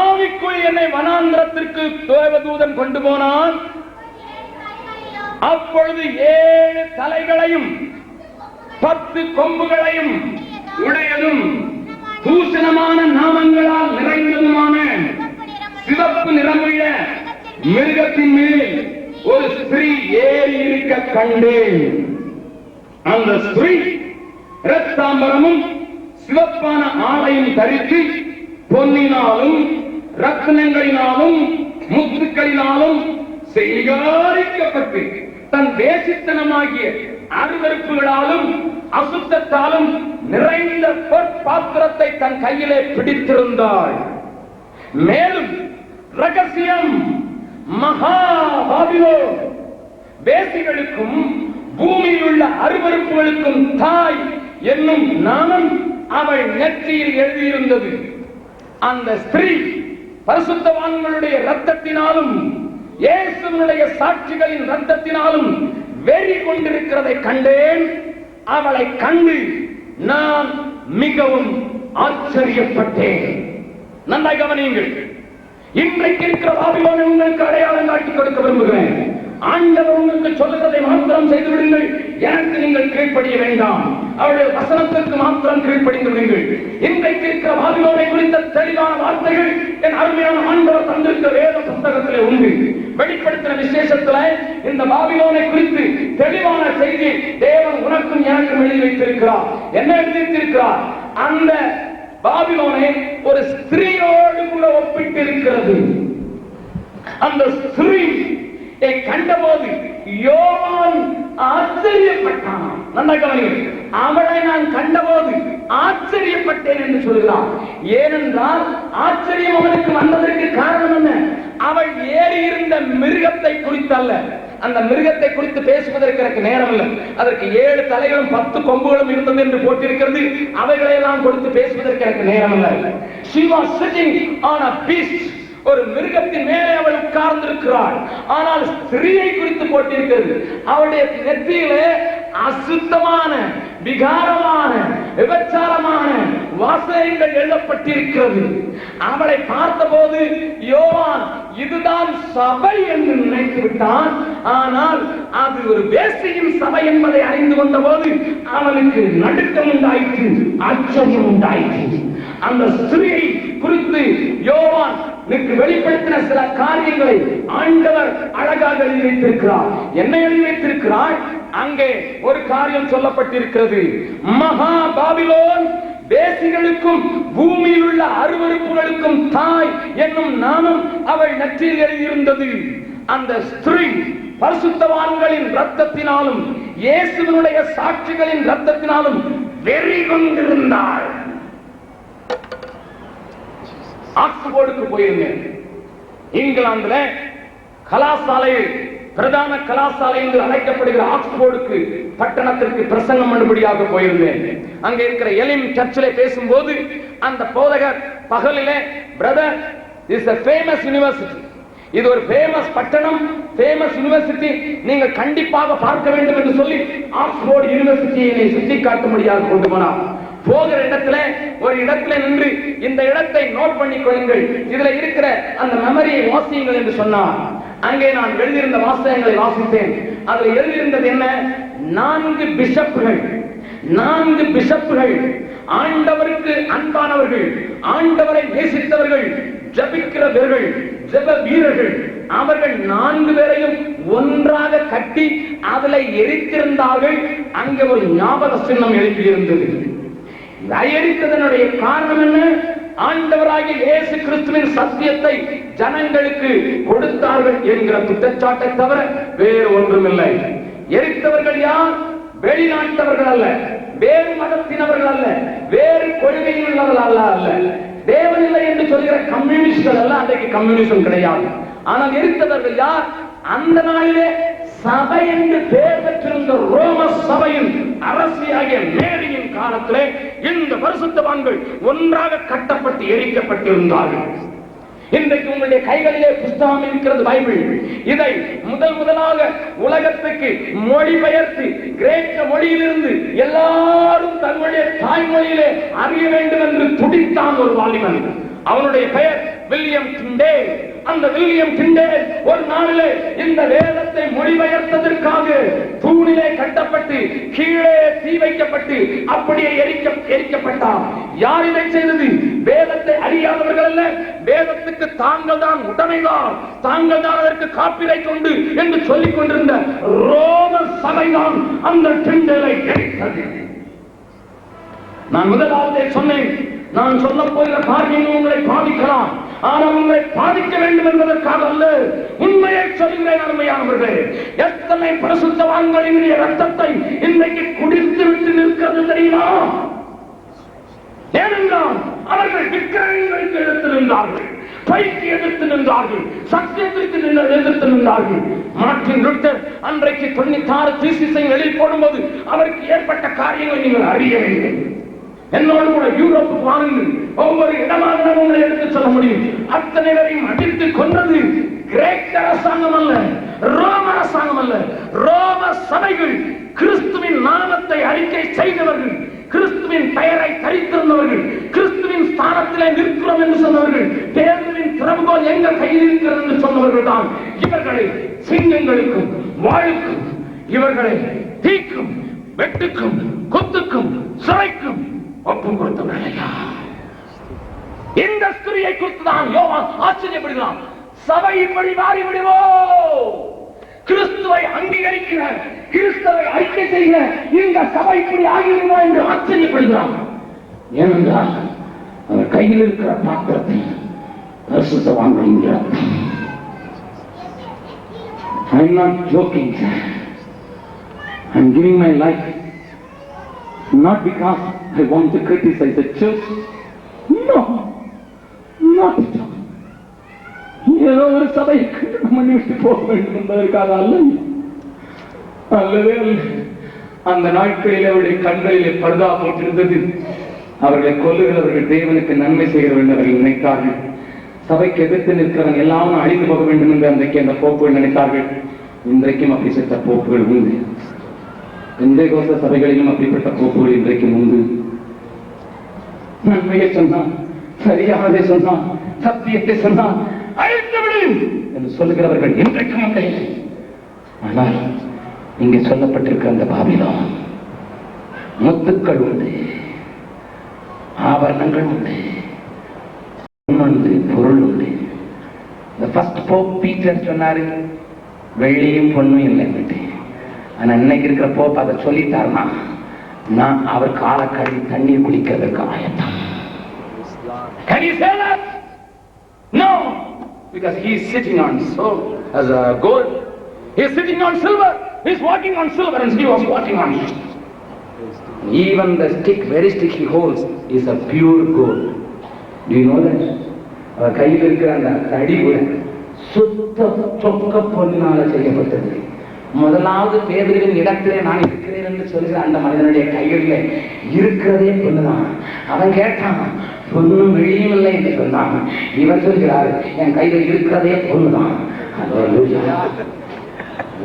ஆவிக்குள் என்னை வனாந்திரத்திற்கு தேவதூதன் கொண்டு போனான். அப்பொழுது 7 தலைகளையும் 10 கொம்புகளையும் உடையதும் பூசணமான நாமங்களால் நிறைந்ததுமான சிவப்பு நிறமுள்ள மிருகத்தின் மேல் ஒரு ஸ்திரீ ஏறி இருக்க கண்டேன். அந்த ஸ்திரீ இரத்தாம்பரமும் சிவப்பான ஆடையும் தரித்து பொன்னினாலும் ரத்தினங்களினாலும் முத்துக்களினாலும் செய்காரிக்கப்பட்டு தன் வேசித்தனமாகிய அருவருப்புகளாலும் அசுத்தத்தாலும் நிறைந்த பொற்பாத்திரத்தை தன் கையிலே பிடித்திருந்தாள். மேலும் ரகசியம் மகா பாபிலோன் வேசிகளுக்கும் பூமியில் உள்ள அருவருப்புகளுக்கும் தாய் என்னும் நாமம் அவள் நெற்றியில் எழுதியிருந்தது. அந்த ஸ்திரீ பரிசுத்தவான்களுடைய இரத்தத்தினாலும் இயேசுவினுடைய சாட்சிகளின் இரத்தத்தினாலும் வெறி கொண்டிருக்கிறதை கண்டேன். அவளை கண்டு நான் மிகவும் ஆச்சரியப்பட்டேன். நன்றாய் கவனியுங்கள். இன்றைக்கு இருக்கிற பாபிலோனை உங்களுக்கு அடையாளம் காட்டி கொடுக்க விரும்புகிறேன். ஆண்டவர் உங்களுக்கு சொல்லுவதை மாத்திரம் செய்து விடுங்கள். எனக்கு நீங்கள் கீழ்ப்படிய வேண்டாம். அவருடைய வசனத்திற்கு மாத்திரம் கீழ்ப்படிந்து விடுங்கள். இன்றைக்கு இருக்கிற பாபிலோனை குறித்த தெளிவான வார்த்தைகள் என் அருமையான ஆண்டவர் தந்திருக்கிற வேத புத்தகத்திலே உண்டு. வெளிப்படுத்தின விசேஷத்துல இந்த பாபிலோனை குறித்து தெளிவான செய்தி தேவன் உனக்கும் எனக்கும் எழுதி வைத்திருக்கிறார். என்ன எழுதி வைத்திருக்கிறார்? அந்த பாபிலோனை ஒரு ஸ்திரீயோடு கூட ஒப்பிட்டு இருக்கிறது. அந்த ஸ்திரீ கண்டபோது யோவான் ஆச்சரியப்பட்டான். நல்லா கவனியுங்கள். அவளை நான் கண்டபோது ஆச்சரியப்பட்டேன் என்று சொல்கிறான். ஏனென்றால் ஆச்சரியம் அவனுக்கு வந்ததற்கு காரணம் என்ன? அவள் ஏறி இருந்த மிருகத்தை குறித்தல்ல. அந்த மிருகத்தை குறித்து பேசுவதற்கு எனக்கு நேரம் இல்லை. அதற்கு 7 தலைகளும் 10 கொம்புகளும் இருந்தது என்று போட்டிருக்கிறது. அவைகளெல்லாம் கொடுத்து பேசுவதற்கு எனக்கு நேரம் இல்லை. She was sitting on a beast. ஒரு மிருகத்தின் மேலே அவள் உட்கார்ந்திருக்கிறாள். ஆனால் ஸ்திரீயை குறித்து போட்டிருக்கிறது. அவளுடைய நெற்றியிலே அசுத்தமான விகாரமான விபச்சாரமான வாசகங்கள் எழுதப்பட்டிருக்கிறது. அவளை பார்த்தபோது யோவான் இதுதான் சபை என்று நினைத்து விட்டான். ஆனால் அது ஒரு வேசியின் சபை என்பதை அறிந்து கொண்ட போது அவனுக்கு நடுக்கம் உண்டாயிற்று, ஆச்சரியம் உண்டாயிற்று. அந்த ஸ்திரீயை குறித்து யோவான் வெளிப்படுத்தின சில காரியங்களை ஆண்டவர் அழகாக எழுதி வைத்திருக்கிறார். என்ன எழுதி வைத்திருக்கிறார்? அங்கே ஒரு காரியம் சொல்லப்பட்டிருக்கிறது. மகா பாபிலோன் வேசிகளுக்கும் பூமியில் உள்ள அருவருப்புகளுக்கும் தாய் என்னும் நாமம் அவள் நெற்றியில் எழுதியிருந்தது. அந்த ஸ்திரீ பரிசுத்தவான்களின் இரத்தத்தினாலும் இயேசுவினுடைய சாட்சிகளின் இரத்தத்தினாலும் வெறி கொண்டிருந்தாள். ஆக்ஸ்போர்டுக்கு போயிருந்தேன். இங்கிலாந்துல கலாசாலையில் பிரதான கலாசாலை என்று அழைக்கப்படுகிற ஆக்ஸ்போர்டுக்கு பட்டணத்திற்கு பிரசங்கம் பண்ணும்படியாக போயிருந்தேன். அங்க இருக்கிற எலிம் சர்ச்சிலே பேசும்போது அந்த போதகர் பகலிலே, brother, is a famous university, இது ஒரு ஃபேமஸ் பட்டணம், ஃபேமஸ் யூனிவர்சிட்டி, நீங்கள் கண்டிப்பாக பார்க்க வேண்டும் என்று சொல்லி ஆக்ஸ்போர்ட் யூனிவர்சிட்டியை சுட்டி காட்டும்படியாக கொண்டு போனார். போகிற இடத்துல ஒரு இடத்துல நின்று இந்த இடத்தை நோட் பண்ணி கொள்ளுங்கள், இதுல இருக்கிற அந்த மெமரியை வாசியுங்கள் என்று சொன்னார். அங்கே நான் எழுதியிருந்த வாசகங்களை வாசித்தேன். அதுல எழுதியிருந்தது என்ன? 4 பிஷப்புகள் ஆண்டவருக்கு அன்பானவர்கள், ஆண்டவரை நேசித்தவர்கள், ஜபிக்கிறவர்கள், ஜெப வீரர்கள், அவர்கள் 4 பேரையும் ஒன்றாக கட்டி அதில் எரித்திருந்தார்கள். அங்கே ஒரு ஞாபக சின்னம் எழுப்பியிருந்தது. எரித்ததனுடைய காரணம் என்ன? ஆண்டவராகிய இயேசு கிறிஸ்துவின் சத்தியத்தை ஜனங்களுக்கு கொடுத்தார்கள் என்கிற குற்றச்சாட்டை தவிர வேறு ஒன்றுமில்லை. எரித்தவர்கள் யார்? வெளிநாட்டவர்கள் அல்ல, வேறு மதத்தினவர்கள் அல்ல, வேறு கொள்கையில் உள்ளவர்கள் அல்ல, தேவன் இல்லை என்று சொல்கிற கம்யூனிஸ்ட்கள் அல்ல. அன்றைக்கு கம்யூனிசம் கிடையாது. ஆனால் எரித்தவர்கள் யார்? அந்த நாளிலே சபை என்று பெயர் பெற்றிருந்த ரோம சபையின் அரசியாகிய மேரியின் காலத்திலே இந்த பரிசுத்தவான்கள் ஒன்றாக கட்டப்பட்டு எரிக்கப்பட்டிருந்தார்கள். இன்றைக்கு உங்களுடைய கைகளிலே புஸ்தகம் இருக்கிறது, பைபிள். இதை முதலாக உலகத்துக்கு மொழிபெயர்த்து கிரேக்க மொழியிலிருந்து எல்லாரும் தங்களுடைய தாய்மொழியிலே அறிய வேண்டும் என்று துடித்தான் ஒரு வாலிபன். அவனுடைய பெயர் வில்லியம் டிண்டேல். அந்த வில்லியம் டிண்டேல் ஒரு நாளிலே இந்த வேதத்தை மொழிபெயர்த்ததற்காக தூணிலே கட்டப்பட்டு கீழே தீ வைக்கப்பட்டு அப்படியே எரிக்கப்பட்டார். யார் இதை செய்தது? வேதத்தை அறியாதவர்கள் அல்ல, வேதத்துக்கு தாங்கள் தான் உடைமைதான், தாங்கள் தான் அதற்கு காப்பிரைட் உண்டு என்று சொல்லிக் கொண்டிருந்த ரோம சபைதான் அந்த டிண்டேலை எரித்தது. நான் முதலாவதே சொன்னேன், நான் சொல்ல போகிற காரியங்கள் உங்களை பாதிக்கலாம், ஆனால் உங்களை பாதிக்க வேண்டும் என்பதற்காக அல்ல, உண்மையை சொல்கிறேன். அருமையானவர்களே, எத்தனை பரிசுத்தவான்களின் ரத்தத்தை இன்றைக்கு குடித்து விட்டு நிற்கிறது தெரியுமா? ஏனென்றால் அவர்கள் விக்கிரகங்களுக்கு எதிர்த்து நின்றார்கள், பைக்கு எதிர்த்து நின்றார்கள், சத்தியத்திற்கு எதிர்த்து நின்றார்கள். மார்ட்டின் லூத்தர் அன்றைக்கு 96 தீசிஸை வெளியில் போடும்போது அவருக்கு ஏற்பட்ட காரியங்களை நீங்கள் அறிய வேண்டும். என்னோடு கூட யூரோப்பு வாருங்கள், ஒவ்வொரு இடமாக உங்களை எடுத்து சொல்ல முடியும். அத்தனை பேரையும் அடித்து கொன்றது கிரேக்க அரசாங்கம் அல்ல, ரோம அரசாங்கம் அல்ல, ரோம சபைகள். கிறிஸ்துவின் நாமத்தை அறிக்கை செய்தவர்கள், கிறிஸ்துவின் பெயரை தரித்திருந்தவர்கள், கிறிஸ்துவின் ஸ்தானத்திலே நிற்கிறோம் என்று சொன்னவர்கள், பேதுருவின் திறவுகோல் எங்கள் கையில் இருக்கிறது என்று சொன்னவர்கள் தான் இவர்களை சிங்கங்களுக்கும் வாளுக்கும், இவர்களை தீக்கும் வெட்டுக்கும் குத்துக்கும் சிறைக்கும் ஒப்பு கொடுத்தவர்கள். இந்த ஸ்திரியை குறித்துதான் யோவான் ஆச்சரியப்படுகிறான். சபை இப்படி மாறிவிடுவோ, கிறிஸ்துவை அங்கீகரிக்கிற, கிறிஸ்துவை அறிக்கை செய்கிற இந்த சபை இப்படி ஆகிவிடுமோ என்று ஆச்சரியப்படுகிறான். ஏனென்றால் அவர் கையில் இருக்கிற பாத்திரத்தை பரிசுத்தவான்களின் ரத்தம். I am not joking. I am giving my life not because I want to criticize the church. No, not at all. ஏதோ ஒரு சபைக்கு மணி விட்டு போக வேண்டும் என்பதற்காக அல்ல, அல்லவே அல்ல. அந்த நாட்களில் அவருடைய கண்களிலே பர்தா போட்டிருந்தது. அவர்களை கொல்லுகிறவர்கள் தேவனுக்கு நன்மை செய்கிறவர்கள் அவர்கள் நினைத்தார்கள். சபைக்கு எதிர்த்து நிற்கிறவங்க எல்லாரும் அழிந்து போக வேண்டும் என்று அன்றைக்கு அந்த போப்புகள் நினைத்தார்கள். இன்றைக்கும் அப்படி செத்த போப்புகள் உண்டு. பெந்தேகோஸ்த சபைகளிலும் அப்படிப்பட்ட போப்புகள் இன்றைக்கும் உண்டு. நன்மையை சொன்னான், சரியானதை சொன்னான், சத்தியத்தை சொன்னான், அழித்துவிடு என்று சொல்லுகிறவர்கள் இன்றைக்கும் உண்டு. ஆனால் இங்கே சொல்லப்பட்டிருக்கிற அந்த பாபிலோன் முத்துக்கள் உண்டு, ஆபரணங்கள் உண்டு, பொருள் உண்டு. ஃபர்ஸ்ட் போப் பீட்டர் சொன்னாரு வெள்ளியும் பொண்ணும் இல்லைன்னு. ஆனா இன்னைக்கு இருக்கிற போப் அதை சொல்லிட்டாருன்னா நான் அவர் கால கழுவி தண்ணீர் குடிக்கிறதுக்கு ஆயத்தம். Can you say that? No, because he is sitting on gold. He is sitting on silver. He is walking on silver and he was walking on it. Even the stick, very stick he holds is a pure gold. Do you know that? அவர் கையில் இருக்கிற அந்த தடி கூட சுத்த சொக்க பொன்னால செய்யப்பட்டது. முதலாவது பேதுருவின் இடத்திலே நான் இருக்கிறேன் என்று சொல்கிற அந்த மனிதனுடைய கைகளிலே இருக்கிறதே பொண்ணுதான். அவன் கேட்டான், பொண்ணும் வெளியும் இல்லை என்று சொன்னான். இவன் சொல்கிறார், என் கையில் இருக்கிறதே பொண்ணுதான்.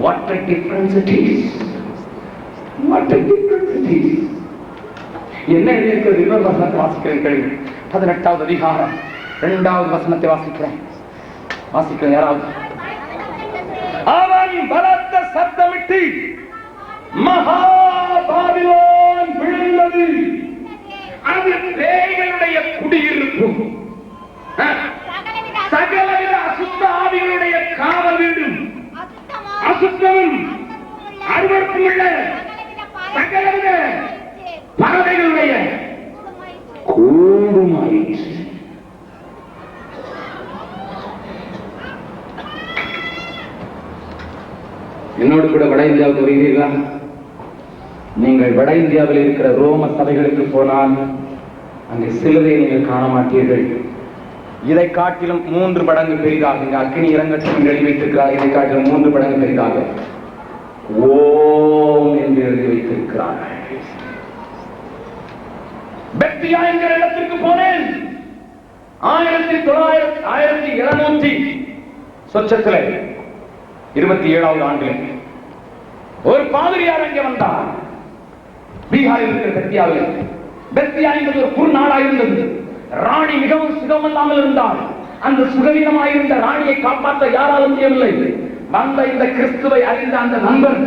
What a difference it is. What a difference it is. என்ன எழுதியிருக்கிறது? இன்னொரு வசனத்தை வாசிக்கிறேன் கேளுங்கள். 18வது அதிகாரம் 2வது வசனத்தை வாசிக்கிறேன். யாராவது? அவன் பலத்த சத்தமிட்டு மகா பாபிலோன் விழுந்தது, அது பேய்களுடைய குடியிருப்பு, சகலவித அசுத்த ஆவிகளுடைய காவல் வீடும், அசுத்தமும் அருவருப்பும் உள்ள சகலவித பறவைகளுடைய கூடுமாயிற்று. என்னோடு கூட வட இந்தியாவுக்கு வருகிறீர்களா? நீங்கள் வட இந்தியாவில் இருக்கிற ரோம சபைகளுக்கு போனால் அங்கே சிலுவையை நீங்கள் காண மாட்டீர்கள். இதை காட்டிலும் 3 மடங்கு பெரிதாக, இங்க அக்கினி இறங்கட்டும் எழுதி வைத்திருக்கிறார். இதை காட்டிலும் 3 மடங்கு பெரிதாக ஓம் என்று எழுதி வைத்திருக்கிறார். பெத்தியா என்கிற இடத்திற்கு போனேன். 1700 சொச்சத்திலே 27வது ஆண்டில் ஒரு பாதிரியார் அங்கே வந்தார். பீகாரில் இருக்கிற பெத்தியாவில். பெத்தியா என்பது ஒரு குறுநாடாக இருந்தது. ராணி மிகவும் சுகமில்லாமல் இருந்தார். அந்த சுகவீனமாயிருந்த ராணியை காப்பாற்ற யாராலும் முடியவில்லை. வந்த இந்த கிறிஸ்துவை அறிந்த அந்த நண்பர்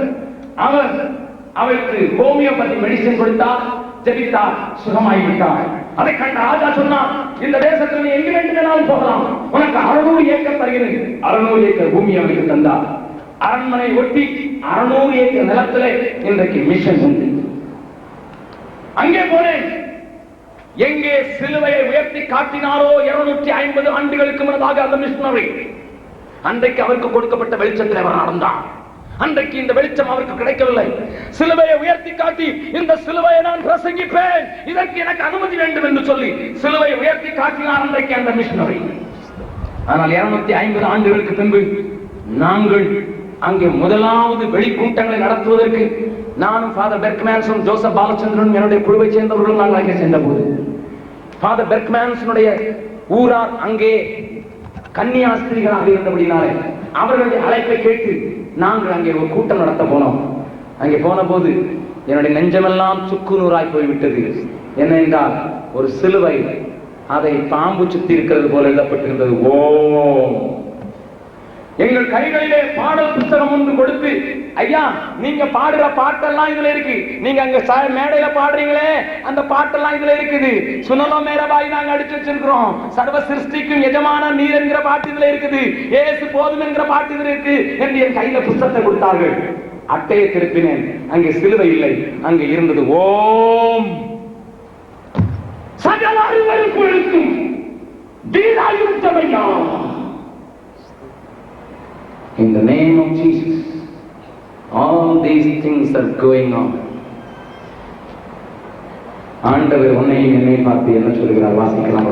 அவருக்கு ஹோமியோபதி மெடிசின் கொடுத்தார், ஜெபித்தார், சுகமாகிவிட்டார். அதை கண்ட ராஜா சொன்னார், இந்த தேசத்தில் நீ எங்கு வேண்டுமானாலும் போகலாம், உனக்கு 600 ஏக்கர் தருகிறேன். 600 ஏக்கர் பூமி அவருக்கு தந்தார். அரண்மனை ஒட்டி 600 ஏக்கர் நிலத்திலே இன்றைக்கு மிஷன் உண்டு. அங்கே போனேன். எங்கே சிலுவையை உயர்த்தி காட்டினாரோ 250 ஆண்டுகளுக்கு முன்னதாக அந்த மிஷனரி, அன்றைக்கு அவருக்கு கொடுக்கப்பட்ட வெளிச்சத்தில் அவர் நடந்தார். அன்றைக்கு இந்த வெளிச்சம் அவருக்கு கிடைக்கவில்லை. சிலுவையை உயர்த்தி காட்டி, இந்த சிலுவையை நான் பிரசங்கிப்பேன், இதற்கு எனக்கு அனுமதி வேண்டும் என்று சொல்லி சிலுவையை உயர்த்தி காட்டினார் அன்றைக்கு அந்த மிஷனரி. ஆனால் 250 ஆண்டுகளுக்கு பின்பு நாங்கள் அங்கே முதலாவது வெளிக்கூட்டங்களை நடத்துவதற்கு நானும் ஃபாதர் பெர்க்மேன்ஸும் ஜோசப் பாலச்சந்திரனும் என்னுடைய குழுவை சேர்ந்தவர்களும் நாங்கள் அங்கே சென்ற போது, ஃபாதர் பெர்க்மேன்ஸனுடைய ஊரார் அங்கே கன்னியாஸ்திரிகளாக இருந்தபடினாலே அவர்களுடைய அழைப்பை கேட்டு நாங்கள் அங்கே ஒரு கூட்டம் நடத்த போனோம். அங்கே போன போது என்னுடைய நெஞ்சமெல்லாம் சுக்கு நூறாய் போய்விட்டது. என்ன என்றால், ஒரு சிலுவை, அதை பாம்பு சுத்தி இருக்கிறது போல எழுதப்பட்டிருந்தது ஓம். எங்கள் கைகளிலே பாடல் புத்தகம் ஒன்று கொடுத்து, ஐயா நீங்க பாடுற பாட்டெல்லாம் இதுல இருக்கு, நீங்க அங்க மேடையில பாடுறீங்களே அந்த பாட்டெல்லாம் இதுல இருக்குது, சுனலோ மேரபாய் நாங்க அடிச்சு வச்சிருக்கிறோம், சர்வ சிருஷ்டிக்கும் எஜமான நீர் என்கிற பாட்டு இதுல இருக்குது, ஏசு போதும் என்கிற பாட்டு இதுல இருக்கு என்று என் கையில புத்தகத்தை கொடுத்தார்கள். அட்டையை திருப்பினேன். அங்கே சிலுவை இல்லை, அங்கே இருந்தது ஓம். சகல அறிவருக்கும் தீராயுத்தமையா. In the name of Jesus, all these things are going on. ஆண்டவர் உன்னையும் என்னை பார்த்து என்ன சொல்கிறார்? வாசிக்கலாம்.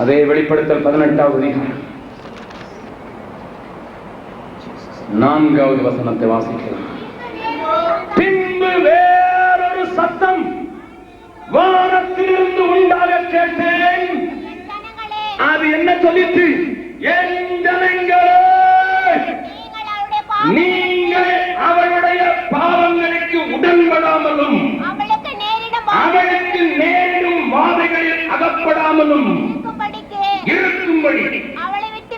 அதே வெளிப்படுத்தல் 18வது அதிகாரம் 4வது வசனத்தை வாசிக்கலாம். பின்பு வேறொரு சத்தம் வானத்திலிருந்து உண்டாக கேட்டேன். அது என்ன சொல்லிட்டு? என் ஜனங்களே, நீங்கள் அவருடைய பாவங்களுக்கு உடன்படாமலும் அவளுக்கு நேரிடும் வாதைகளில் அகப்படாமலும் இருக்கும்படி அவளை விட்டு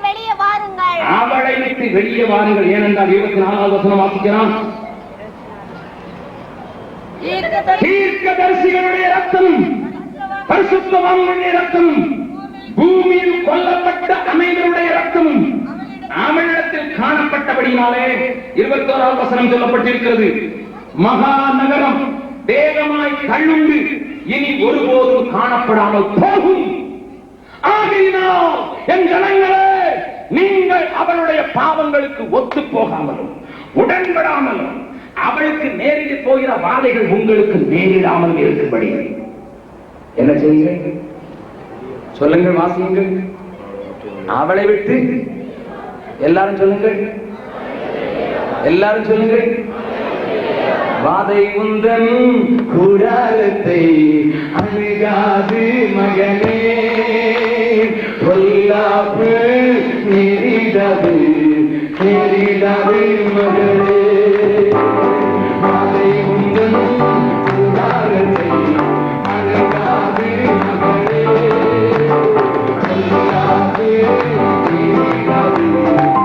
வெளியே வாருங்கள். ஏனென்றால் 24வது வசனம் வாசிக்கிறான். தீர்க்கதரிசிகளுடைய ரத்தம், பரிசுத்தவான்களுடைய ரத்தம், பூமியில் கொல்லப்பட்ட அனைவருடைய ரத்தம் அவனிடத்தில் காணப்பட்டபடினாலே 21வது வசனம் சொல்லப்பட்டிருக்கிறது. மகா நகரம் வேகமாய் தள்ளுண்டு இனி ஒருபோதும் காணப்படாமல் போகும். ஆகையினால் என் ஜனங்களே, நீங்கள் அவளுடைய பாவங்களுக்கு ஒத்து போகாமலும் உடன்படாமலும் அவளுக்கு நேரில் போகிற வாதைகள் உங்களுக்கு நேரிடாமல் இருக்கும்படி என்ன செய்யுங்கள்? சொல்லுங்கள், வாசியுங்கள். அவளை விட்டு எல்லாரும் சொல்லுங்கள், எல்லாரும் சொல்லுங்கள். வாதை உந்தன் கூடாரத்தை அணுகாது மகனே, பொல்லாப்பு நேரிடாது நேரிடாது மகளே. வாதை உந்தன் கூடாரத்தை அணுகாது மகளே, பொல்லாப்பு நேரிடாது நேரிடாது மகளே.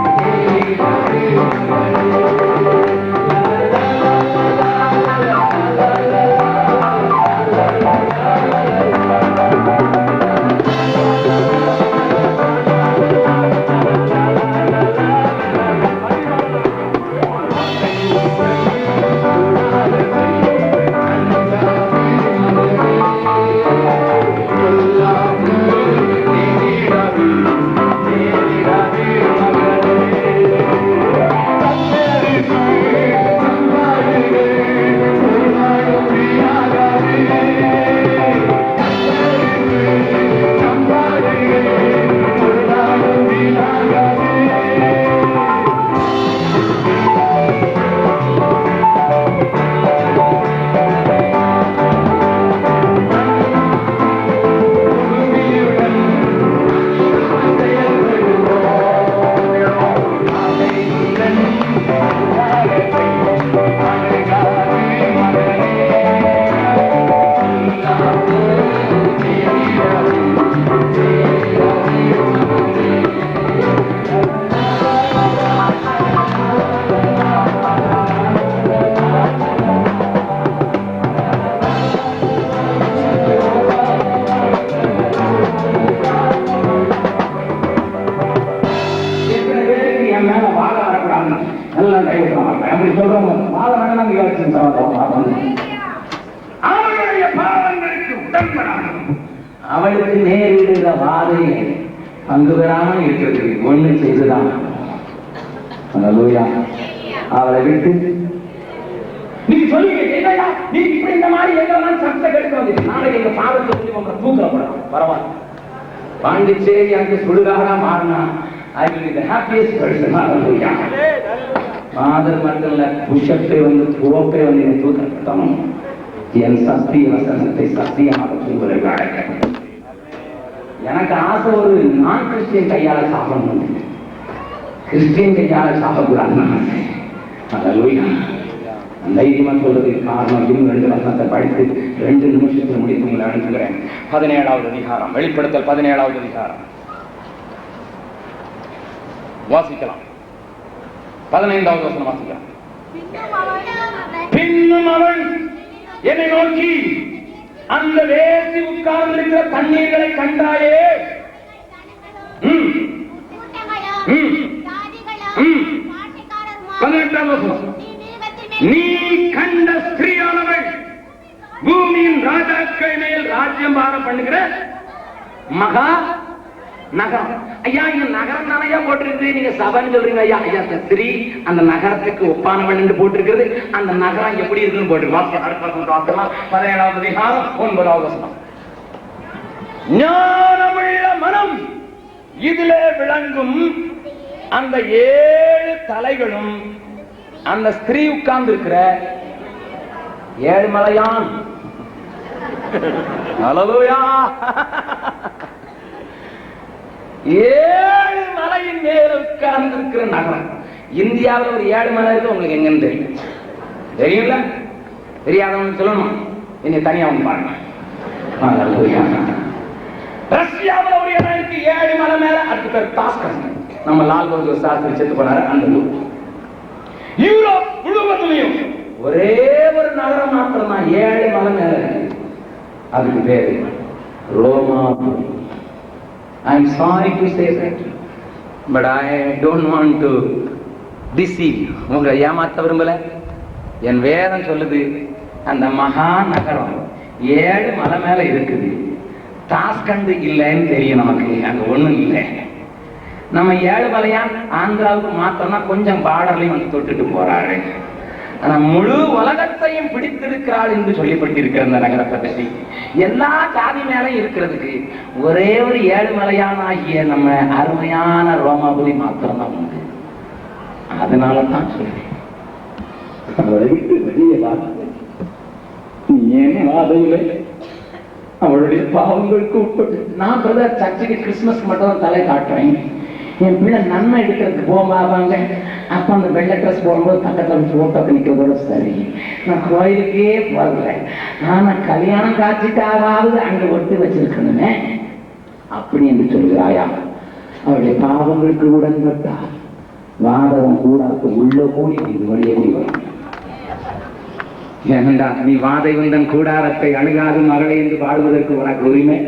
அவளுடைய பாவங்களுக்கு உடன்படாமல் அவளுக்கு நேரிடுகிற வாதையை பங்கு பெறாமல் இருக்கிறது ஒண்ணு செய்துதான். அல்லேலூயா. அவளை விட்டு நீ சொல்லுங்க, என்னடா நீ இப்படி இந்த மாதிரி எங்கெல்லாம் சட்டை கெடுக்க வந்து நாளைக்கு எங்க பாவத்தை சொல்லி உங்களை தூக்கப்படும். பரவாயில்ல, பாண்டிச்சேரி அங்கு சுடுகாட மாறினா I will be the happiest person. Hallelujah. Father மட்டும் புஷப்பை வந்து துவப்பை வந்து தூக்கப்பட்டனும் என் சத்திய வசனத்தை சத்தியமாக தூங்குவதற்கு அழைக்கப்பட்டது. எனக்கு ஆசை ஒரு நான் கிறிஸ்டியன் கையால சாப்பிடணும், கிறிஸ்டியன் கையால சாப்பிடக்கூடாதுன்னு ஆசை. அல்லேலூயா. தைரியமா சொல்றதுக்கு காரணம் இன்னும் 2 வசனத்தை படித்து 2 நிமிஷத்தில் முடித்து உங்களை அனுப்புகிறேன். 17வது அதிகாரம், வெளிப்படுத்தல் 17வது அதிகாரம் வாசிக்கலாம். 15வது வசனம் வாசிக்கலாம். பின்னும் அவள் என்னை நோக்கி, அந்த வேசி உட்கார்ந்திருக்கிற தண்ணீர்களை கண்டாயே? 18வது வசனம். நீ கண்ட ஸ்திரீயானவள் பூமியின் ராஜாக்கள் மேல் ராஜ்யம் பாரம் பண்ணுகிற மகா நகரம். ஐயா, இங்க நகரம் தானையா போட்டிருக்கு, நீங்க சபைன்னு சொல்றீங்க. ஐயா ஐயா ஸ்திரீ அந்த நகரத்துக்கு ஒப்பானவள் என்று போட்டிருக்கிறது. அந்த நகரம் எப்படி இருக்குன்னு போட்டிருக்கு. 17வது அதிகாரம் 9வது வசனம். ஞானமுள்ள மனம் இதிலே விளங்கும், அந்த 7 தலைகளும் அந்த ஸ்திரீ உட்கார்ந்து இருக்கிற 7 மலையான். அல்லேலூயா. 7 மலையின் மேல் உட்கார்ந்து இருக்கிற நகரம். இந்தியாவில் ஒரு 7 மலை இருக்கு. உங்களுக்கு எங்கன்னு தெரியும்? தெரியுங்களா? தெரியாதவங்க சொல்லணும், இனி தனியா வந்து பாருங்க. ரஷ்யாவில் ஒரு இடம் இருக்கு 7 மலை மேல. அதுக்கு பேர் தாஸ்கண்ட். நம்ம லால் பகதூர் சாஸ்திரி செத்து போனாரு அந்த ஊர். யூரோப் முழுவதிலையும் ஒரே ஒரு நகரம் மாத்திரம் தான் 7 மலை மேல. அதுக்கு பேரு ரோமாபுரி. I am sorry to say that, but I don't want to deceive. உங்களை ஏமாத்த விரும்பல. என் வேதம் சொல்லுது, அந்த மகா நகரம் 7 மலை மேல இருக்குது. தாஸ்கண்ட் இல்லைன்னு தெரியும் நமக்கு, அங்க ஒண்ணும் இல்லை. நம்ம 7 மலையா ஆந்திராவுக்கு மாத்தோம்னா கொஞ்சம் பார்டர்லையும் வந்து தொட்டுட்டு போறாரு. ஆனா முழு உலகத்தையும் பிடித்திருக்கிறாள் என்று சொல்லப்பட்டிருக்கிற அந்த நகரத்தை பற்றி எல்லா ஜாதி மேல இருக்கிறதுக்கு ஒரே ஒரு 7 மலையான ஆகிய நம்ம அருமையான ரோமாபுரி மாத்திரம் தான் உண்டு. அதனாலதான் சொல்றேன், அவளை விட்டு வெளியே வாங்க. நீ ஏன் வாதையில அவளுடைய பாவங்களுக்கு உட்பட்டு. நான் பிரதர் சர்ச்சுக்கு கிறிஸ்துமஸ் மட்டும் தான் தலை காட்டுறேன். என் பிள்ளை நன்மை எடுக்கிறதுக்கு போவாங்க. அப்ப அந்த வெள்ளை ட்ரெஸ் போகும்போது பக்கத்துல போட்டோக்கு நிக்கிறதோட சரி. நான் கோயிலுக்கே போகல, ஆனா கல்யாணம் காட்சிக்காவது அங்க ஒட்டு வச்சிருக்கணுமே அப்படி என்று சொல்கிறாயா? அவருடைய பாவங்களுக்கு உடன்பட்டா வாதகம் கூடாது, உள்ள கூடி இது வழியே கூடி வரும். ஏனண்டா நீ வாதை வந்தன் கூடாரத்தை அணுகாது மகளை என்று வாழ்வதற்கு உனக்கு உரிமை.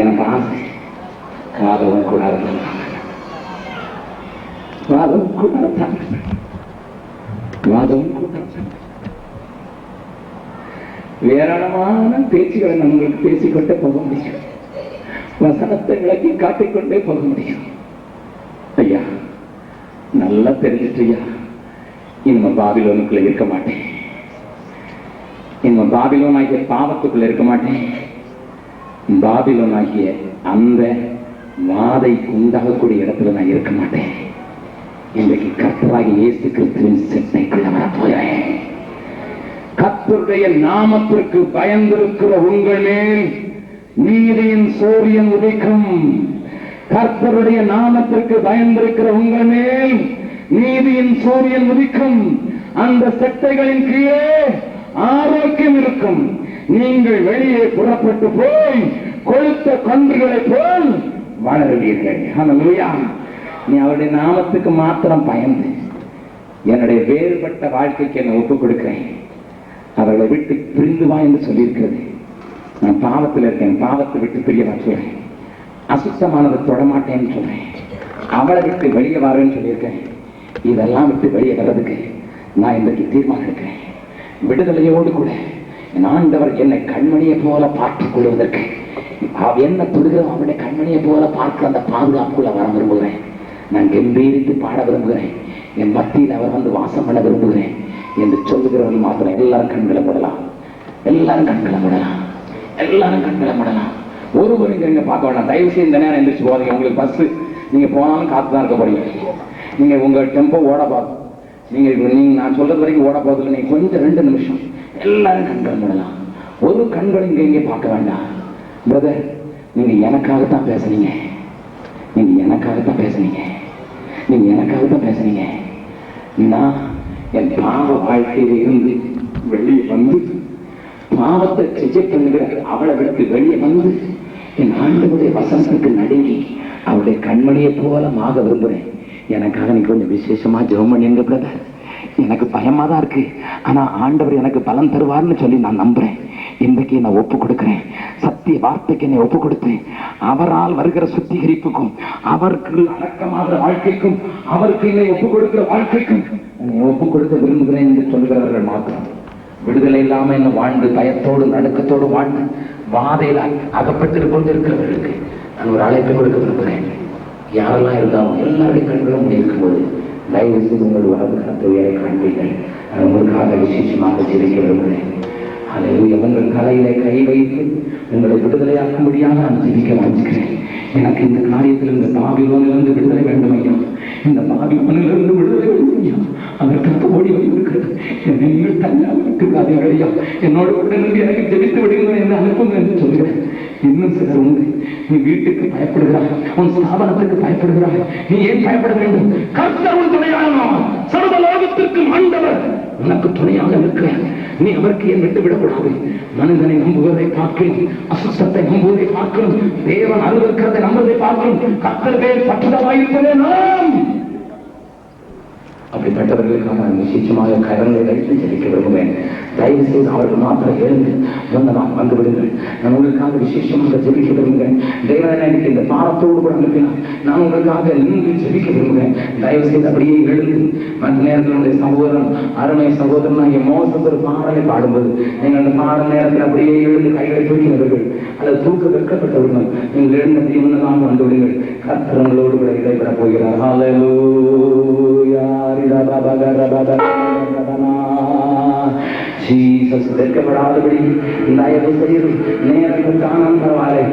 எனக்கு ஆசை காதவும் கூடாது, வாதவும் கூடாது, வாதவும் கூடாது. ஏராளமான பேச்சுகளை நம்மளுக்கு பேசிக்கொண்டே போக முடியும், வசனத்தை விளக்கி காட்டிக்கொண்டே போக முடியும். ஐயா நல்லா தெரிஞ்சிட்டியா, இனிமே பாபிலோனுக்குள்ள இருக்க மாட்டேன், இனிமே பாபிலோன் ஆகிய பாவத்துக்குள்ள இருக்க மாட்டேன். பாபிலோன் ஆகிய அந்த வாதைக்கு உண்டாகக்கூடிய இடத்துல நான் இருக்க மாட்டேன். இன்றைக்கு கர்த்தராகி இயேசு கிறிஸ்துவின் செட்டைக்குள்ள நான் போகிறேன். கர்த்தருடைய நாமத்திற்கு பயந்திருக்கிற உங்கள் மேல் நீதியின் சூரியன் உதிக்கும். கர்த்தருடைய நாமத்திற்கு பயந்திருக்கிற உங்கள் மேல் நீதியின் சூரியன் உதிக்கும். அந்த செட்டைகளின் கீழே ஆரோக்கியம் இருக்கும். நீங்கள் வெளியே புறப்பட்டு போய் கொழுத்த கன்றுகளை போல் வளருவீர்கள். ஹல்லேலூயா. நீ அவருடைய நாமத்துக்கு மாத்திரம் பயந்து என்னுடைய வேறுபட்ட வாழ்க்கைக்கு என்னை ஒப்புக் கொடுக்கிறேன். அவர்களை விட்டு பிரிந்து வா என்று சொல்லியிருக்கிறது. நான் பாவத்தில் இருக்கேன், பாவத்தை விட்டு பிரியவா சொல்றேன். அசுத்தமானதை தொடமாட்டேன்னு சொல்றேன். அவளை விட்டு வெளியே வாருன்னு சொல்லியிருக்கேன். இதெல்லாம் விட்டு வெளியே வர்றதுக்கு நான் இன்றைக்கு தீர்மானம் எடுக்கிறேன், விடுதலையோடு கூட என் ஆண்டவர் என்னை கண்மணியை போல பார்த்துக் கொள்வதற்கு, என்ன தொடுகிறோம் அவருடைய கண்மணியை போல பார்க்க அந்த பாதுகாப்புக்குள்ள வர விரும்புகிறேன். நான் கம்பீரித்து பாட விரும்புகிறேன். என் மத்தியில் அவர் வந்து வாசம் பண்ண விரும்புகிறேன் என்று சொல்லுகிறவர்கள் மாத்திரம் எல்லாரும் கண்களை மூடலாம், எல்லாரும் கண்களை மூடலாம், எல்லாரும் கண்களை மூடலாம். ஒருவரும் இங்க பார்க்க வேண்டாம். தயவு செய்து இந்த நேரம் எந்திரிச்சு போறீங்க. உங்களுக்கு பஸ் நீங்க போனாலும் காத்துதான் இருக்க போறீங்க. நீங்க உங்க டெம்போ ஓட பார்த்து நீங்க நான் சொல்றது வரைக்கும் ஓட போறதுல நீங்க கொஞ்சம் 2 நிமிஷம் எல்லாரும் கண்களை மூடலாம். ஒரு கண்களை இங்க பார்க்க வேண்டாம். பிரதர், நீங்க எனக்காகத்தான் பேசுனீங்க, நீங்க எனக்காகத்தான் பேசுனீங்க, நீங்க எனக்காகத்தான் பேசுனீங்க. நான் என் பாவ வாழ்க்கையில இருந்து வெளியே வந்து பாவத்தை செய்ய பண்ணுகிற அவளை விட்டு வெளியே வந்து என் ஆண்டவருடைய வசனத்துக்கு நடுங்கி அவருடைய கண்மணியை போல மாக விரும்புறேன். எனக்காக நீ கொஞ்சம் விசேஷமா ஜெபம் பண்ணுங்க பிரதர். எனக்கு பயமா தான் இருக்கு, ஆனா ஆண்டவர் எனக்கு பலன் தருவார்னு சொல்லி நான் நம்புறேன். இன்றைக்கு நான் ஒப்பு கொடுக்கிறேன், சத்திய வார்த்தைக்கு என்னை ஒப்பு கொடுத்தேன். அவரால் வருகிற சுத்திகரிப்புக்கும் அவருக்கு அடக்கமாகிற வாழ்க்கைக்கும் அவருக்கு என்னை ஒப்பு கொடுக்கிற வாழ்க்கைக்கும் என்னை ஒப்பு கொடுக்க விரும்புகிறேன் என்று சொல்லுகிறவர்கள் மாத்திரம் விடுதலை இல்லாம என்ன வாழ்ந்து பயத்தோடு நடுக்கத்தோடு வாழ்ந்து வாதையில் அகப்பட்டு கொண்டிருக்கிறவர்களுக்கு நான் ஒரு அழைப்பை கொடுக்க விரும்புகிறேன். யாரெல்லாம் இருந்தாலும் எல்லாருடைய கண்களும் இருக்கும்போது தயவு செய்து உங்கள் வலது கரத்தை உயரை காண்பீர்கள். நான் உங்களுக்காக விசேஷமாக ஜெபிக்க விரும்புகிறேன். அல்லேலூயா. உங்கள் தலையிலே கை வைத்து உங்களை விடுதலையாக்கும்படியாக நான் ஜெபிக்க வாஞ்சிக்கிறேன். எனக்கு இந்த காரியத்தில் இந்த பாபிலோனிலிருந்து விடுதலை வேண்டும் ஐயா, இந்த பாபிலோனிலிருந்து விடுதலை வேண்டும் ஐயா. அதற்காக ஓடி வந்திருக்கிறது. என்னை நீங்கள் தனியாக விட்டுக்காதீர்கள் ஐயா. என்னோட உடனே எனக்கு ஜெபித்து விடுங்கள் என்று அனுப்புங்க என்று சொல்கிறேன். இன்னும் சிலர் உண்டு, நீ வீட்டுக்கு பயப்படுகிறாய், உன் ஸ்தாபனத்துக்கு பயப்படுகிறாய். நீ ஏன் பயப்பட வேண்டும்? கர்த்தர் உன் துணையாக, சர்வ லோகத்திற்கு ஆண்டவர் உனக்கு துணையாக இருக்கிறார். நீ அவருக்கு ஏன் விட்டுவிடக்கூடாது? மனிதனை நம்புவதை பார்க்கிறோம், அசுத்தத்தை நம்புவதை பார்க்கிறோம், தேவன் அருவருக்கிறதை நம்புவதை பார்க்கிறோம். கர்த்தர் பேர் பற்றுதலாயிருப்பதே நாம். அப்படிப்பட்டவர்களுக்காக நான் விசேஷமாக கரங்களை வைத்து ஜெபிக்க விரும்புவேன். தயவு செய்து அவர்கள் மாத்திரம் எழுந்து நான் வந்து விடுங்கள். நான் உங்களுக்காக விசேஷமாக ஜெபிக்க விரும்புகிறேன். தேவனை எனக்கு இந்த பாரத்தோடு கூட அனுப்பினார். நான் உங்களுக்காக நின்று ஜெபிக்க விரும்புகிறேன். தயவு செய்து அப்படியே எழுந்து மற்ற நேரத்தில் உடைய சகோதரன் அருமை சகோதரன் என் மோசம் ஒரு பாடலை பாடும்போது நீங்கள் அந்த பாடல் நேரத்தில் அப்படியே எழுந்து கைகளை தூக்கினவர்கள் அல்லது தூக்க வைக்கப்பட்டவர்கள் நீங்கள் எழுந்து முன்னதாக வந்து விடுங்கள். கர்த்தரங்களோடு கூட இடைபெற போகிறார். ஹல்லேலூயா. ஜீசஸ் வெட்கப்படாதபடி தயவு செய்து நேரங்கள் தானம் பரவாயில்லை.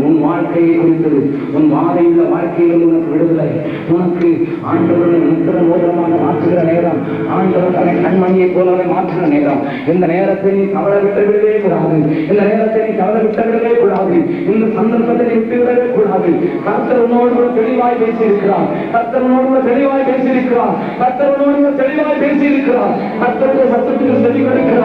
உன் வாழ்க்கையை குறித்தது, உன் வாதையுள்ள வாழ்க்கையில் உனக்கு விடுதலை, உனக்கு ஆண்டவருடைய முத்திர மோதிரமாக மாற்றுகிற நேரம், ஆண்டவர் தன்னை கண்மணியை போலவே மாற்றுகிற நேரம். இந்த நேரத்தை நீ தவற விட்டுவிடவே கூடாது. இந்த நேரத்தை நீ தவற விட்டுவிடவே கூடாது. இந்த சந்தர்ப்பத்தை நீ விட்டுவிடவே கூடாது. கர்த்தர் உன்னோடு கூட தெளிவாய் பேசியிருக்கிறார். கர்த்தர் உன்னோடு கூட தெளிவாய் பேசியிருக்கிறார். கர்த்தர் உன்னோடு கூட தெளிவாய் பேசியிருக்கிறார். கர்த்தருடைய சத்தத்துக்கு செவி கொடுக்கிறார்.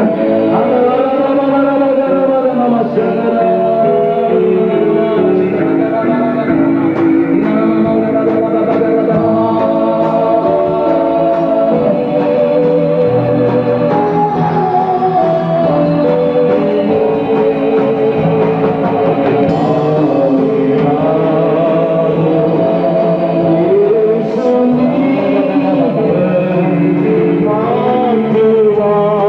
Wow.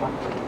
பாஸ்டர்